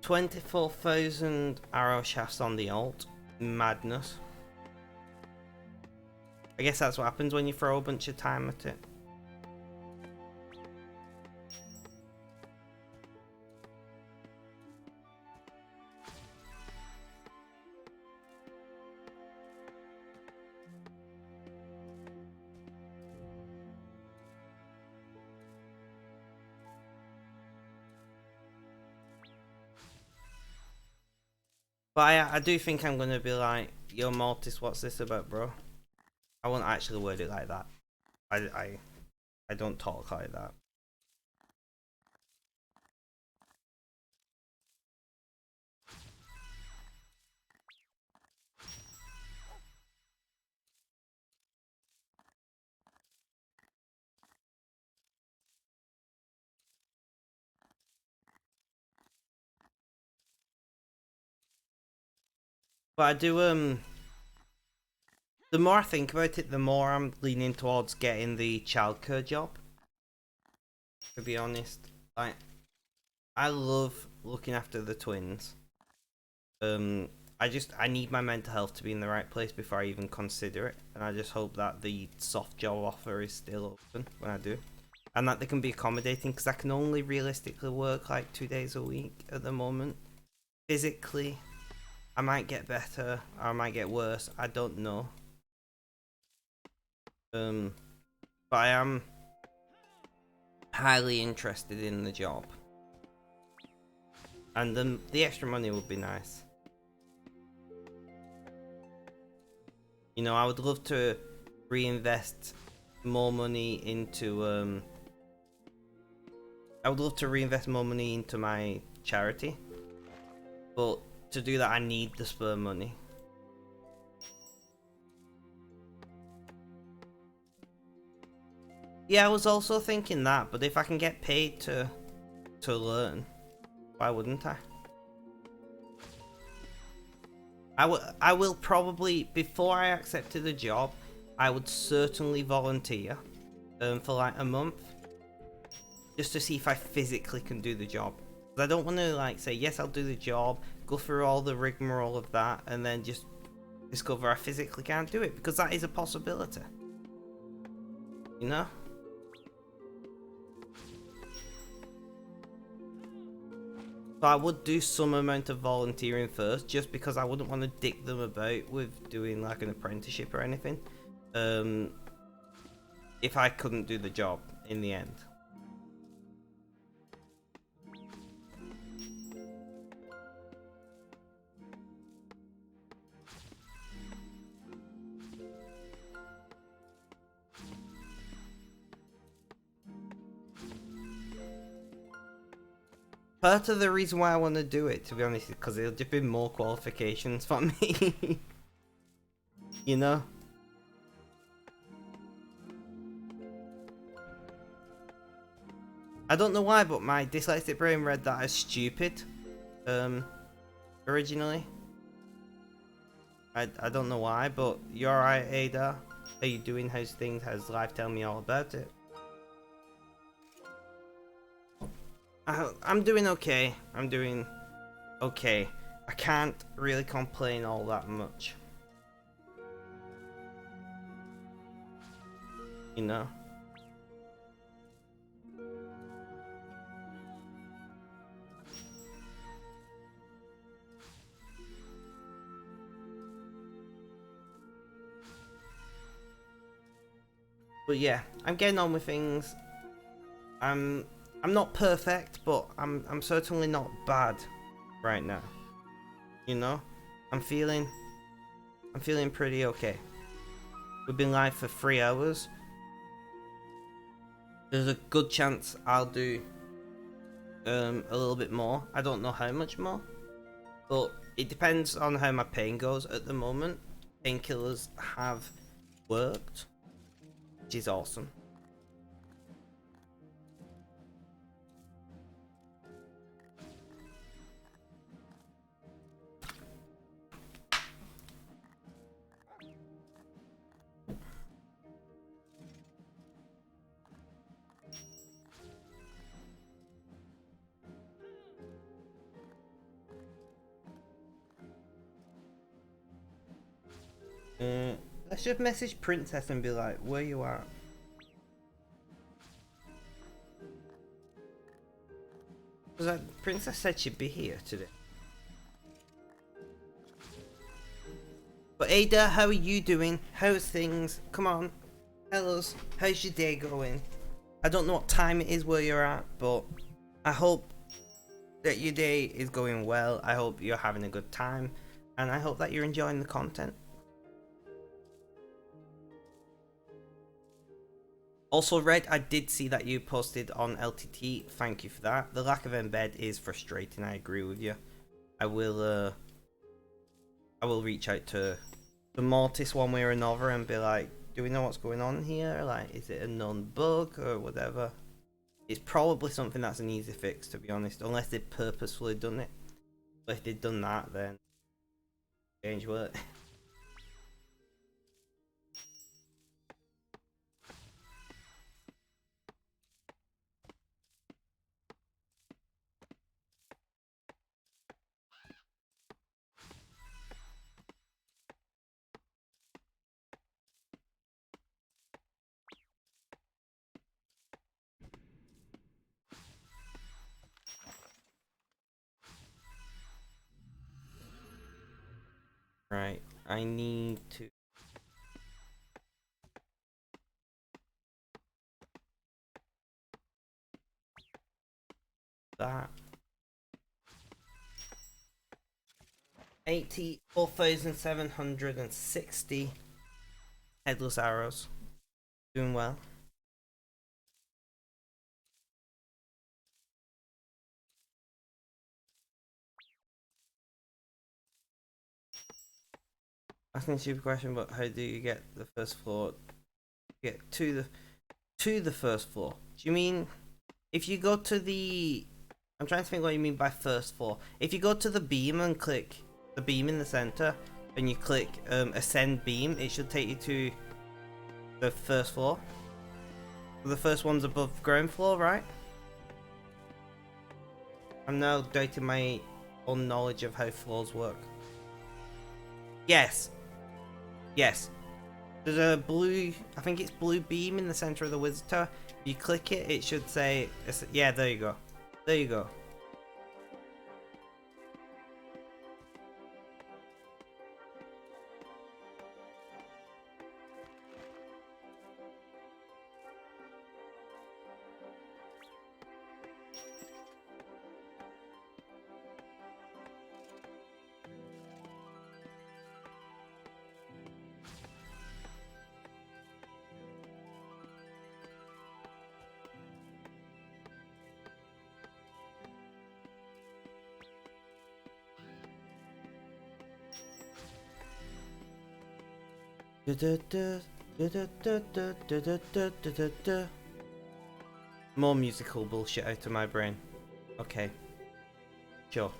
$24,000 arrow shafts on the alt. Madness. I guess that's what happens when you throw a bunch of time at it. But I do think I'm gonna be like, yo Mortis, what's this about, bro? I won't actually word it like that. I don't talk like that. But I do the more I think about it, the more I'm leaning towards getting the childcare job. To be honest, like, I love looking after the twins. I need my mental health to be in the right place before I even consider it, and I just hope that the soft job offer is still open when I do, and that they can be accommodating, because I can only realistically work like 2 days a week at the moment. Physically, I might get better or I might get worse. I don't know. But I am highly interested in the job, and the extra money would be nice. You know, I would love to reinvest more money into I would love to reinvest more money into my charity, but to do that I need the spare money. Yeah, I was also thinking that, but if I can get paid to learn, why wouldn't I? I will probably, before I accepted the job, I would certainly volunteer for like a month, just to see if I physically can do the job. I don't want to like say yes I'll do the job, go through all the rigmarole of that, and then just discover I physically can't do it, because that is a possibility, you know. So I would do some amount of volunteering first, just because I wouldn't want to dick them about with doing like an apprenticeship or anything, if I couldn't do the job in the end. Part of the reason why I want to do it, to be honest, is because it'll just be more qualifications for me. You know? I don't know why, but my dyslexic brain read that as stupid, originally. I don't know why, but you're alright, Ada? How you doing? How's things? How's life? Tell me all about it. I'm doing okay. I'm doing okay. I can't really complain all that much. You know? But yeah, I'm getting on with things. I'm not perfect, but I'm certainly not bad right now. You know? I'm feeling pretty okay. We've been live for 3 hours. There's a good chance I'll do a little bit more. I don't know how much more, but it depends on how my pain goes at the moment. Painkillers have worked, which is awesome. Let's just message Princess and be like, where you at? Because Princess said she'd be here today. But Ada, how are you doing? How's things? Come on, tell us. How's your day going? I don't know what time it is where you're at, but I hope that your day is going well. I hope you're having a good time, and I hope that you're enjoying the content. Also, Red, I did see that you posted on LTT. Thank you for that. The lack of embed is frustrating. I agree with you. I will reach out to the Mortis one way or another and be like, do we know what's going on here? Like, is it a known bug or whatever? It's probably something that's an easy fix, to be honest, unless they've purposefully done it. But if they've done that, then change work. Right, I need to... that. 84,760 headless arrows. Doing well. Asking a stupid question, but how do you get the first floor? Get to the first floor. Do you mean if you go to the... I'm trying to think what you mean by first floor. If you go to the beam and click the beam in the center, and you click ascend beam, it should take you to the first floor. The first one's above ground floor, right? I'm now doubting my own knowledge of how floors work. Yes. Yes. There's a blue, I think it's blue beam in the center of the wizard tower. If you click it, it should say, yeah, there you go. There you go. More musical bullshit out of my brain. Okay. Sure.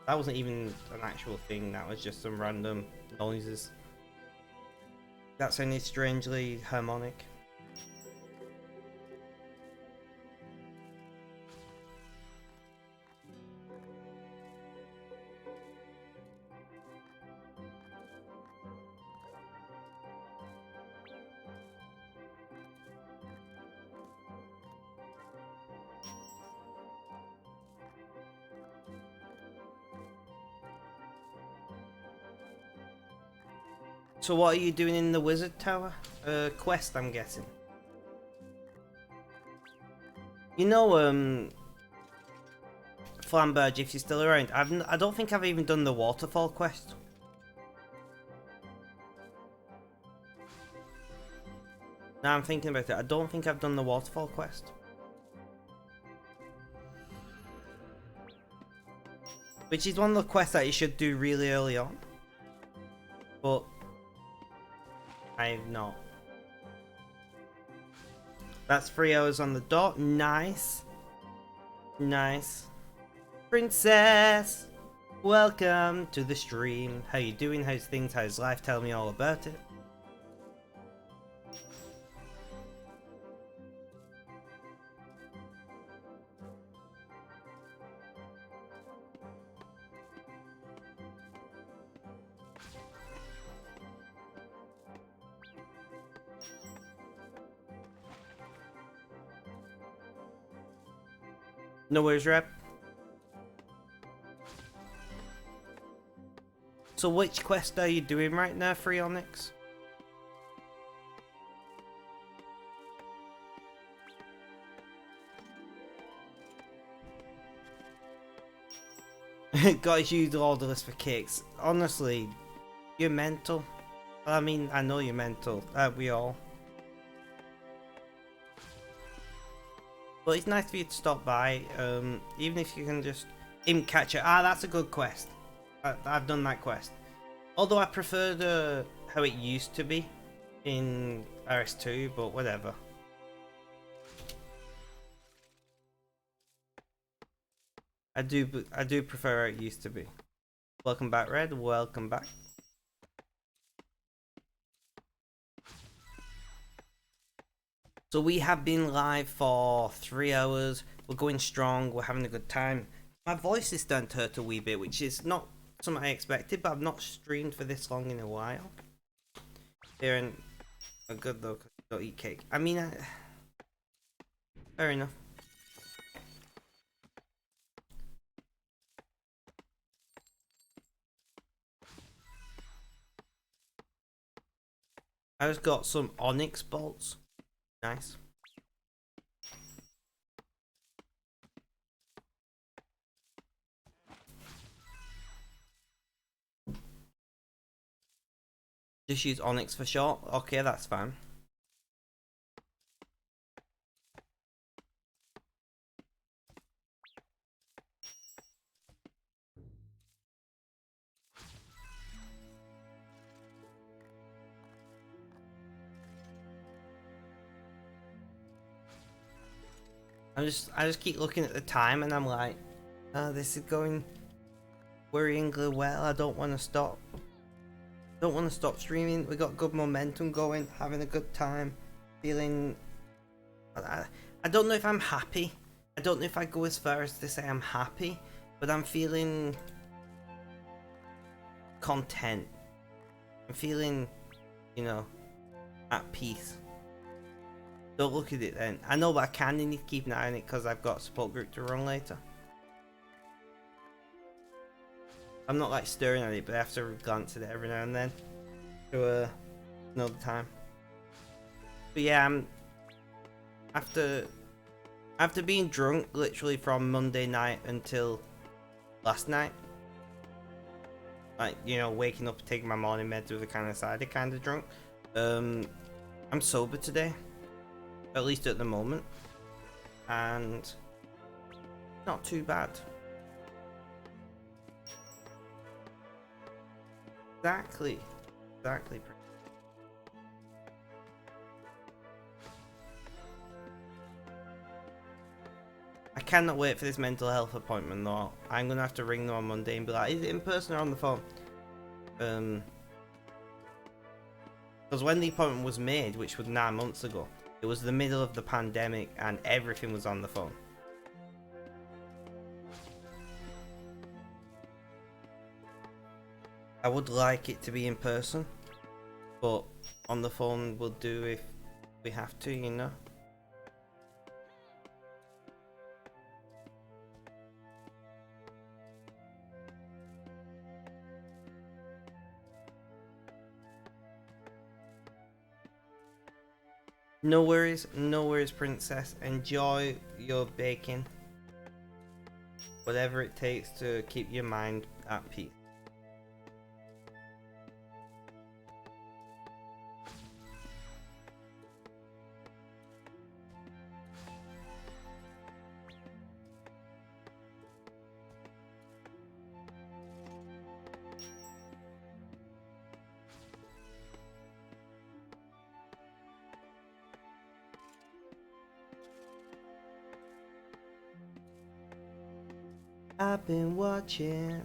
That wasn't even an actual thing, that was just some random noises. That sounded strangely harmonic. So what are you doing in the wizard tower? Quest, I'm guessing. You know, Flamberge, if you're still around, I don't think I've even done the waterfall quest. Now I'm thinking about it, I don't think I've done the waterfall quest. Which is one of the quests that you should do really early on. But I've not. That's 3 hours on the dot. Nice. Nice. Princess! Welcome to the stream. How you doing? How's things? How's life? Tell me all about it. No worries, rep. So which quest are you doing right now, Freonix? Guys, use all the list for kicks. Honestly, you're mental. I mean, I know you're mental. We all. But it's nice for you to stop by, even if you can just imp catcher. Ah, that's a good quest. I've done that quest. Although I prefer how it used to be in RS2, but whatever. I do prefer how it used to be. Welcome back, Red. Welcome back. So we have been live for 3 hours. We're going strong. We're having a good time. My voice is starting to hurt a wee bit, which is not something I expected, but I've not streamed for this long in a while. They're good though, because I don't eat cake. I mean, fair enough. I just got some onyx bolts. Nice. Just use onyx for short. Okay, that's fine. I just keep looking at the time and I'm like, oh, this is going worryingly well. I don't want to stop. Don't want to stop streaming. We got good momentum going, having a good time, feeling. I don't know if I'm happy. I don't know if I go as far as to say I'm happy, but I'm feeling content. I'm feeling, you know, at peace. Don't look at it then. I know, but I kind of need to keep an eye on it because I've got a support group to run later. I'm not like staring at it, but I have to glance at it every now and then to know the time. But yeah, I'm after being drunk literally from Monday night until last night. Like, you know, waking up, taking my morning meds with a kind of cider, kind of drunk. I'm sober today. At least at the moment, and not too bad. Exactly. I cannot wait for this mental health appointment though. I'm gonna have to ring them on Monday and be like, is it in person or on the phone? Because when the appointment was made, which was 9 months ago, it was the middle of the pandemic and everything was on the phone. I would like it to be in person, but on the phone will do if we have to, you know. No worries, princess. Enjoy your baking. Whatever it takes to keep your mind at peace. I've been watching.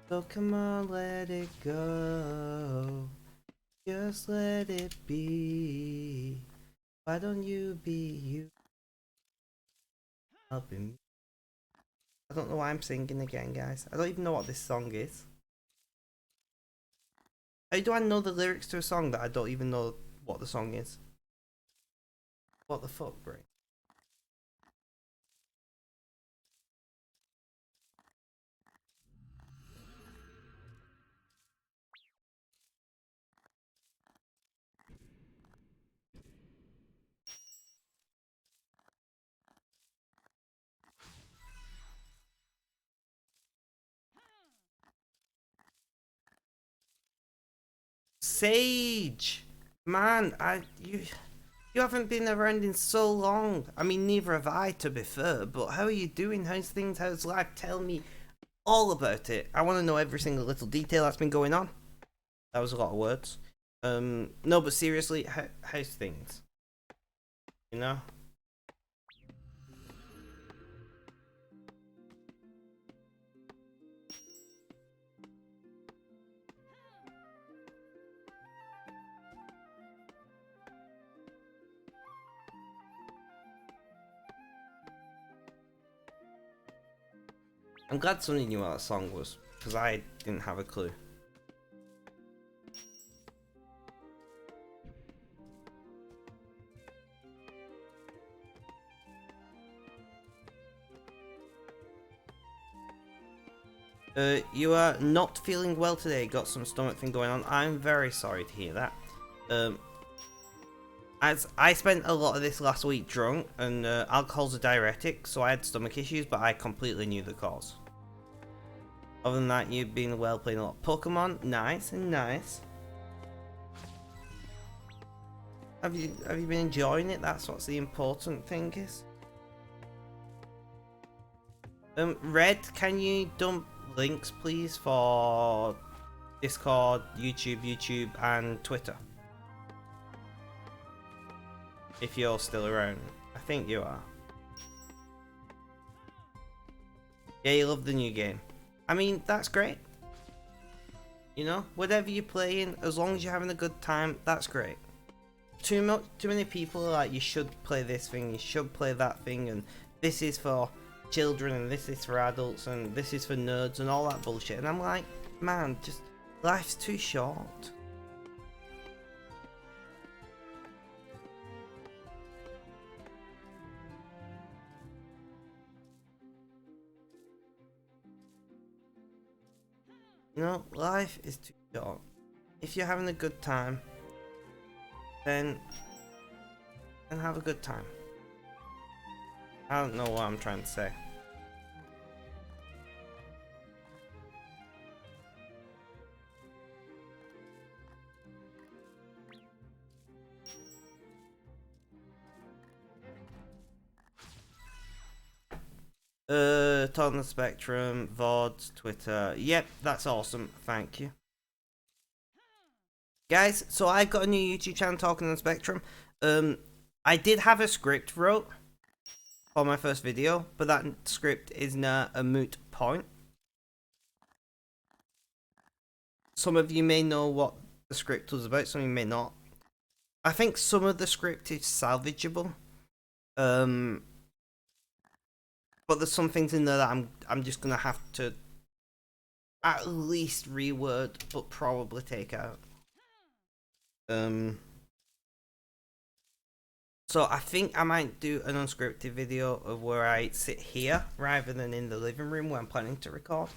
So come on, let it go. Just let it be. Why don't you be you? Helping me. I don't know why I'm singing again, guys. I don't even know what this song is. How do I know the lyrics to a song that I don't even know what the song is? What the fuck, bro? Sage! Man, you haven't been around in so long. I mean, neither have I, to be fair, but how are you doing? How's things? How's life? Tell me all about it. I want to know every single little detail that's been going on. That was a lot of words. No, but seriously, how's things? You know? I'm glad somebody knew what that song was, because I didn't have a clue. You are not feeling well today, got some stomach thing going on. I'm very sorry to hear that. As I spent a lot of this last week drunk, and alcohol's a diuretic, so I had stomach issues, but I completely knew the cause. Other than that, you've been well playing a lot of Pokemon. Nice and nice. Have you been enjoying it? That's what's the important thing is. Red, can you dump links please for Discord, YouTube, and Twitter? If you're still around. I think you are. Yeah, you love the new game. I mean, that's great. You know, whatever you're playing, as long as you're having a good time, that's great. Too many people are like, you should play this thing, you should play that thing, and this is for children, and this is for adults, and this is for nerds, and all that bullshit. And I'm like, man, just life's too short. You know, life is too short. If you're having a good time, then have a good time. I don't know what I'm trying to say. Talk on the Spectrum, VODs, Twitter. Yep, that's awesome. Thank you. Guys, so I've got a new YouTube channel, Talking on the Spectrum. I did have a script wrote for my first video, but that script is now a moot point. Some of you may know what the script was about, some of you may not. I think some of the script is salvageable. But there's some things in there that I'm just gonna have to at least reword, but probably take out. So I think I might do an unscripted video of where I sit here rather than in the living room where I'm planning to record.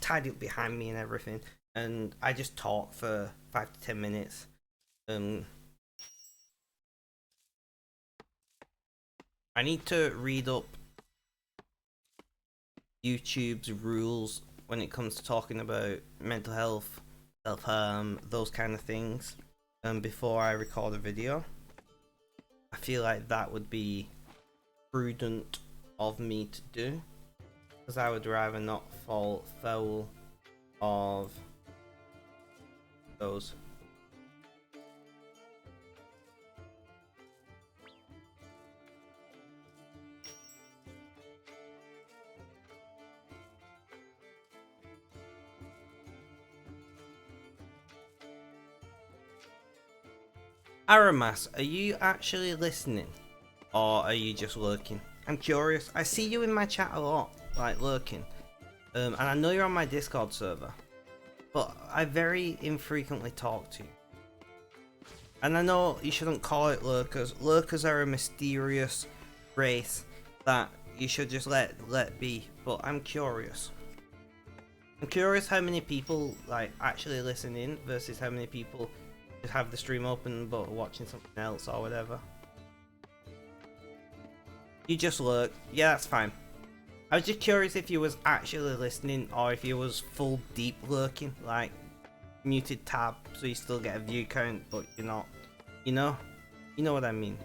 Tidy up behind me and everything. and I just talk for 5 to 10 minutes. I need to read up YouTube's rules when it comes to talking about mental health, self-harm, those kind of things, before I record a video. I feel like that would be prudent of me to do, because I would rather not fall foul of those. Aramas, are you actually listening? Or are you just lurking? I'm curious. I see you in my chat a lot, like lurking. And I know you're on my Discord server. But I very infrequently talk to you. And I know you shouldn't call it lurkers. Lurkers are a mysterious race that you should just let be. But I'm curious. I'm curious how many people like actually listen in versus how many people just have the stream open but watching something else or whatever. You just lurk. Yeah, that's fine. I was just curious if you was actually listening or if you was full deep lurking, like muted tab so you still get a view count but you're not. You know what I mean.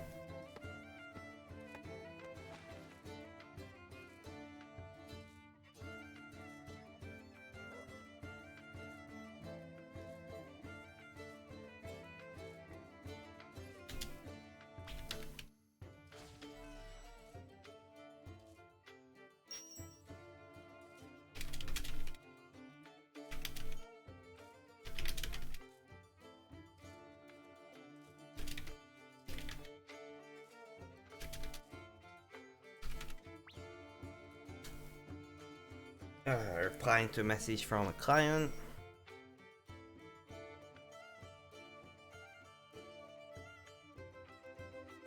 Replying to a message from a client.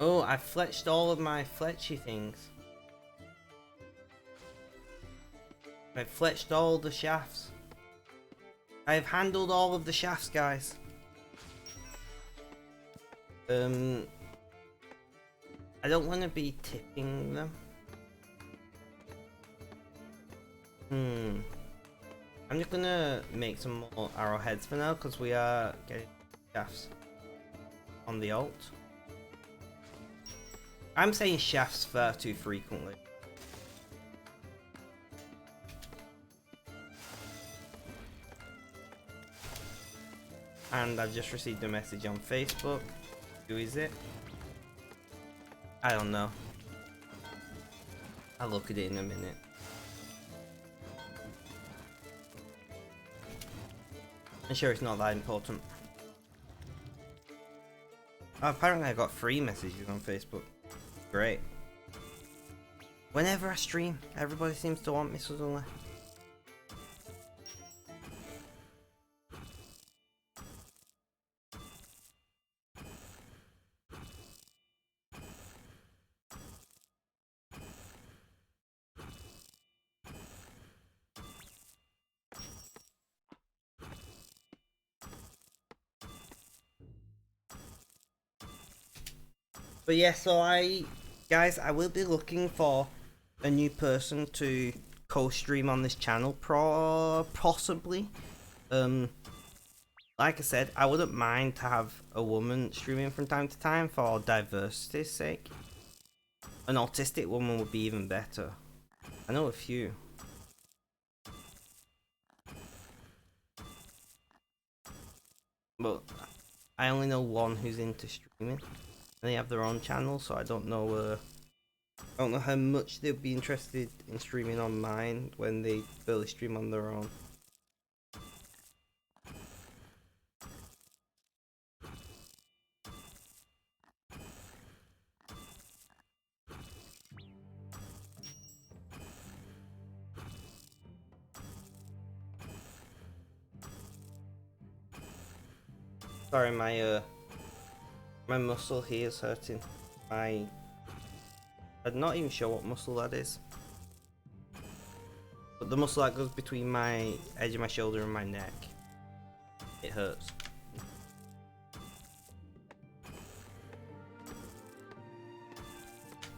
Oh, I fletched all of my fletchy things. I fletched all the shafts. I have handled all of the shafts, guys. I don't want to be tipping them. I'm just gonna make some more arrowheads for now because we are getting shafts on the alt. I'm saying shafts far too frequently. And I've just received a message on Facebook. Who is it? I don't know. I'll look at it in a minute. I'm sure it's not that important. Oh, apparently I got 3 messages on Facebook. Great. Whenever I stream, everybody seems to want me suddenly. But yeah, so guys, I will be looking for a new person to co-stream on this channel, possibly. Like I said, I wouldn't mind to have a woman streaming from time to time for diversity's sake. An autistic woman would be even better. I know a few. But I only know one who's into streaming. They have their own channel, so I don't know how much they'd be interested in streaming on mine when they barely stream on their own. Sorry, my muscle here is hurting. I'm not even sure what muscle that is. But the muscle that goes between my edge of my shoulder and my neck. It hurts.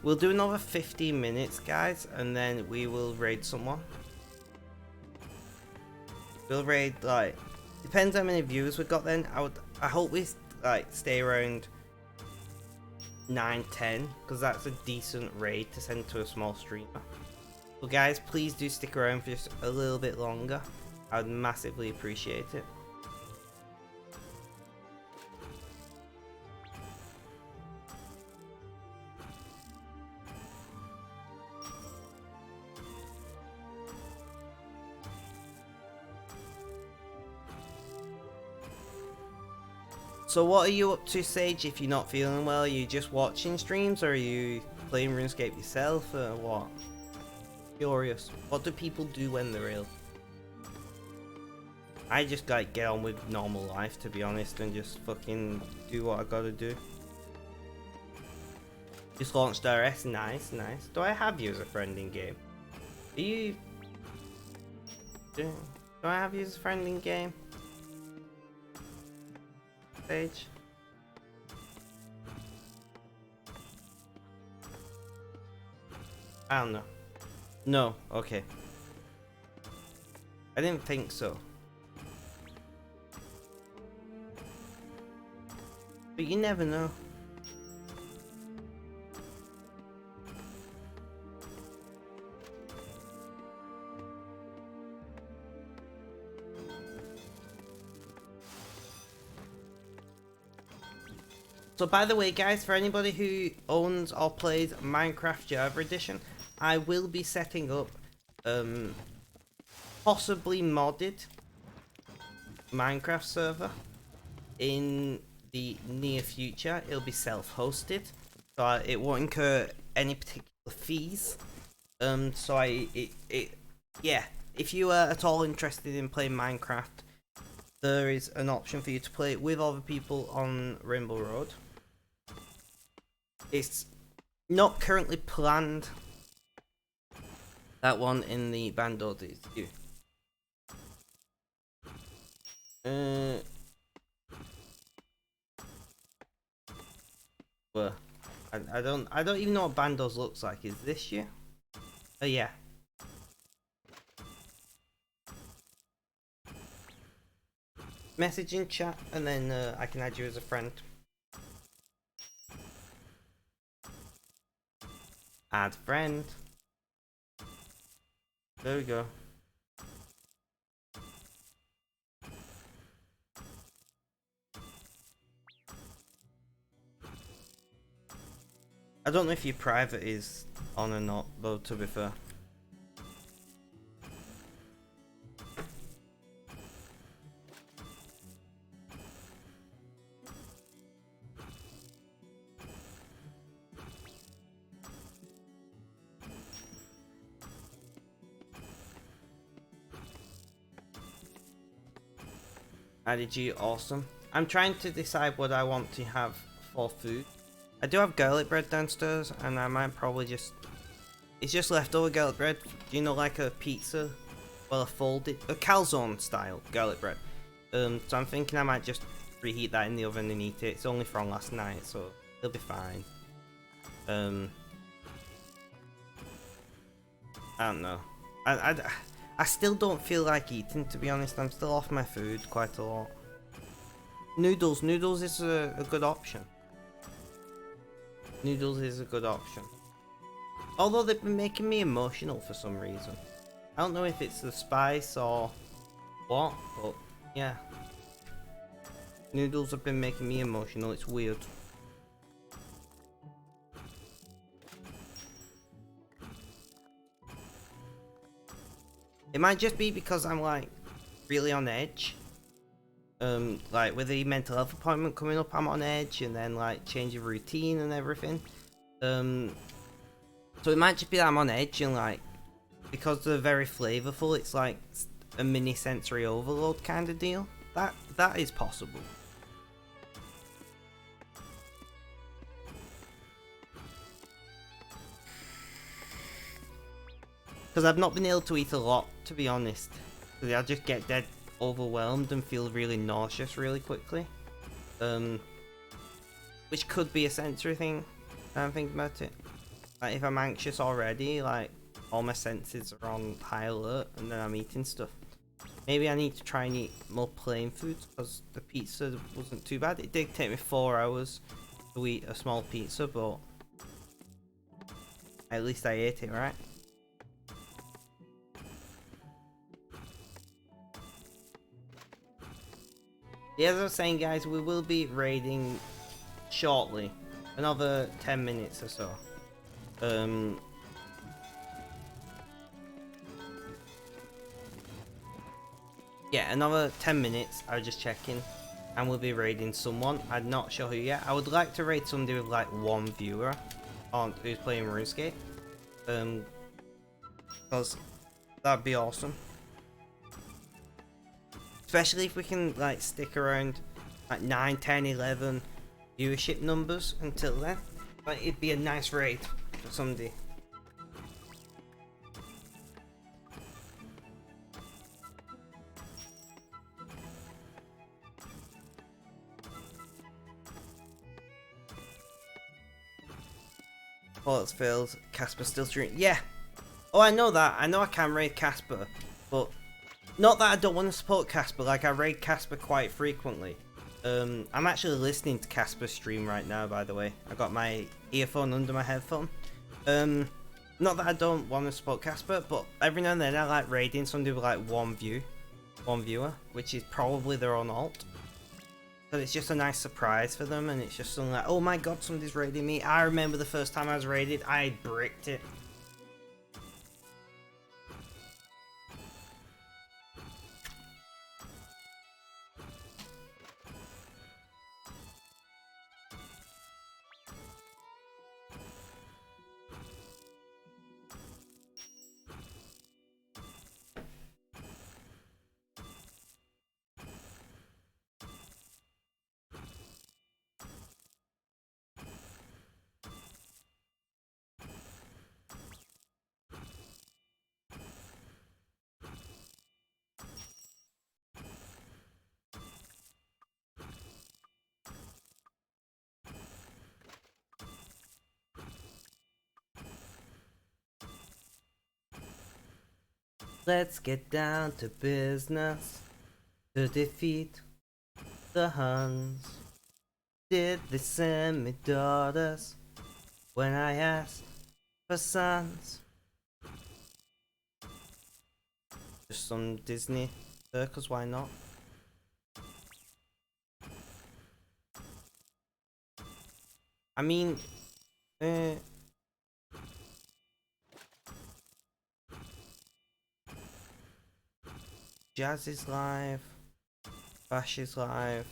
We'll do another 15 minutes, guys, and then we will raid someone. We'll raid, like, depends how many viewers we got then. I hope we, like, stay around 9, 10, because that's a decent raid to send to a small streamer. So guys, please do stick around for just a little bit longer. I would massively appreciate it. So what are you up to, Sage, if you're not feeling well? Are you just watching streams, or are you playing RuneScape yourself, or what? Curious. What do people do when they're ill? I just like get on with normal life, to be honest, and just fucking do what I gotta do. Just launched RS, nice, nice. Do I have you as a friend in game? Do you... Do I have you as a friend in game? Sage? I don't know. No, okay. I didn't think so. But you never know. So by the way, guys, for anybody who owns or plays Minecraft Java Edition, I will be setting up possibly modded Minecraft server in the near future. It'll be self-hosted, so it won't incur any particular fees. Yeah, if you are at all interested in playing Minecraft, there is an option for you to play it with other people on Rainbow Road. It's not currently planned. That one in the Bandod is you. Well, I don't even know what Bandos looks like. Is this you? Oh yeah. Message in chat, and then I can add you as a friend. Add friend. There we go. I don't know if your private is on or not, though, to be fair. Added you, awesome. I'm trying to decide what I want to have for food. I do have garlic bread downstairs, and I might probably just... It's just leftover garlic bread. You know, like a pizza? Well, a calzone style garlic bread. So I'm thinking I might just reheat that in the oven and eat it. It's only from last night, so it'll be fine. I don't know. I still don't feel like eating, to be honest. I'm still off my food quite a lot. Noodles is a good option. Noodles is a good option. Although they've been making me emotional for some reason. I don't know if it's the spice or what, but yeah. Noodles have been making me emotional, it's weird. It might just be because I'm like really on edge. Like with the mental health appointment coming up, I'm on edge, and then like change of routine and everything. So it might just be that I'm on edge, and like because they're very flavorful, it's like a mini sensory overload kind of deal. That is possible. Because I've not been able to eat a lot, to be honest. I just get dead overwhelmed and feel really nauseous really quickly. Which could be a sensory thing. I'm thinking about it. Like if I'm anxious already, like all my senses are on high alert, and then I'm eating stuff. Maybe I need to try and eat more plain foods, because the pizza wasn't too bad. It did take me 4 hours to eat a small pizza, but at least I ate it, right? Yeah, as I was saying, guys, we will be raiding shortly. Another 10 minutes or so. Yeah, another 10 minutes. I was just checking. And we'll be raiding someone. I'm not sure who yet. I would like to raid somebody with like 1 viewer on who's playing RuneScape. Because that'd be awesome. Especially if we can like stick around like 9, 10, 11 viewership numbers until then. Like it'd be a nice raid for somebody. Bullets fails. Casper still streaming. Yeah. Oh, I know that. I know I can raid Casper, but not that I don't want to support Casper. Like I raid Casper quite frequently. I'm actually listening to Casper's stream right now. By the way, I got my earphone under my headphone. Not that I don't want to support Casper, but every now and then I like raiding somebody with like 1 viewer, which is probably their own alt. But it's just a nice surprise for them, and it's just something like, oh my god, somebody's raiding me. I remember the first time I was raided, I bricked it. Let's get down to business to defeat the Huns. Did they send me daughters when I asked for sons? Just some Disney circus, why not? I mean, Jazz is live, Bash is live,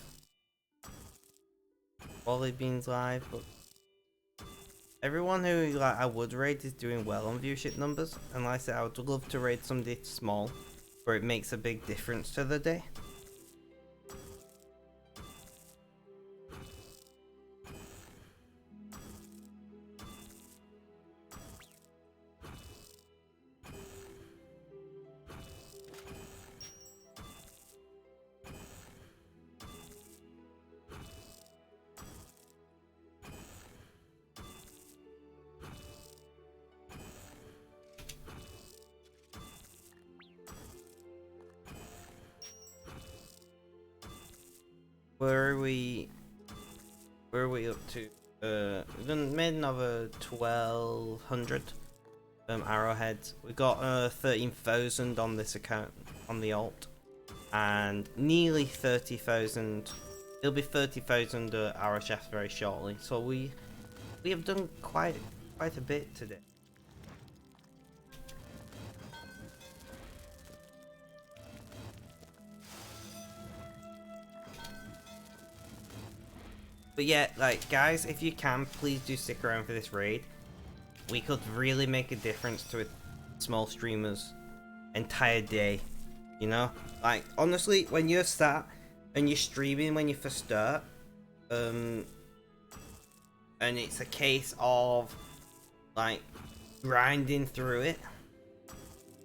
Wally Bean's live, but everyone who like I would raid is doing well on viewership numbers, and like I said, I would love to raid somebody small where it makes a big difference to the day. Where are we up to? We've made another 1200 arrowheads. We got 13,000 on this account on the alt, and nearly 30,000. It'll be 30,000 arrow shafts very shortly. So we have done quite a bit today. But yeah, like guys, if you can, please do stick around for this raid. We could really make a difference to a small streamer's entire day. You know, like honestly, when you're sat and you're streaming when you first start, and it's a case of like grinding through it,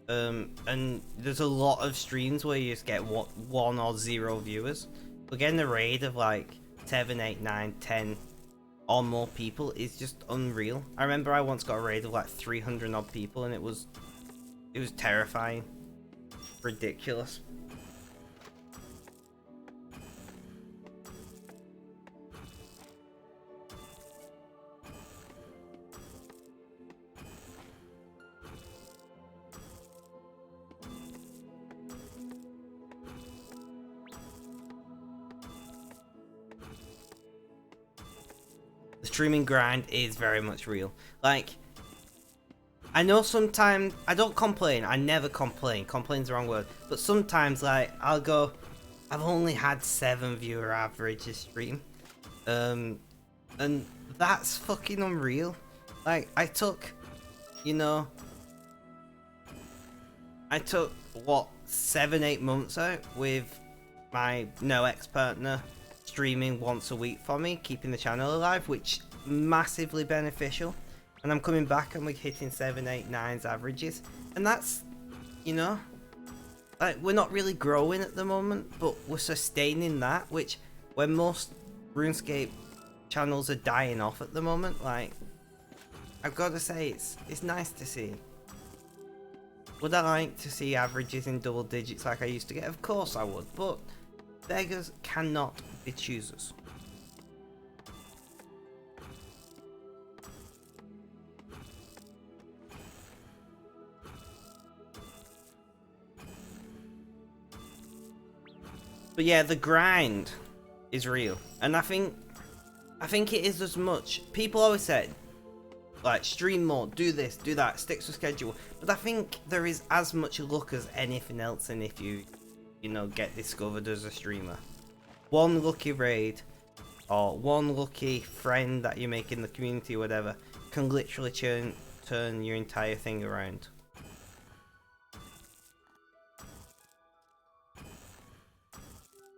And there's a lot of streams where you just get one or zero viewers. But getting a raid of like 7, 8, 9, 10 or more people is just unreal. I remember I once got a raid of like 300 odd people, and it was terrifying, ridiculous. The streaming grind is very much real. Like, I know sometimes, I don't complain, I never complain, complain's the wrong word, but sometimes, like, I'll go, I've only had 7 viewer average this stream, and that's fucking unreal. Like, I took, you know, what, 7, 8 months out with my ex-partner streaming once a week for me, keeping the channel alive, which massively beneficial. And I'm coming back and we're hitting 7, 8, 9's averages, and that's, you know, like, we're not really growing at the moment, but we're sustaining that, which when most RuneScape channels are dying off at the moment, like, I've got to say, it's nice to see. Would I like to see averages in double digits like I used to get? Of course I would, but beggars cannot be choosers. But yeah, the grind is real, and I think it is as much. People always say, like, stream more, do this, do that, stick to schedule. But I think there is as much luck as anything else, and if you know, get discovered as a streamer, one lucky raid or one lucky friend that you make in the community or whatever can literally turn your entire thing around.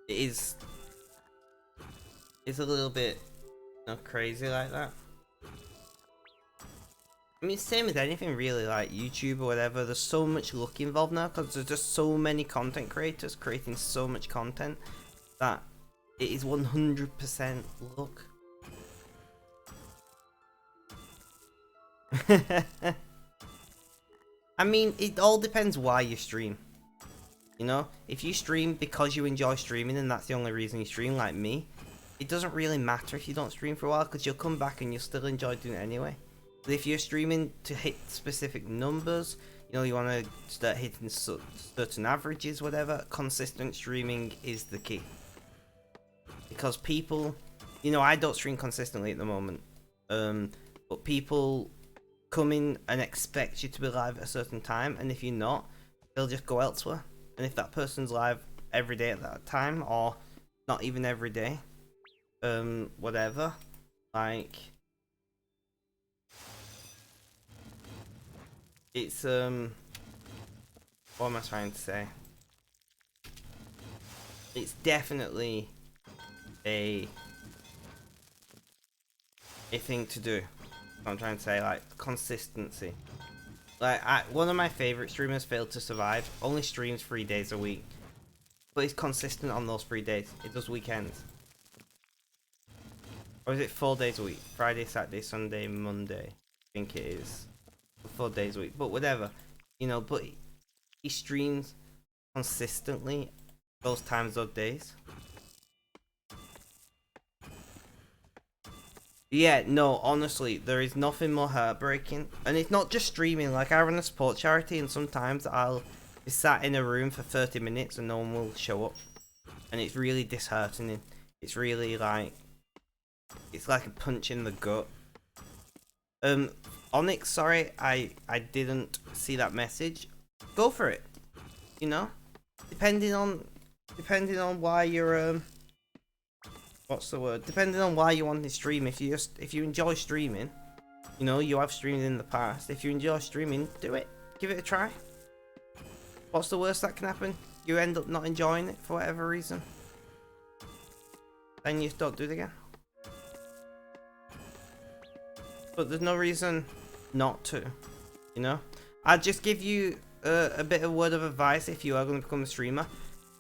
It's a little bit, you know, crazy like that. I mean, same with anything really, like YouTube or whatever. There's so much luck involved now because there's just so many content creators creating so much content that it is 100% luck. I mean, it all depends why you stream. You know, if you stream because you enjoy streaming and that's the only reason you stream, like me, it doesn't really matter if you don't stream for a while because you'll come back and you'll still enjoy doing it anyway. But if you're streaming to hit specific numbers, you know, you want to start hitting certain averages, whatever, consistent streaming is the key. Because people, you know, I don't stream consistently at the moment, but people come in and expect you to be live at a certain time, and if you're not, they'll just go elsewhere. And if that person's live every day at that time, or not even every day, whatever, like, it's, what am I trying to say? It's definitely a thing to do. I'm trying to say, like, consistency. Like, one of my favorite streamers failed to survive. Only streams 3 days a week, but he's consistent on those 3 days. It does weekends, or is it 4 days a week? Friday, Saturday, Sunday, Monday. I think it is 4 days a week. But whatever, you know. But he streams consistently those times, those days. Yeah, no, honestly, there is nothing more heartbreaking. And it's not just streaming. Like, I run a sports charity, and sometimes I'll be sat in a room for 30 minutes and no one will show up. And it's really disheartening. It's really like, it's like a punch in the gut. Onyx, sorry, I didn't see that message. Go for it. You know? Depending on why you're, what's the word? Depending on why you want to stream. If you enjoy streaming, you know, you have streamed in the past. If you enjoy streaming, do it. Give it a try. What's the worst that can happen? You end up not enjoying it for whatever reason. Then you don't do it again. But there's no reason not to, you know? I'll just give you a bit of word of advice if you are going to become a streamer.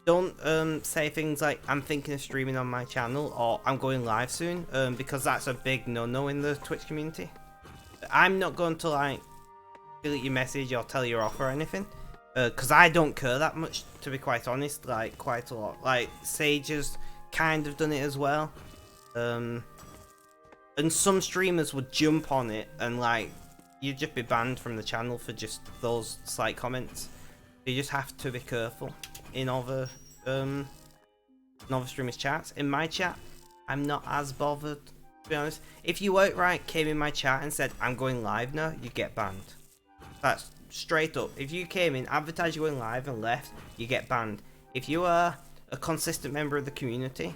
Don't say things like I'm thinking of streaming on my channel or I'm going live soon, because that's a big no-no in the Twitch community. I'm not going to like delete your message or tell you off or anything, because I don't care that much, to be quite honest. Like quite a lot. Like Sage has kind of done it as well, and some streamers would jump on it and like you'd just be banned from the channel for just those slight comments. You just have to be careful in other streamers' chats. In my chat, I'm not as bothered, to be honest. If you outright came in my chat and said I'm going live now, you get banned. That's straight up. If you came in, advertised you're going live and left, you get banned. If you are a consistent member of the community,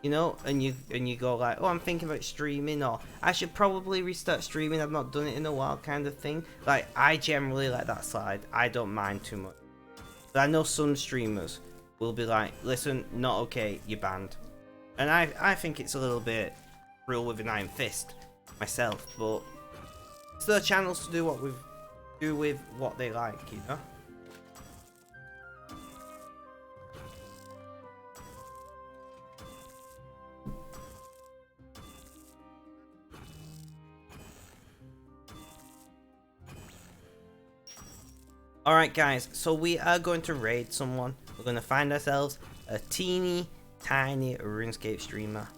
you know, and you go like, oh, I'm thinking about streaming, or I should probably restart streaming, I've not done it in a while, kind of thing. Like, I generally let that slide. I don't mind too much. But I know some streamers will be like, listen, not okay, you're banned. And I think it's a little bit rule with an iron fist myself, but it's their channels to do with what they like, you know. Alright guys, so we are going to raid someone. We're going to find ourselves a teeny tiny RuneScape streamer.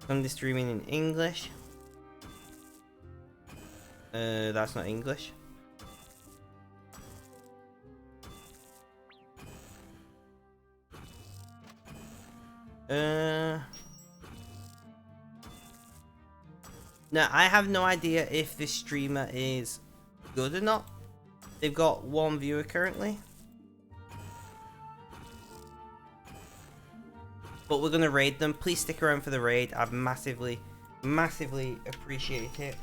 I'm going to be streaming in English. That's not English. Now I have no idea if this streamer is good or not. They've got one viewer currently, but we're gonna raid them. Please stick around for the raid. I'd massively appreciate it.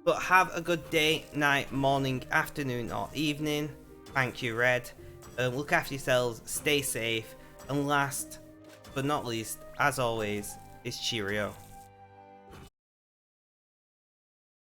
But have a good day, night, morning, afternoon, or evening. Thank you, Red. Look after yourselves, stay safe, and last but not least, as always, is cheerio.